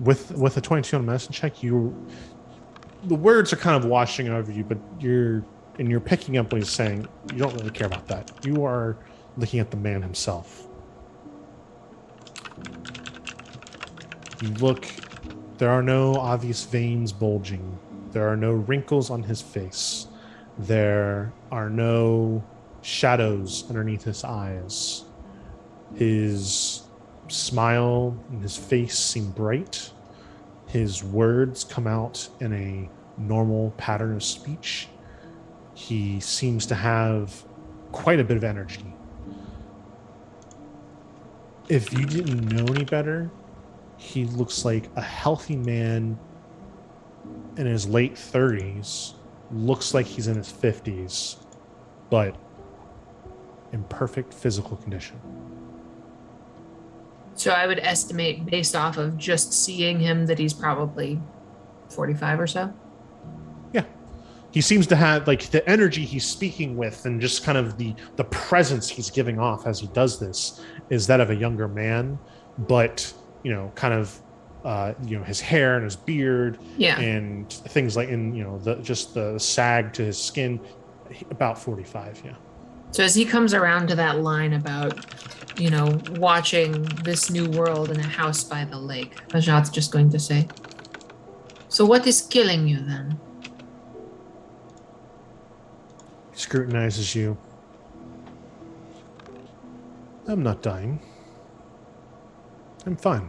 With a 22 on a medicine check, the words are kind of washing over you, but you're picking up what he's saying. You don't really care about that. You are looking at the man himself. You look, there are no obvious veins bulging. There are no wrinkles on his face. There are no shadows underneath his eyes. His smile and his face seem bright. His words come out in a normal pattern of speech. He seems to have quite a bit of energy. If you didn't know any better, he looks like a healthy man in his late 30s. Looks like he's in his 50s, but in perfect physical condition. So I would estimate, based off of just seeing him, that he's probably 45 or so. Yeah. He seems to have, like, the energy he's speaking with and just kind of the presence he's giving off as he does this is that of a younger man, but, kind of, his hair and his beard and things like, the sag to his skin, about 45, yeah. So as he comes around to that line about, watching this new world in a house by the lake, Pajat's just going to say, "So what is killing you then?" He scrutinizes you. I'm not dying. I'm fine.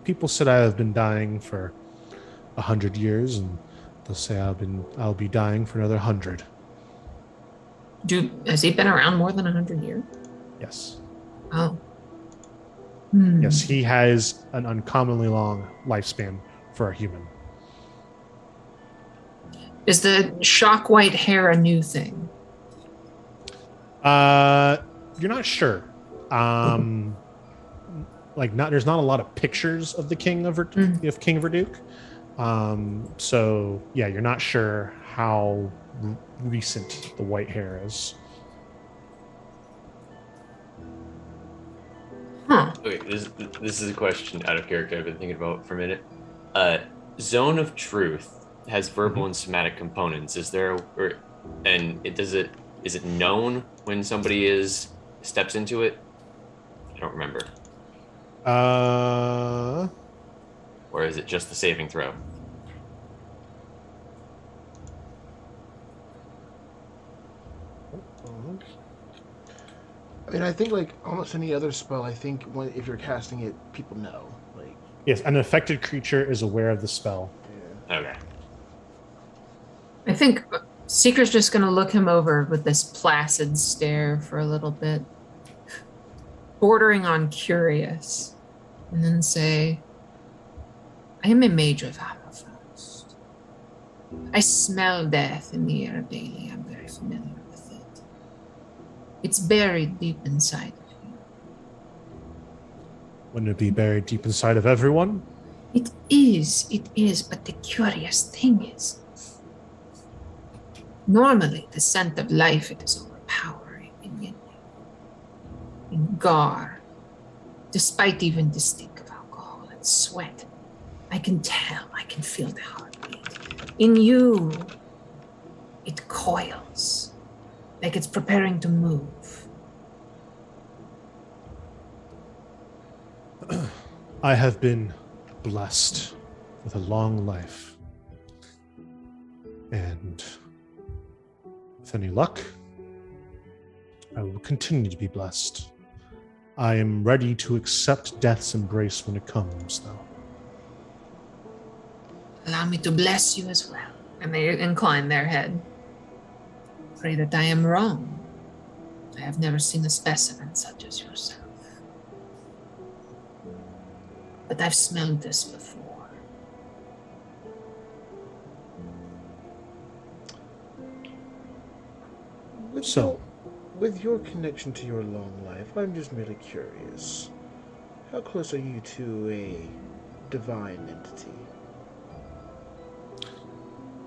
People said I have been dying for 100 years, and they'll say I'll be dying for another 100. Has he been around more than 100 years? Yes. Oh. Yes, he has an uncommonly long lifespan for a human. Is the shock white hair a new thing? You're not sure. There's not a lot of pictures of the King of King Verduke. So yeah, you're not sure how recent the white hair is. Huh. Okay, this is a question out of character I've been thinking about for a minute. Zone of Truth has verbal and somatic components. Is it known when somebody steps into it? I don't remember. Or is it just the saving throw? I mean, I think like almost any other spell, I think if you're casting it, people know. Like, yes, an affected creature is aware of the spell. Yeah. Okay. I think Seeker's just going to look him over with this placid stare for a little bit, bordering on curious, and then say, "I am a mage of Hammerfrost. I smell death in the air daily. I'm very familiar with it. It's buried deep inside of you. Wouldn't it be buried deep inside of everyone? It is, but the curious thing is, normally the scent of life, it is overpowering in Gar, despite even the stink of alcohol and sweat. I can tell, I can feel the heartbeat. In you, it coils, like it's preparing to move. I have been blessed with a long life. And with any luck, I will continue to be blessed. I am ready to accept death's embrace when it comes, though. Allow me to bless you as well. And they incline their head. Pray that I am wrong. I have never seen a specimen such as yourself. But I've smelled this before. With your connection to your long life, I'm just merely curious. How close are you to a divine entity?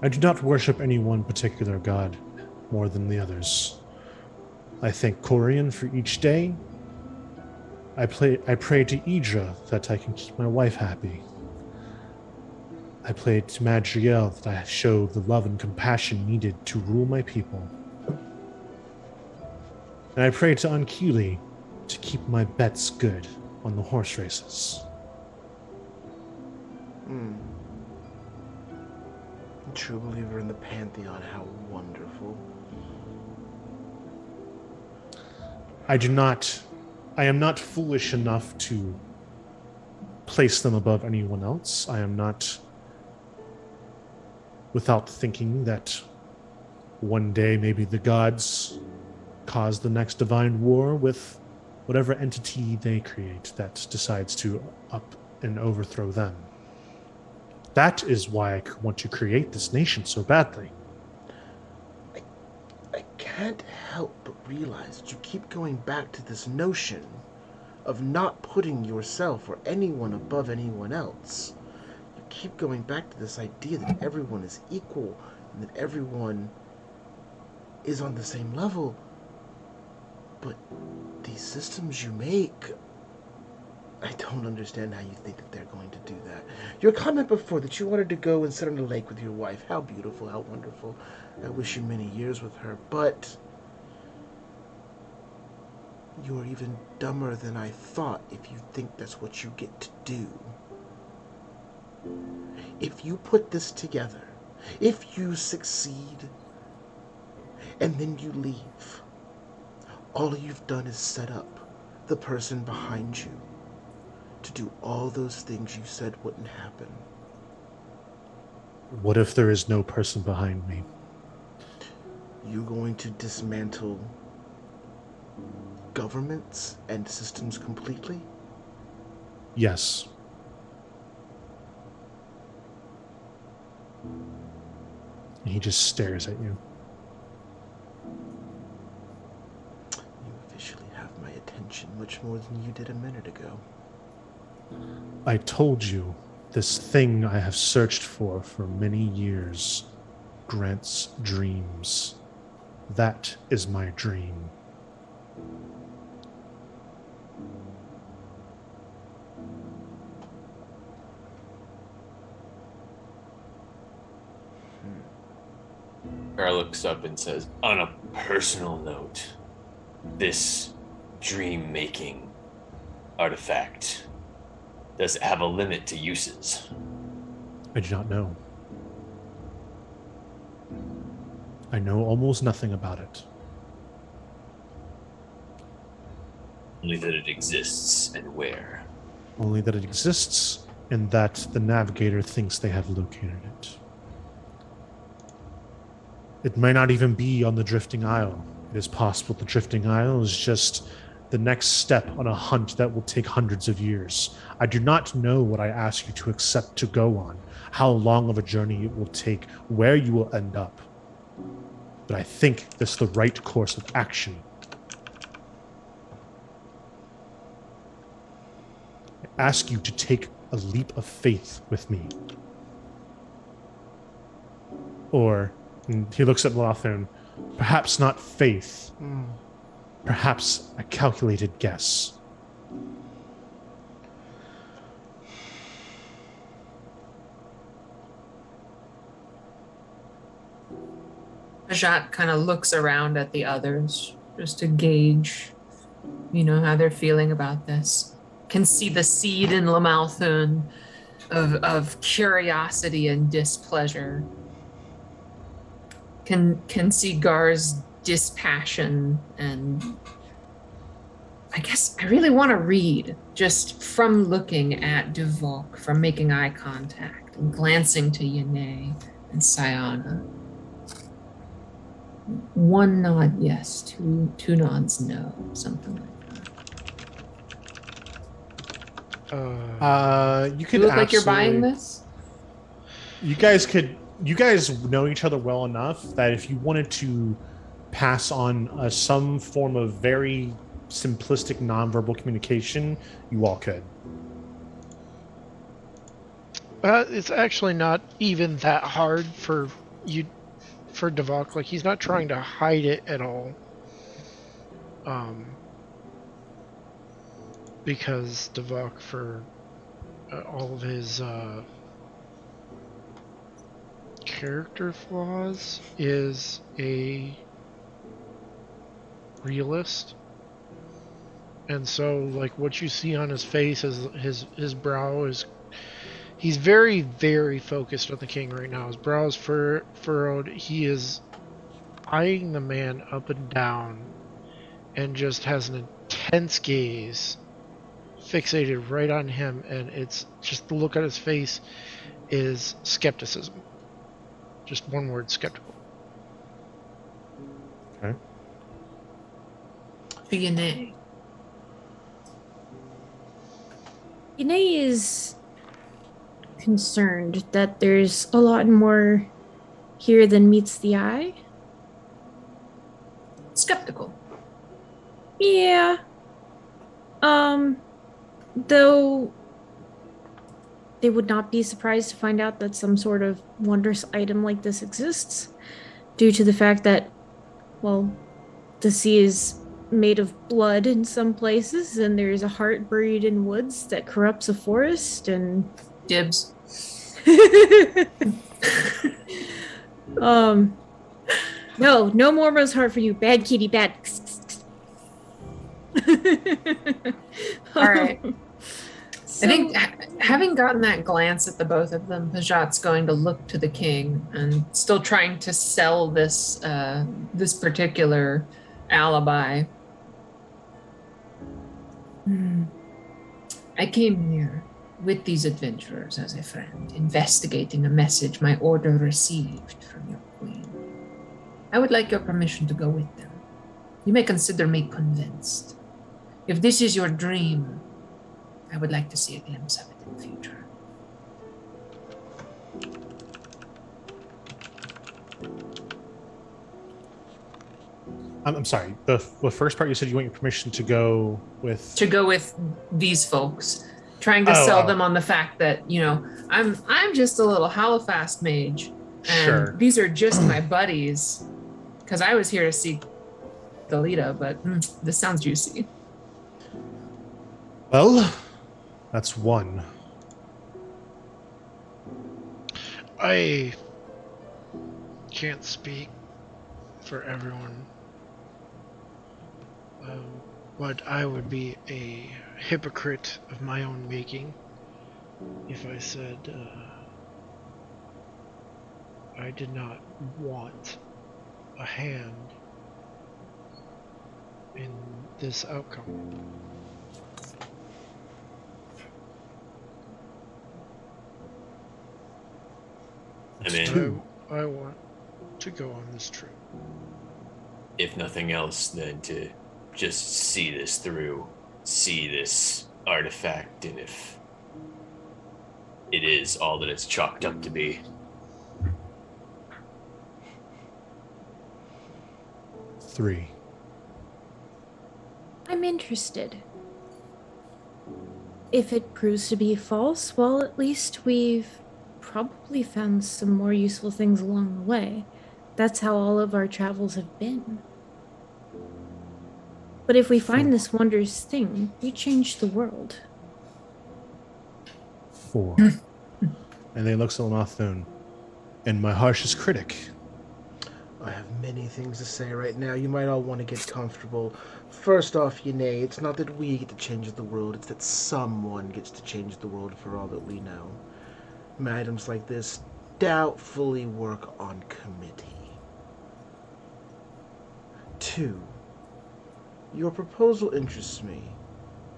I do not worship any one particular god more than the others. I thank Corian for each day. I pray to Idra that I can keep my wife happy. I pray to Madriel that I show the love and compassion needed to rule my people. And I pray to Ankili to keep my bets good on the horse races. A true believer in the Pantheon, how wonderful. I am not foolish enough to place them above anyone else. I am not without thinking that one day maybe the gods cause the next divine war with whatever entity they create that decides to up and overthrow them. That is why I want to create this nation so badly. I can't help but realize that you keep going back to this notion of not putting yourself or anyone above anyone else. You keep going back to this idea that everyone is equal and that everyone is on the same level. But these systems you make, I don't understand how you think that they're going to do that. Your comment before that you wanted to go and sit on the lake with your wife, how beautiful, how wonderful. I wish you many years with her, but you're even dumber than I thought if you think that's what you get to do. If you put this together, if you succeed, and then you leave, all you've done is set up the person behind you to do all those things you said wouldn't happen. What if there is no person behind me? You're going to dismantle governments and systems completely? Yes. And he just stares at you. You officially have my attention much more than you did a minute ago. I told you, this thing I have searched for many years grants dreams. That is my dream. Bear looks up and says, on a personal note, this dream-making artifact, does it have a limit to uses? I do not know. I know almost nothing about it. Only that it exists and where. Only that it exists and that the navigator thinks they have located it. It may not even be on the Drifting Isle. It is possible the Drifting Isle is just the next step on a hunt that will take hundreds of years. I do not know what I ask you to accept to go on, how long of a journey it will take, where you will end up. But I think this is the right course of action. ask you to take a leap of faith with me. Or, and he looks at Lothern, perhaps not faith, perhaps a calculated guess. Ajat kind of looks around at the others just to gauge, how they're feeling about this. Can see the seed in Lamalthun of curiosity and displeasure. Can see Gar's dispassion, and I guess I really want to read just from looking at Duvok, from making eye contact and glancing to Yane and Sayana. One nod yes, two nods no, something like that. You could You look like you're buying this? You guys know each other well enough that if you wanted to pass on some form of very simplistic nonverbal communication, you all could. It's actually not even that hard for Duvok. Like, he's not trying to hide it at all. Because Duvok, for all of his character flaws, is a realist. And so, like, what you see on his face is his brow is... He's very, very focused on the king right now. His brow is furrowed. He is eyeing the man up and down and just has an intense gaze fixated right on him, and it's just the look on his face is skepticism. Just one word, skeptical. Okay. Yane. Yane is concerned that there's a lot more here than meets the eye. Skeptical. Yeah. Though they would not be surprised to find out that some sort of wondrous item like this exists, due to the fact that, well, the sea is made of blood in some places, and there's a heart buried in woods that corrupts a forest, and... Dibs. No more Rose Heart for you. Bad kitty, bad. All right. I think having gotten that glance at the both of them, Pajat's going to look to the king and still trying to sell this this particular alibi. I came here with these adventurers as a friend, investigating a message my order received from your queen. I would like your permission to go with them. You may consider me convinced. If this is your dream, I would like to see a glimpse of it in the future. I'm sorry. The first part you said you want your permission to go with... To go with these folks. Trying to sell them on the fact that, I'm just a little Halifax mage. And these are just my buddies. Because I was here to see Galita, but this sounds juicy. Well, that's one. I can't speak for everyone. But I would be a hypocrite of my own making if I said I did not want a hand in this outcome. I mean, I want to go on this trip. If nothing else, then to just see this through, see this artifact, and if it is all that it's chalked up to be. Three. I'm interested. if it proves to be false, well, at least we've probably found some more useful things along the way. That's how all of our travels have been. But if we find this wondrous thing, we change the world. 4. And they look at Lamalthun. And my harshest critic. I have many things to say right now. You might all want to get comfortable. First off, Yane, it's not that we get to change the world, it's that someone gets to change the world for all that we know. Items like this doubtfully work on committee. 2. Your proposal interests me.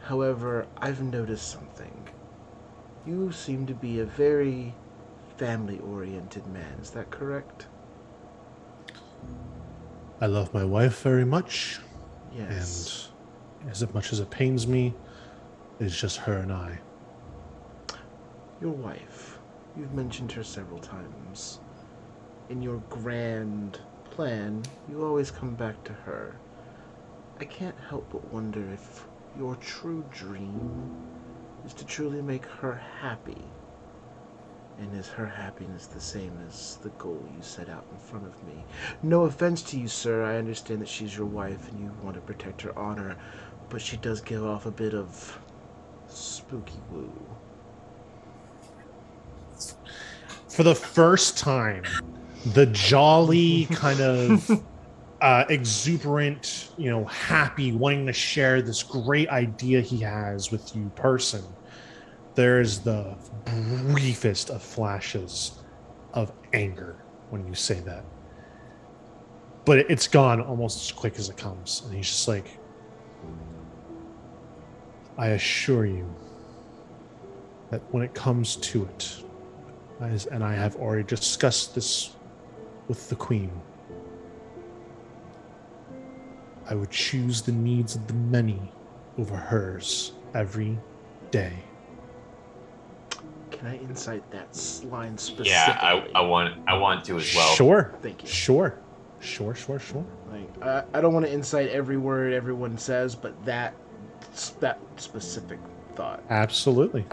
However, I've noticed something. You seem to be a very family-oriented man. Is that correct? I love my wife very much. Yes. And as much as it pains me, it's just her and I. Your wife. You've mentioned her several times. In your grand plan, you always come back to her. I can't help but wonder if your true dream is to truly make her happy. And is her happiness the same as the goal you set out in front of me? No offense to you, sir. I understand that she's your wife and you want to protect her honor, but she does give off a bit of spooky woo. For the first time, the jolly kind of exuberant, happy, wanting to share this great idea he has with you person, there's the briefest of flashes of anger when you say that. But it's gone almost as quick as it comes. And he's just like, I assure you that when it comes to it, and I have already discussed this with the Queen, I would choose the needs of the many over hers every day. Can I insight that line specifically? Yeah, I want to as well. Sure. Thank you. Sure. Like, I don't want to incite every word everyone says, but that specific thought. Absolutely.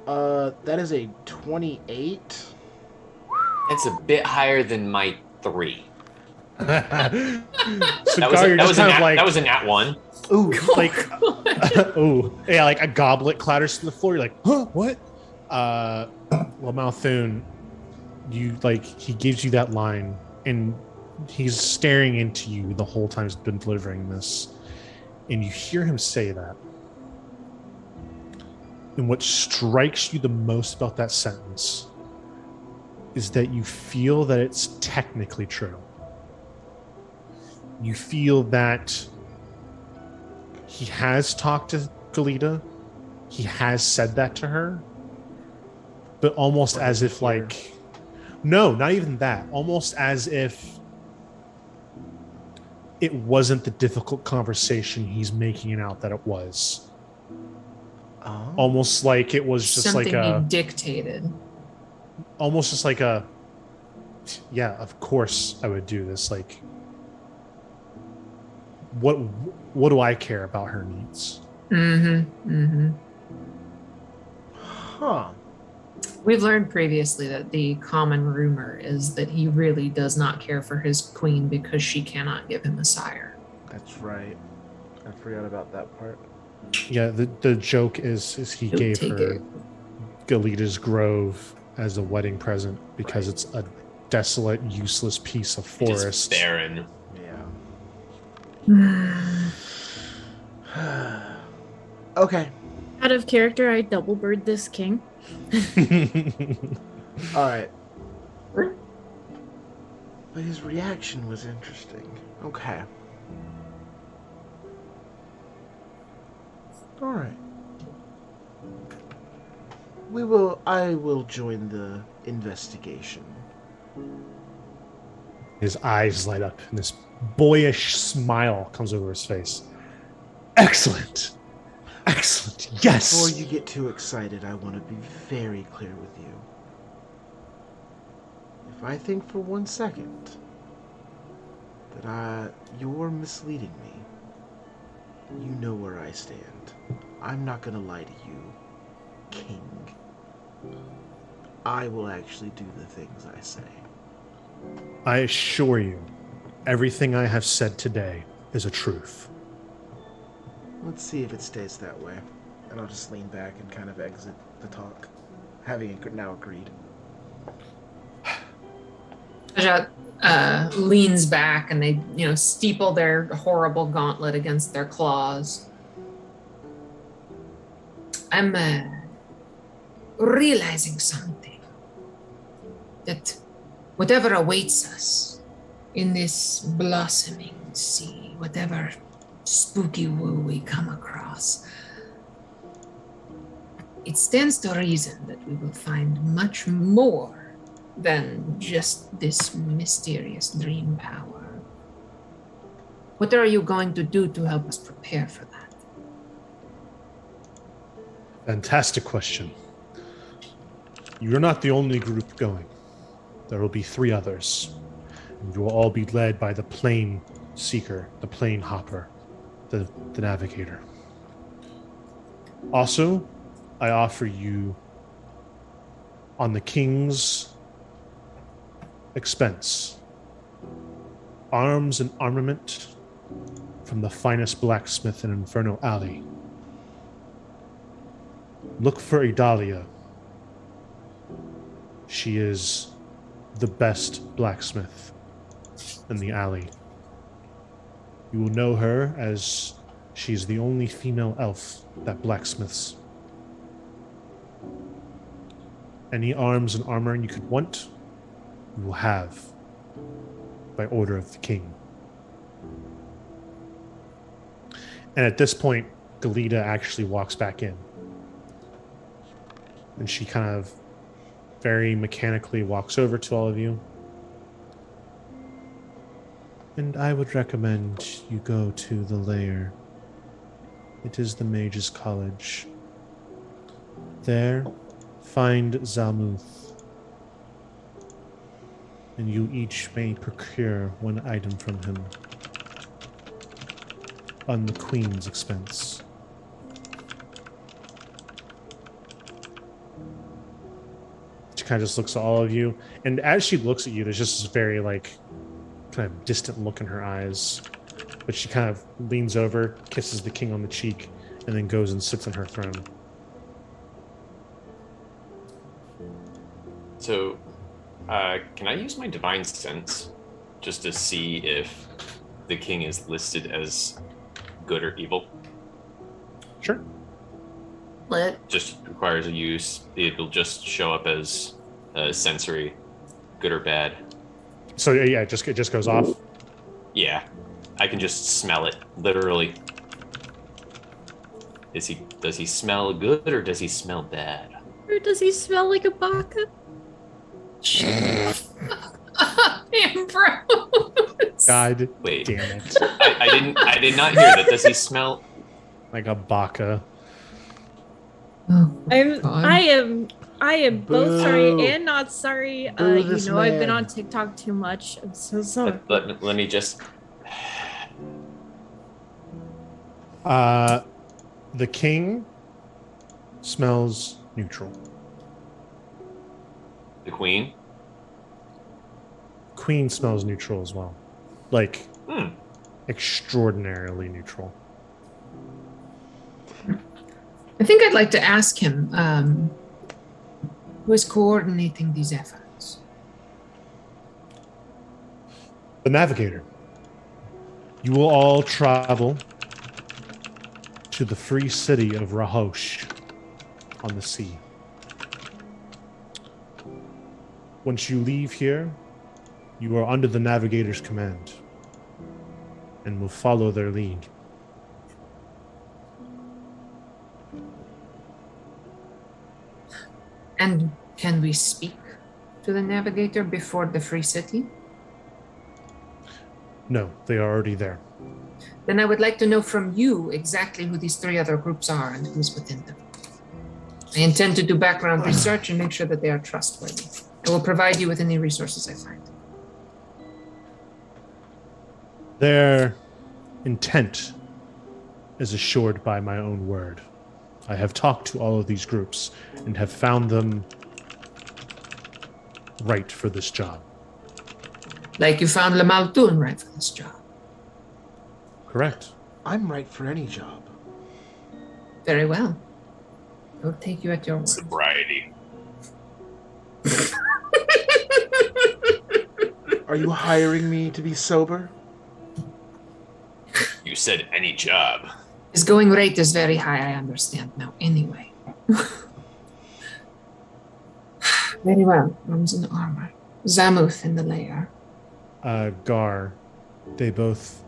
That is a 28. That's a bit higher than my 3. So that was a nat 1. Ooh, like, yeah, like a goblet clatters to the floor. You're like, huh, what? Lamalthun, he gives you that line, and he's staring into you the whole time he's been delivering this, and you hear him say that. And what strikes you the most about that sentence is that you feel that it's technically true. You feel that he has talked to Galita. He has said that to her. But almost as if no, not even that. Almost as if it wasn't the difficult conversation he's making it out that it was. Oh. Almost like it was just something like you dictated. Almost just like yeah, of course I would do this. Like, what do I care about her needs? Huh. We've learned previously that the common rumor is that he really does not care for his queen because she cannot give him a sire. That's right. I forgot about that part. Yeah, the joke is he gave her Galita's Grove as a wedding present because it's a desolate, useless piece of forest. Just barren. Yeah. Okay. Out of character, I double bird this king. All right. But his reaction was interesting. Okay. All right. I will join the investigation. His eyes light up and this boyish smile comes over his face. Excellent. Yes. Before you get too excited, I want to be very clear with you. If I think for 1 second that you're misleading me, you know where I stand. I'm not gonna lie to you, King. I will actually do the things I say. I assure you, everything I have said today is a truth. Let's see if it stays that way. And I'll just lean back and kind of exit the talk, having now agreed. Pajot leans back and they, steeple their horrible gauntlet against their claws. I'm realizing something. That whatever awaits us in this blossoming sea, whatever spooky woo we come across, it stands to reason that we will find much more than just this mysterious dream power. What are you going to do to help us prepare for that? Fantastic question. You're not the only group going. There will be 3 others. And you will all be led by the plane seeker, the plane hopper, the navigator. Also, I offer you, on the king's expense, arms and armament from the finest blacksmith in Inferno Alley. Look for Idalia. She is the best blacksmith in the alley. You will know her as she's the only female elf that blacksmiths. Any arms and armor you could want, you will have by order of the king. And at this point, Galita actually walks back in. And she kind of very mechanically walks over to all of you. And I would recommend you go to the lair. It is the Mage's College. There, find Zalmuth. And you each may procure 1 item from him. On the Queen's expense. She kind of just looks at all of you. And as she looks at you, there's just this very, kind of distant look in her eyes. But she kind of leans over, kisses the king on the cheek, and then goes and sits on her throne. So, can I use my divine sense just to see if the king is listed as good or evil? Sure. Lit. Just requires a use. It'll just show up as sensory, good or bad. So yeah, it just goes off. Yeah, I can just smell it, literally. Does he smell good or does he smell bad? Or does he smell like a baka? Ambrose. God Wait. damn it. I did not hear that. Does he smell Like a baka. Oh, I am both sorry and not sorry. Boo this I've been man. on TikTok too much. I'm so sorry. let me just... The king smells neutral. The queen? Queen smells neutral as well. Extraordinarily neutral. I think I'd like to ask him who is coordinating these efforts. The navigator. You will all travel to the free city of Rahosh on the sea. Once you leave here, you are under the navigator's command and will follow their lead. And can we speak to the navigator before the free city? No, they are already there. Then I would like to know from you exactly who these 3 other groups are and who's within them. I intend to do background research and make sure that they are trustworthy. I will provide you with any resources I find. Their intent is assured by my own word. I have talked to all of these groups and have found them right for this job. Like you found Lamaltun right for this job. Correct. I'm right for any job. Very well. I'll take you at your word. Sobriety. Are you hiring me to be sober? You said any job. His going rate is very high, I understand now. Anyway. Very well. Arms and armor. Zamuth in the lair. Gar, they both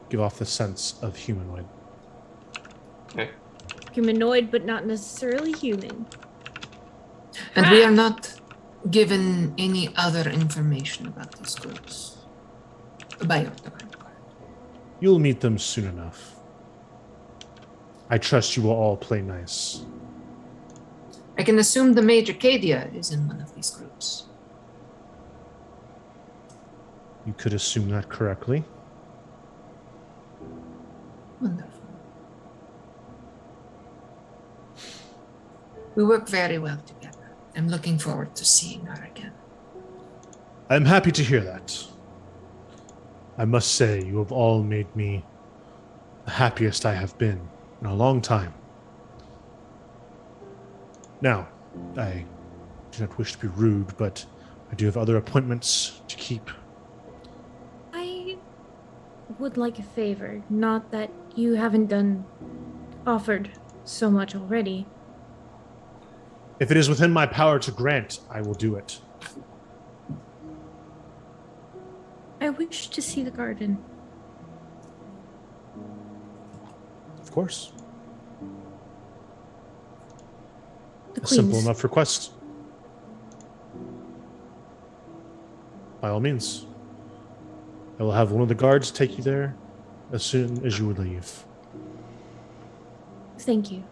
give off the sense of humanoid. Okay. Humanoid, but not necessarily human. And we are not given any other information about these groups. By your divine card. You'll meet them soon enough. I trust you will all play nice. I can assume the Mage Acadia is in one of these groups. You could assume that correctly. Wonderful. We work very well together. I'm looking forward to seeing her again. I'm happy to hear that. I must say, you have all made me the happiest I have been in a long time. Now, I do not wish to be rude, but I do have other appointments to keep. I would like a favor. Not that you haven't offered so much already. If it is within my power to grant, I will do it. I wish to see the garden. Of course. The A simple Queen's. enough request. By all means. I will have one of the guards take you there as soon as you would leave. Thank you.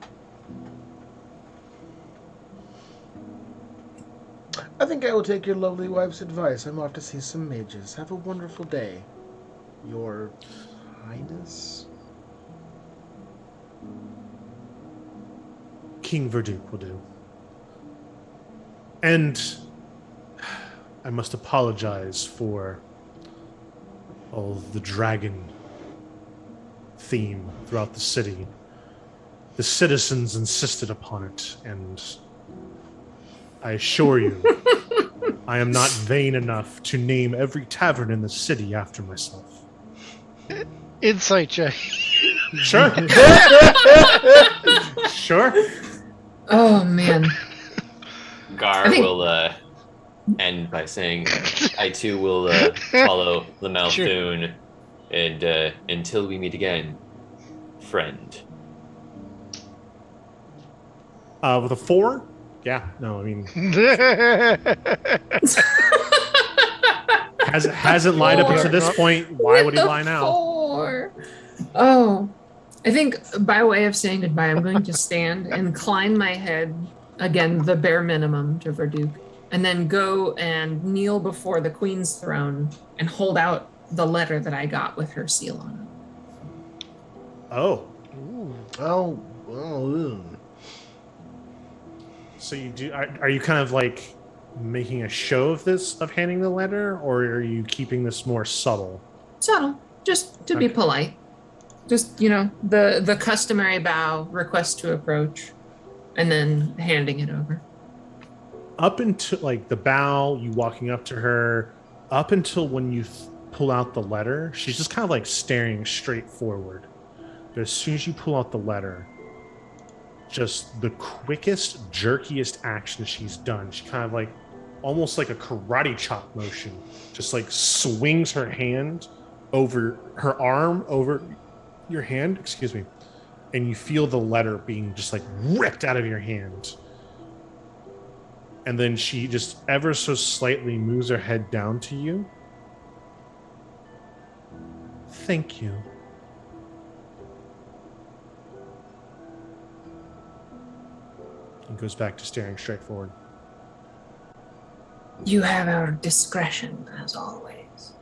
I think I will take your lovely wife's advice. I'm off to see some mages. Have a wonderful day, Your Highness. King Verduke will do. And I must apologize for all the dragon theme throughout the city. The citizens insisted upon it, and I assure you, I am not vain enough to name every tavern in the city after myself. Insight check. Sure. Sure. Oh, man. Gar will end by saying, I too will follow Lamaltun, and until we meet again, friend. With a 4? Yeah, no, I mean, hasn't lied up until this point. Why would he lie now? 4. Oh, I think by way of saying goodbye, I'm going to stand, incline my head, again, the bare minimum to Verduke, and then go and kneel before the Queen's throne and hold out the letter that I got with her seal on it. Oh. Oh. So you do? Are you kind of like making a show of this, of handing the letter, or are you keeping this more subtle? Subtle, just to be polite. Just, the customary bow, request to approach, and then handing it over. Up until like the bow, you walking up to her, up until when you pull out the letter, she's just kind of like staring straight forward. But as soon as you pull out the letter, just the quickest, jerkiest action she's done. She kind of like, almost like a karate chop motion, just like swings her hand over her arm, over your hand, excuse me, and you feel the letter being just like ripped out of your hand. And then she just ever so slightly moves her head down to you. Thank you. And goes back to staring straight forward. You have our discretion, as always.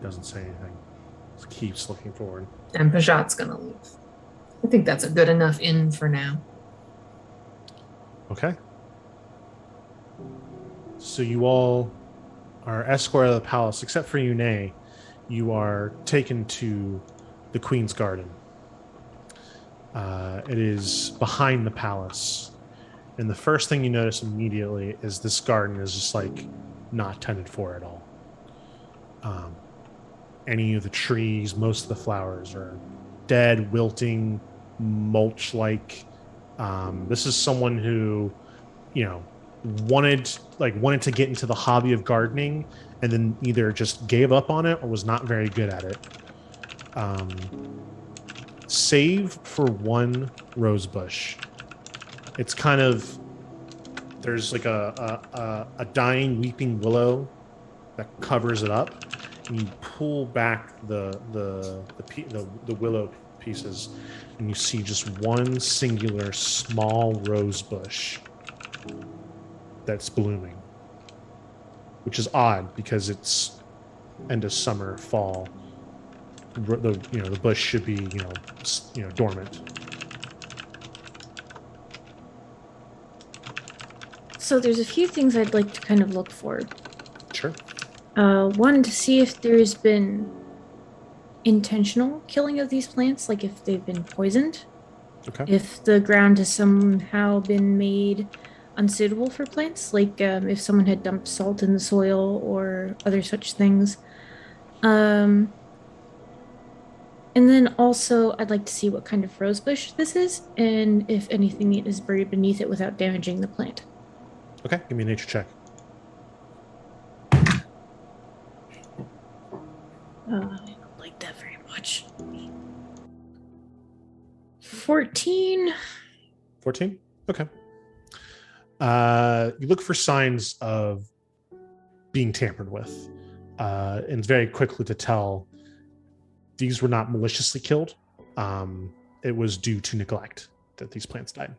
Doesn't say anything. Just keeps looking forward. And Pajot's gonna leave. I think that's a good enough inn for now. Okay. So you all are escorted out of the palace, except for Yune. You are taken to the Queen's Garden. It is behind the palace. And the first thing you notice immediately is this garden is just like not tended for at all. Any of the trees, most of the flowers are dead, wilting, mulch-like. This is someone who, wanted to get into the hobby of gardening and then either just gave up on it or was not very good at it. Save for one rose bush. It's kind of, there's like a dying weeping willow that covers it up, and you pull back the willow pieces, and you see just one singular small rose bush that's blooming, which is odd because it's end of summer, fall. The bush should be dormant. So there's a few things I'd like to kind of look for. Sure. One, to see if there's been intentional killing of these plants, like if they've been poisoned. Okay. If the ground has somehow been made unsuitable for plants, like if someone had dumped salt in the soil or other such things. And then also, I'd like to see what kind of rosebush this is, and if anything is buried beneath it without damaging the plant. Okay, give me a nature check. I don't like that very much. 14. 14? Okay. You look for signs of being tampered with, and it's very quickly to tell these were not maliciously killed. It was due to neglect that these plants died.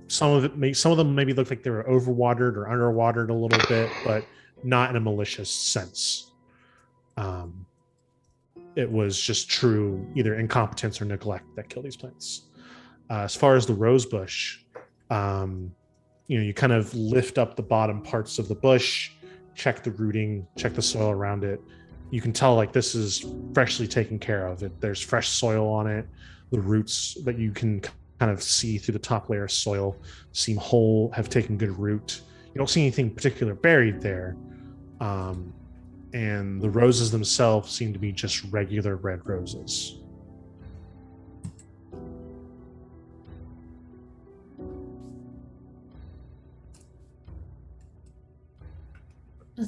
Some of them maybe look like they were overwatered or underwatered a little bit, but not in a malicious sense. It was just true either incompetence or neglect that killed these plants. As far as the rose bush, you kind of lift up the bottom parts of the bush, check the rooting, check the soil around it. You can tell like this is freshly taken care of. There's fresh soil on it. The roots that you can kind of see through the top layer of soil seem whole, have taken good root. You don't see anything particular buried there. And the roses themselves seem to be just regular red roses.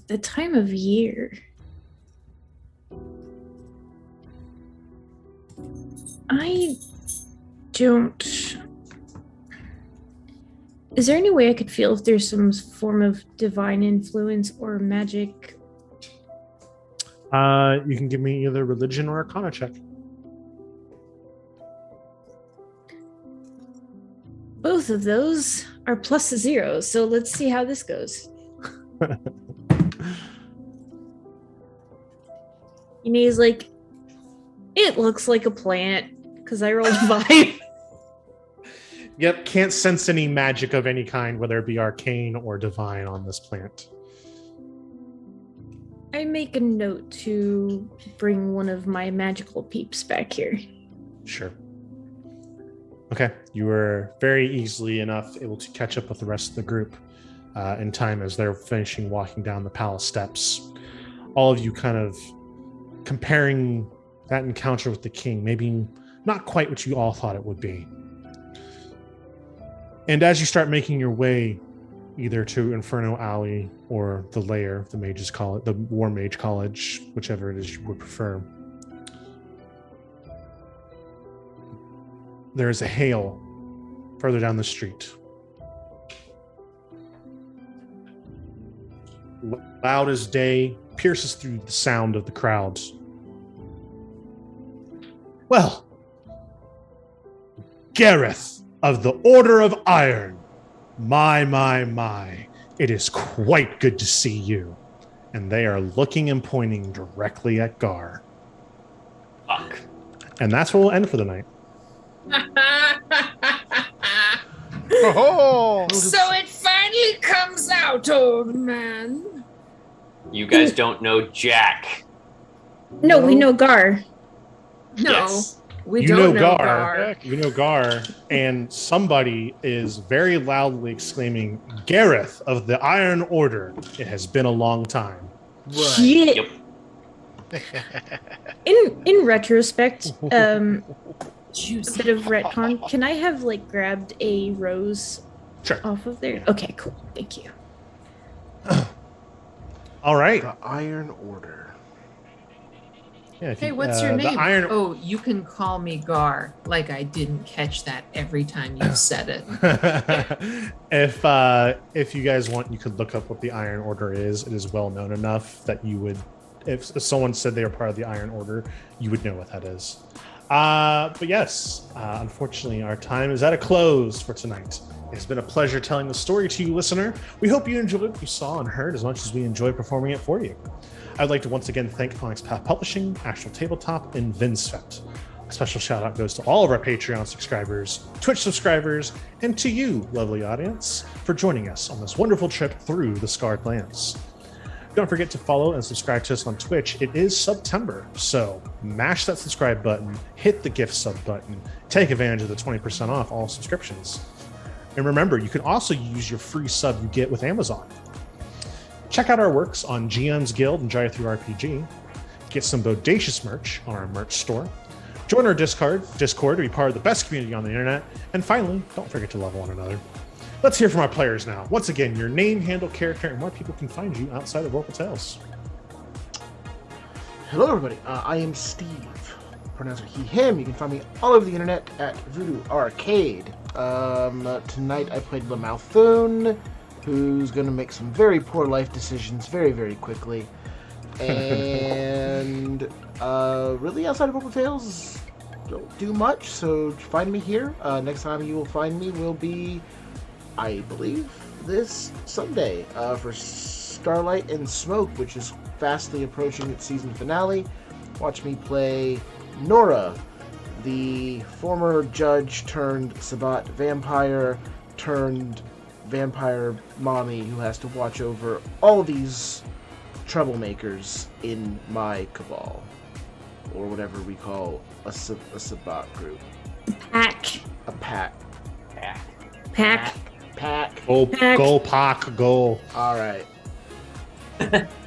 The time of year. I don't... Is there any way I could feel if there's some form of divine influence or magic? You can give me either religion or arcana check. Both of those are +0, so let's see how this goes. He's like, it looks like a plant, because I rolled 5. Yep, can't sense any magic of any kind, whether it be arcane or divine on this plant. I make a note to bring one of my magical peeps back here. Sure. Okay, you were very easily enough able to catch up with the rest of the group in time as they're finishing walking down the palace steps. All of you kind of comparing that encounter with the king, maybe not quite what you all thought it would be. And as you start making your way either to Inferno Alley or the lair, the mages call it, the War Mage College, whichever it is you would prefer, there is a hail further down the street. Loud as day, pierces through the sound of the crowds. Well, Gareth of the Order of Iron, my, it is quite good to see you. And they are looking and pointing directly at Gar. Fuck. And that's where we'll end for the night. Oh, So it finally comes out, old man. You guys don't know Jack. No, we know Gar. No, Yes. we You don't know know Gar. Gar. You know Gar, and somebody is very loudly exclaiming, "Gareth of the Iron Order! It has been a long time." Right. Yep. In retrospect, a Juicy. bit of retcon. Can I have like grabbed a rose Sure. off of there? Okay, cool. Thank you. All right. The Iron Order. Yeah, if Hey, you- what's your the name? Iron. Oh, you can call me Gar. Like I didn't catch that every time you said it. If you guys want, you could look up what the Iron Order is. It is well known enough that you would, if someone said they were part of the Iron Order, you would know what that is. But yes, unfortunately, our time is at a close for tonight. It's been a pleasure telling the story to you, listener. We hope you enjoyed what you saw and heard as much as we enjoyed performing it for you. I'd like to once again thank Onyx Path Publishing, Astral Tabletop, and Vinsvet. A special shout out goes to all of our Patreon subscribers, Twitch subscribers, and to you, lovely audience, for joining us on this wonderful trip through the Scarred Lands. Don't forget to follow and subscribe to us on Twitch. It is September, so mash that subscribe button, hit the gift sub button, take advantage of the 20% off all subscriptions. And remember, you can also use your free sub you get with Amazon. Check out our works on GM's Guild and Drive-Thru RPG. Get some bodacious merch on our merch store. Join our Discord to be part of the best community on the internet. And finally, don't forget to love one another. Let's hear from our players now. Once again, your name, handle, character, and where people can find you outside of Vorpal Tales. Hello, everybody. I am Steve. Pronouns are he, him. You can find me all over the internet at Voodoo Arcade. Tonight I played Lamalthoon, who's going to make some very poor life decisions very, very quickly. And really, outside of Vorpal Tales, don't do much, so find me here. Next time you will find me will be, I believe, this Sunday for Starlight and Smoke, which is fastly approaching its season finale. Watch me play Nora, the former judge turned Sabbat vampire turned vampire mommy who has to watch over all these troublemakers in my cabal, or whatever we call a Sabbat group. Pack. A pack. Pack. Pack. Go, Pack. go, Pac, go. All right.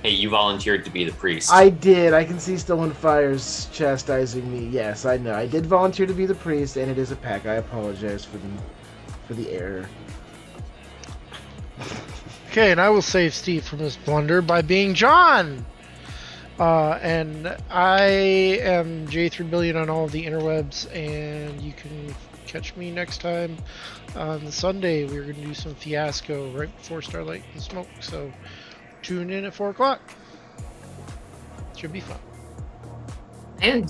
Hey, you volunteered to be the priest. I did. I can see Stolen Fire's chastising me. Yes, I know. I did volunteer to be the priest, and it is a pack. I apologize for the error. okay, and I will save Steve from his blunder by being John. And I am J3 Billion on all of the interwebs, and you can catch me next time on the Sunday. We're going to do some Fiasco right before Starlight and Smoke, so tune in at 4 o'clock. Should be fun. And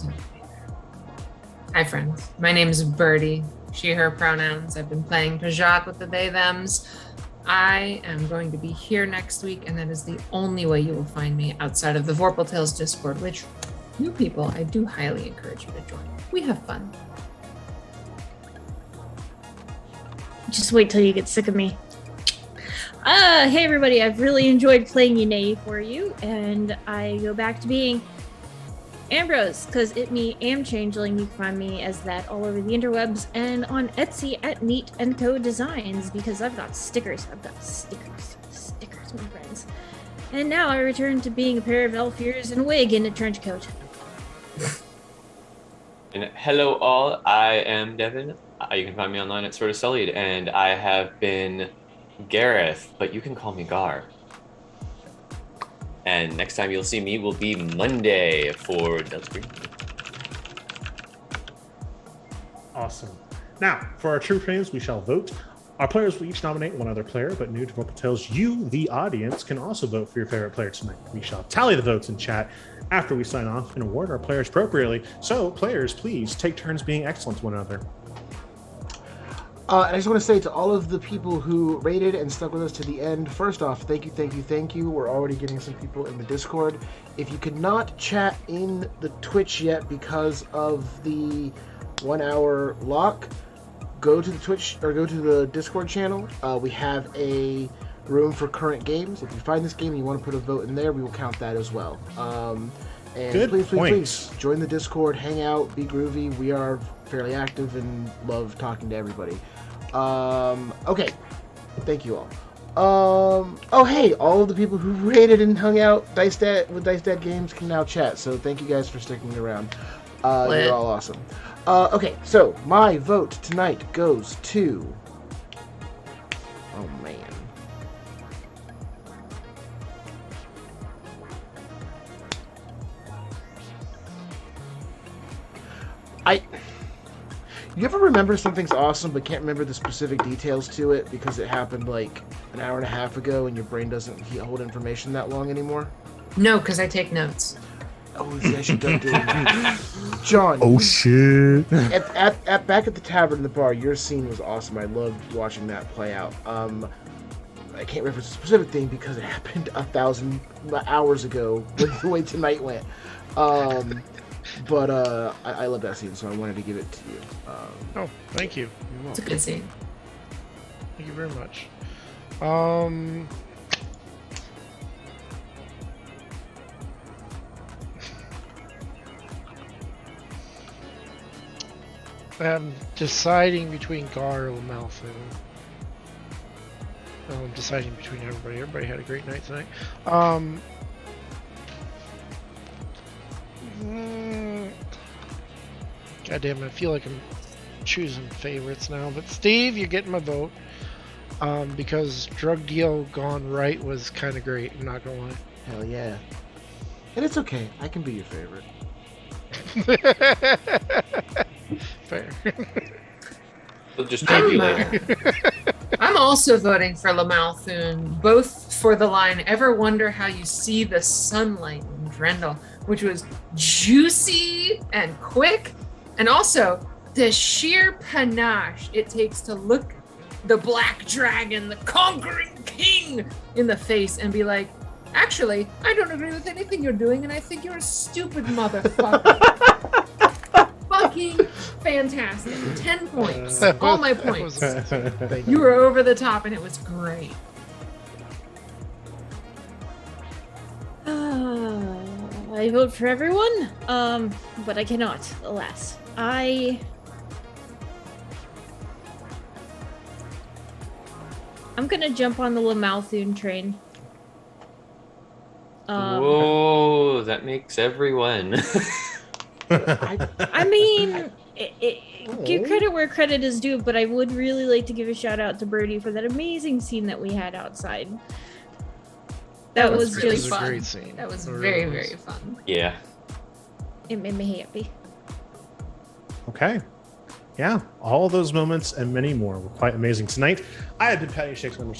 hi, friends. My name is Birdie. She, her pronouns. I've been playing Pajot with the they, thems. I am going to be here next week, and that is the only way you will find me outside of the Vorpal Tales Discord, which, new people, I do highly encourage you to join. We have fun. Just wait till you get sick of me. Hey everybody, I've really enjoyed playing Yunei for you, and I go back to being Ambrose, because it me am changeling. You can find me as that all over the interwebs and on Etsy at Neat & Co Designs, because I've got stickers, my friends. And now I return to being a pair of elf ears and a wig and a trench coat. And hello all, I am Devin. You can find me online at Sort of Sullied, and I have been Gareth, but you can call me Gar. And next time you'll see me will be Monday for Delta Green. Awesome. Now, for our true fans, we shall vote. Our players will each nominate one other player, but new to Vorpal Tales, you, the audience, can also vote for your favorite player tonight. We shall tally the votes in chat after we sign off and award our players appropriately. So, players, please take turns being excellent to one another. And I just want to say to all of the people who rated and stuck with us to the end, first off, thank you. We're already getting some people in the Discord. If you could not chat in the Twitch yet because of the 1 hour lock, go to the Twitch or go to the Discord channel. We have a room for current games. If you find this game and you want to put a vote in there, we will count that as well. And Good please join the Discord, hang out, be groovy. We are fairly active and love talking to everybody. Okay, thank you all. Oh hey, all of the people who rated and hung out with Dice Dad Games can now chat. So thank you guys for sticking around. You're all awesome. Okay, so my vote tonight goes to. Oh man. You ever remember something's awesome but can't remember the specific details to it because it happened like an hour and a half ago and your brain doesn't hold information that long anymore? No, because I take notes. Oh, yes, you don't do it. John. Oh, shit. Back at the tavern, the bar, your scene was awesome. I loved watching that play out. I can't reference a specific thing because it happened 1,000 hours ago with the way tonight went. But I love that scene, so I wanted to give it to you. Oh, thank you. It's a good scene. Thank you very much. I'm deciding between Gar and Malfoy. I'm deciding between everybody. Everybody had a great night tonight. God damn it, I feel like I'm choosing favorites now. But Steve, you're getting my vote. Because Drug Deal Gone Right was kind of great, I'm not gonna lie. Hell yeah. And it's okay, I can be your favorite. Fair. They'll just drug you later. I'm also voting for Lamalthun, both for the line, "Ever wonder how you see the sunlight in Drendel," which was juicy and quick, and also the sheer panache it takes to look the black dragon, the conquering king, in the face and be like, "Actually, I don't agree with anything you're doing, and I think you're a stupid motherfucker." Fucking fantastic. 10 points. All my points. You were over the top, and it was great. I vote for everyone, but I cannot, alas. I'm gonna jump on the Lamalthun train. Whoa, that makes everyone. I mean, give credit where credit is due, but I would really like to give a shout out to Birdie for that amazing scene that we had outside. That was really just fun. A great scene. That was It very, really very fun. Yeah. It made me happy. Okay. Yeah, all those moments and many more were quite amazing tonight. I have been Patty Shakes _, and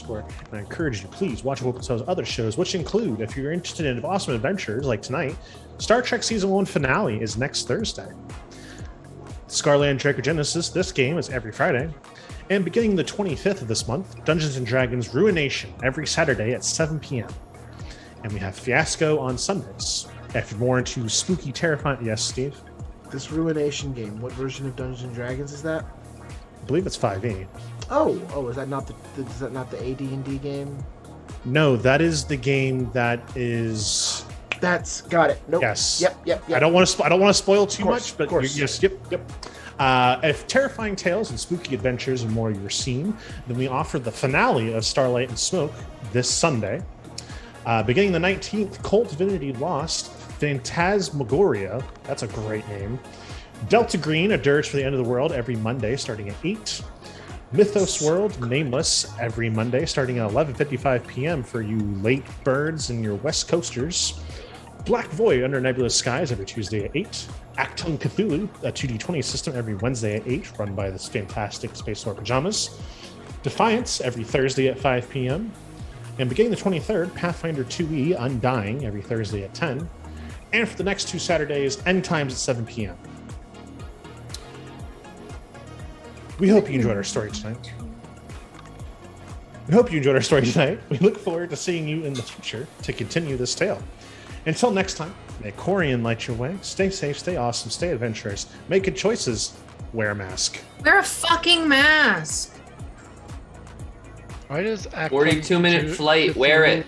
I encourage you to please watch Wolfen's other shows, which include, if you're interested in awesome adventures like tonight, Star Trek Season 1 finale is next Thursday. Scarland Dracogenesis, this game is every Friday. And beginning the 25th of this month, Dungeons & Dragons Ruination every Saturday at 7 p.m. And we have Fiasco on Sundays. If you're more into spooky, terrifying... Yes, Steve? This Ruination game, what version of Dungeons & Dragons is that? I believe it's 5e. Oh, is that not the AD&D game? No, that is the game that is... That's got it. Nope. Yes. Yep. I don't want to spoil too course, much, but of course. yes, yep. If terrifying tales and spooky adventures are more your scene, then we offer the finale of Starlight and Smoke this Sunday. Beginning the 19th, Cult Divinity Lost, Phantasmagoria, that's a great name. Delta Green, a dirge for the end of the world every Monday starting at 8. Mythos World, Nameless, every Monday starting at 11:55 p.m. for you late birds and your West Coasters. Black Void, Under Nebulous Skies, every Tuesday at 8. Actung Cthulhu, a 2D20 system every Wednesday at 8, run by the fantastic Space War Pajamas. Defiance, every Thursday at 5 p.m. And beginning the 23rd, Pathfinder 2e, Undying, every Thursday at 10. And for the next 2 Saturdays, End Times at 7 p.m. We hope you enjoyed our story tonight. We look forward to seeing you in the future to continue this tale. Until next time, may Corian light your way. Stay safe, stay awesome, stay adventurous. Make good choices. Wear a mask. Wear a fucking mask. Why does 42-minute flight. Wear it.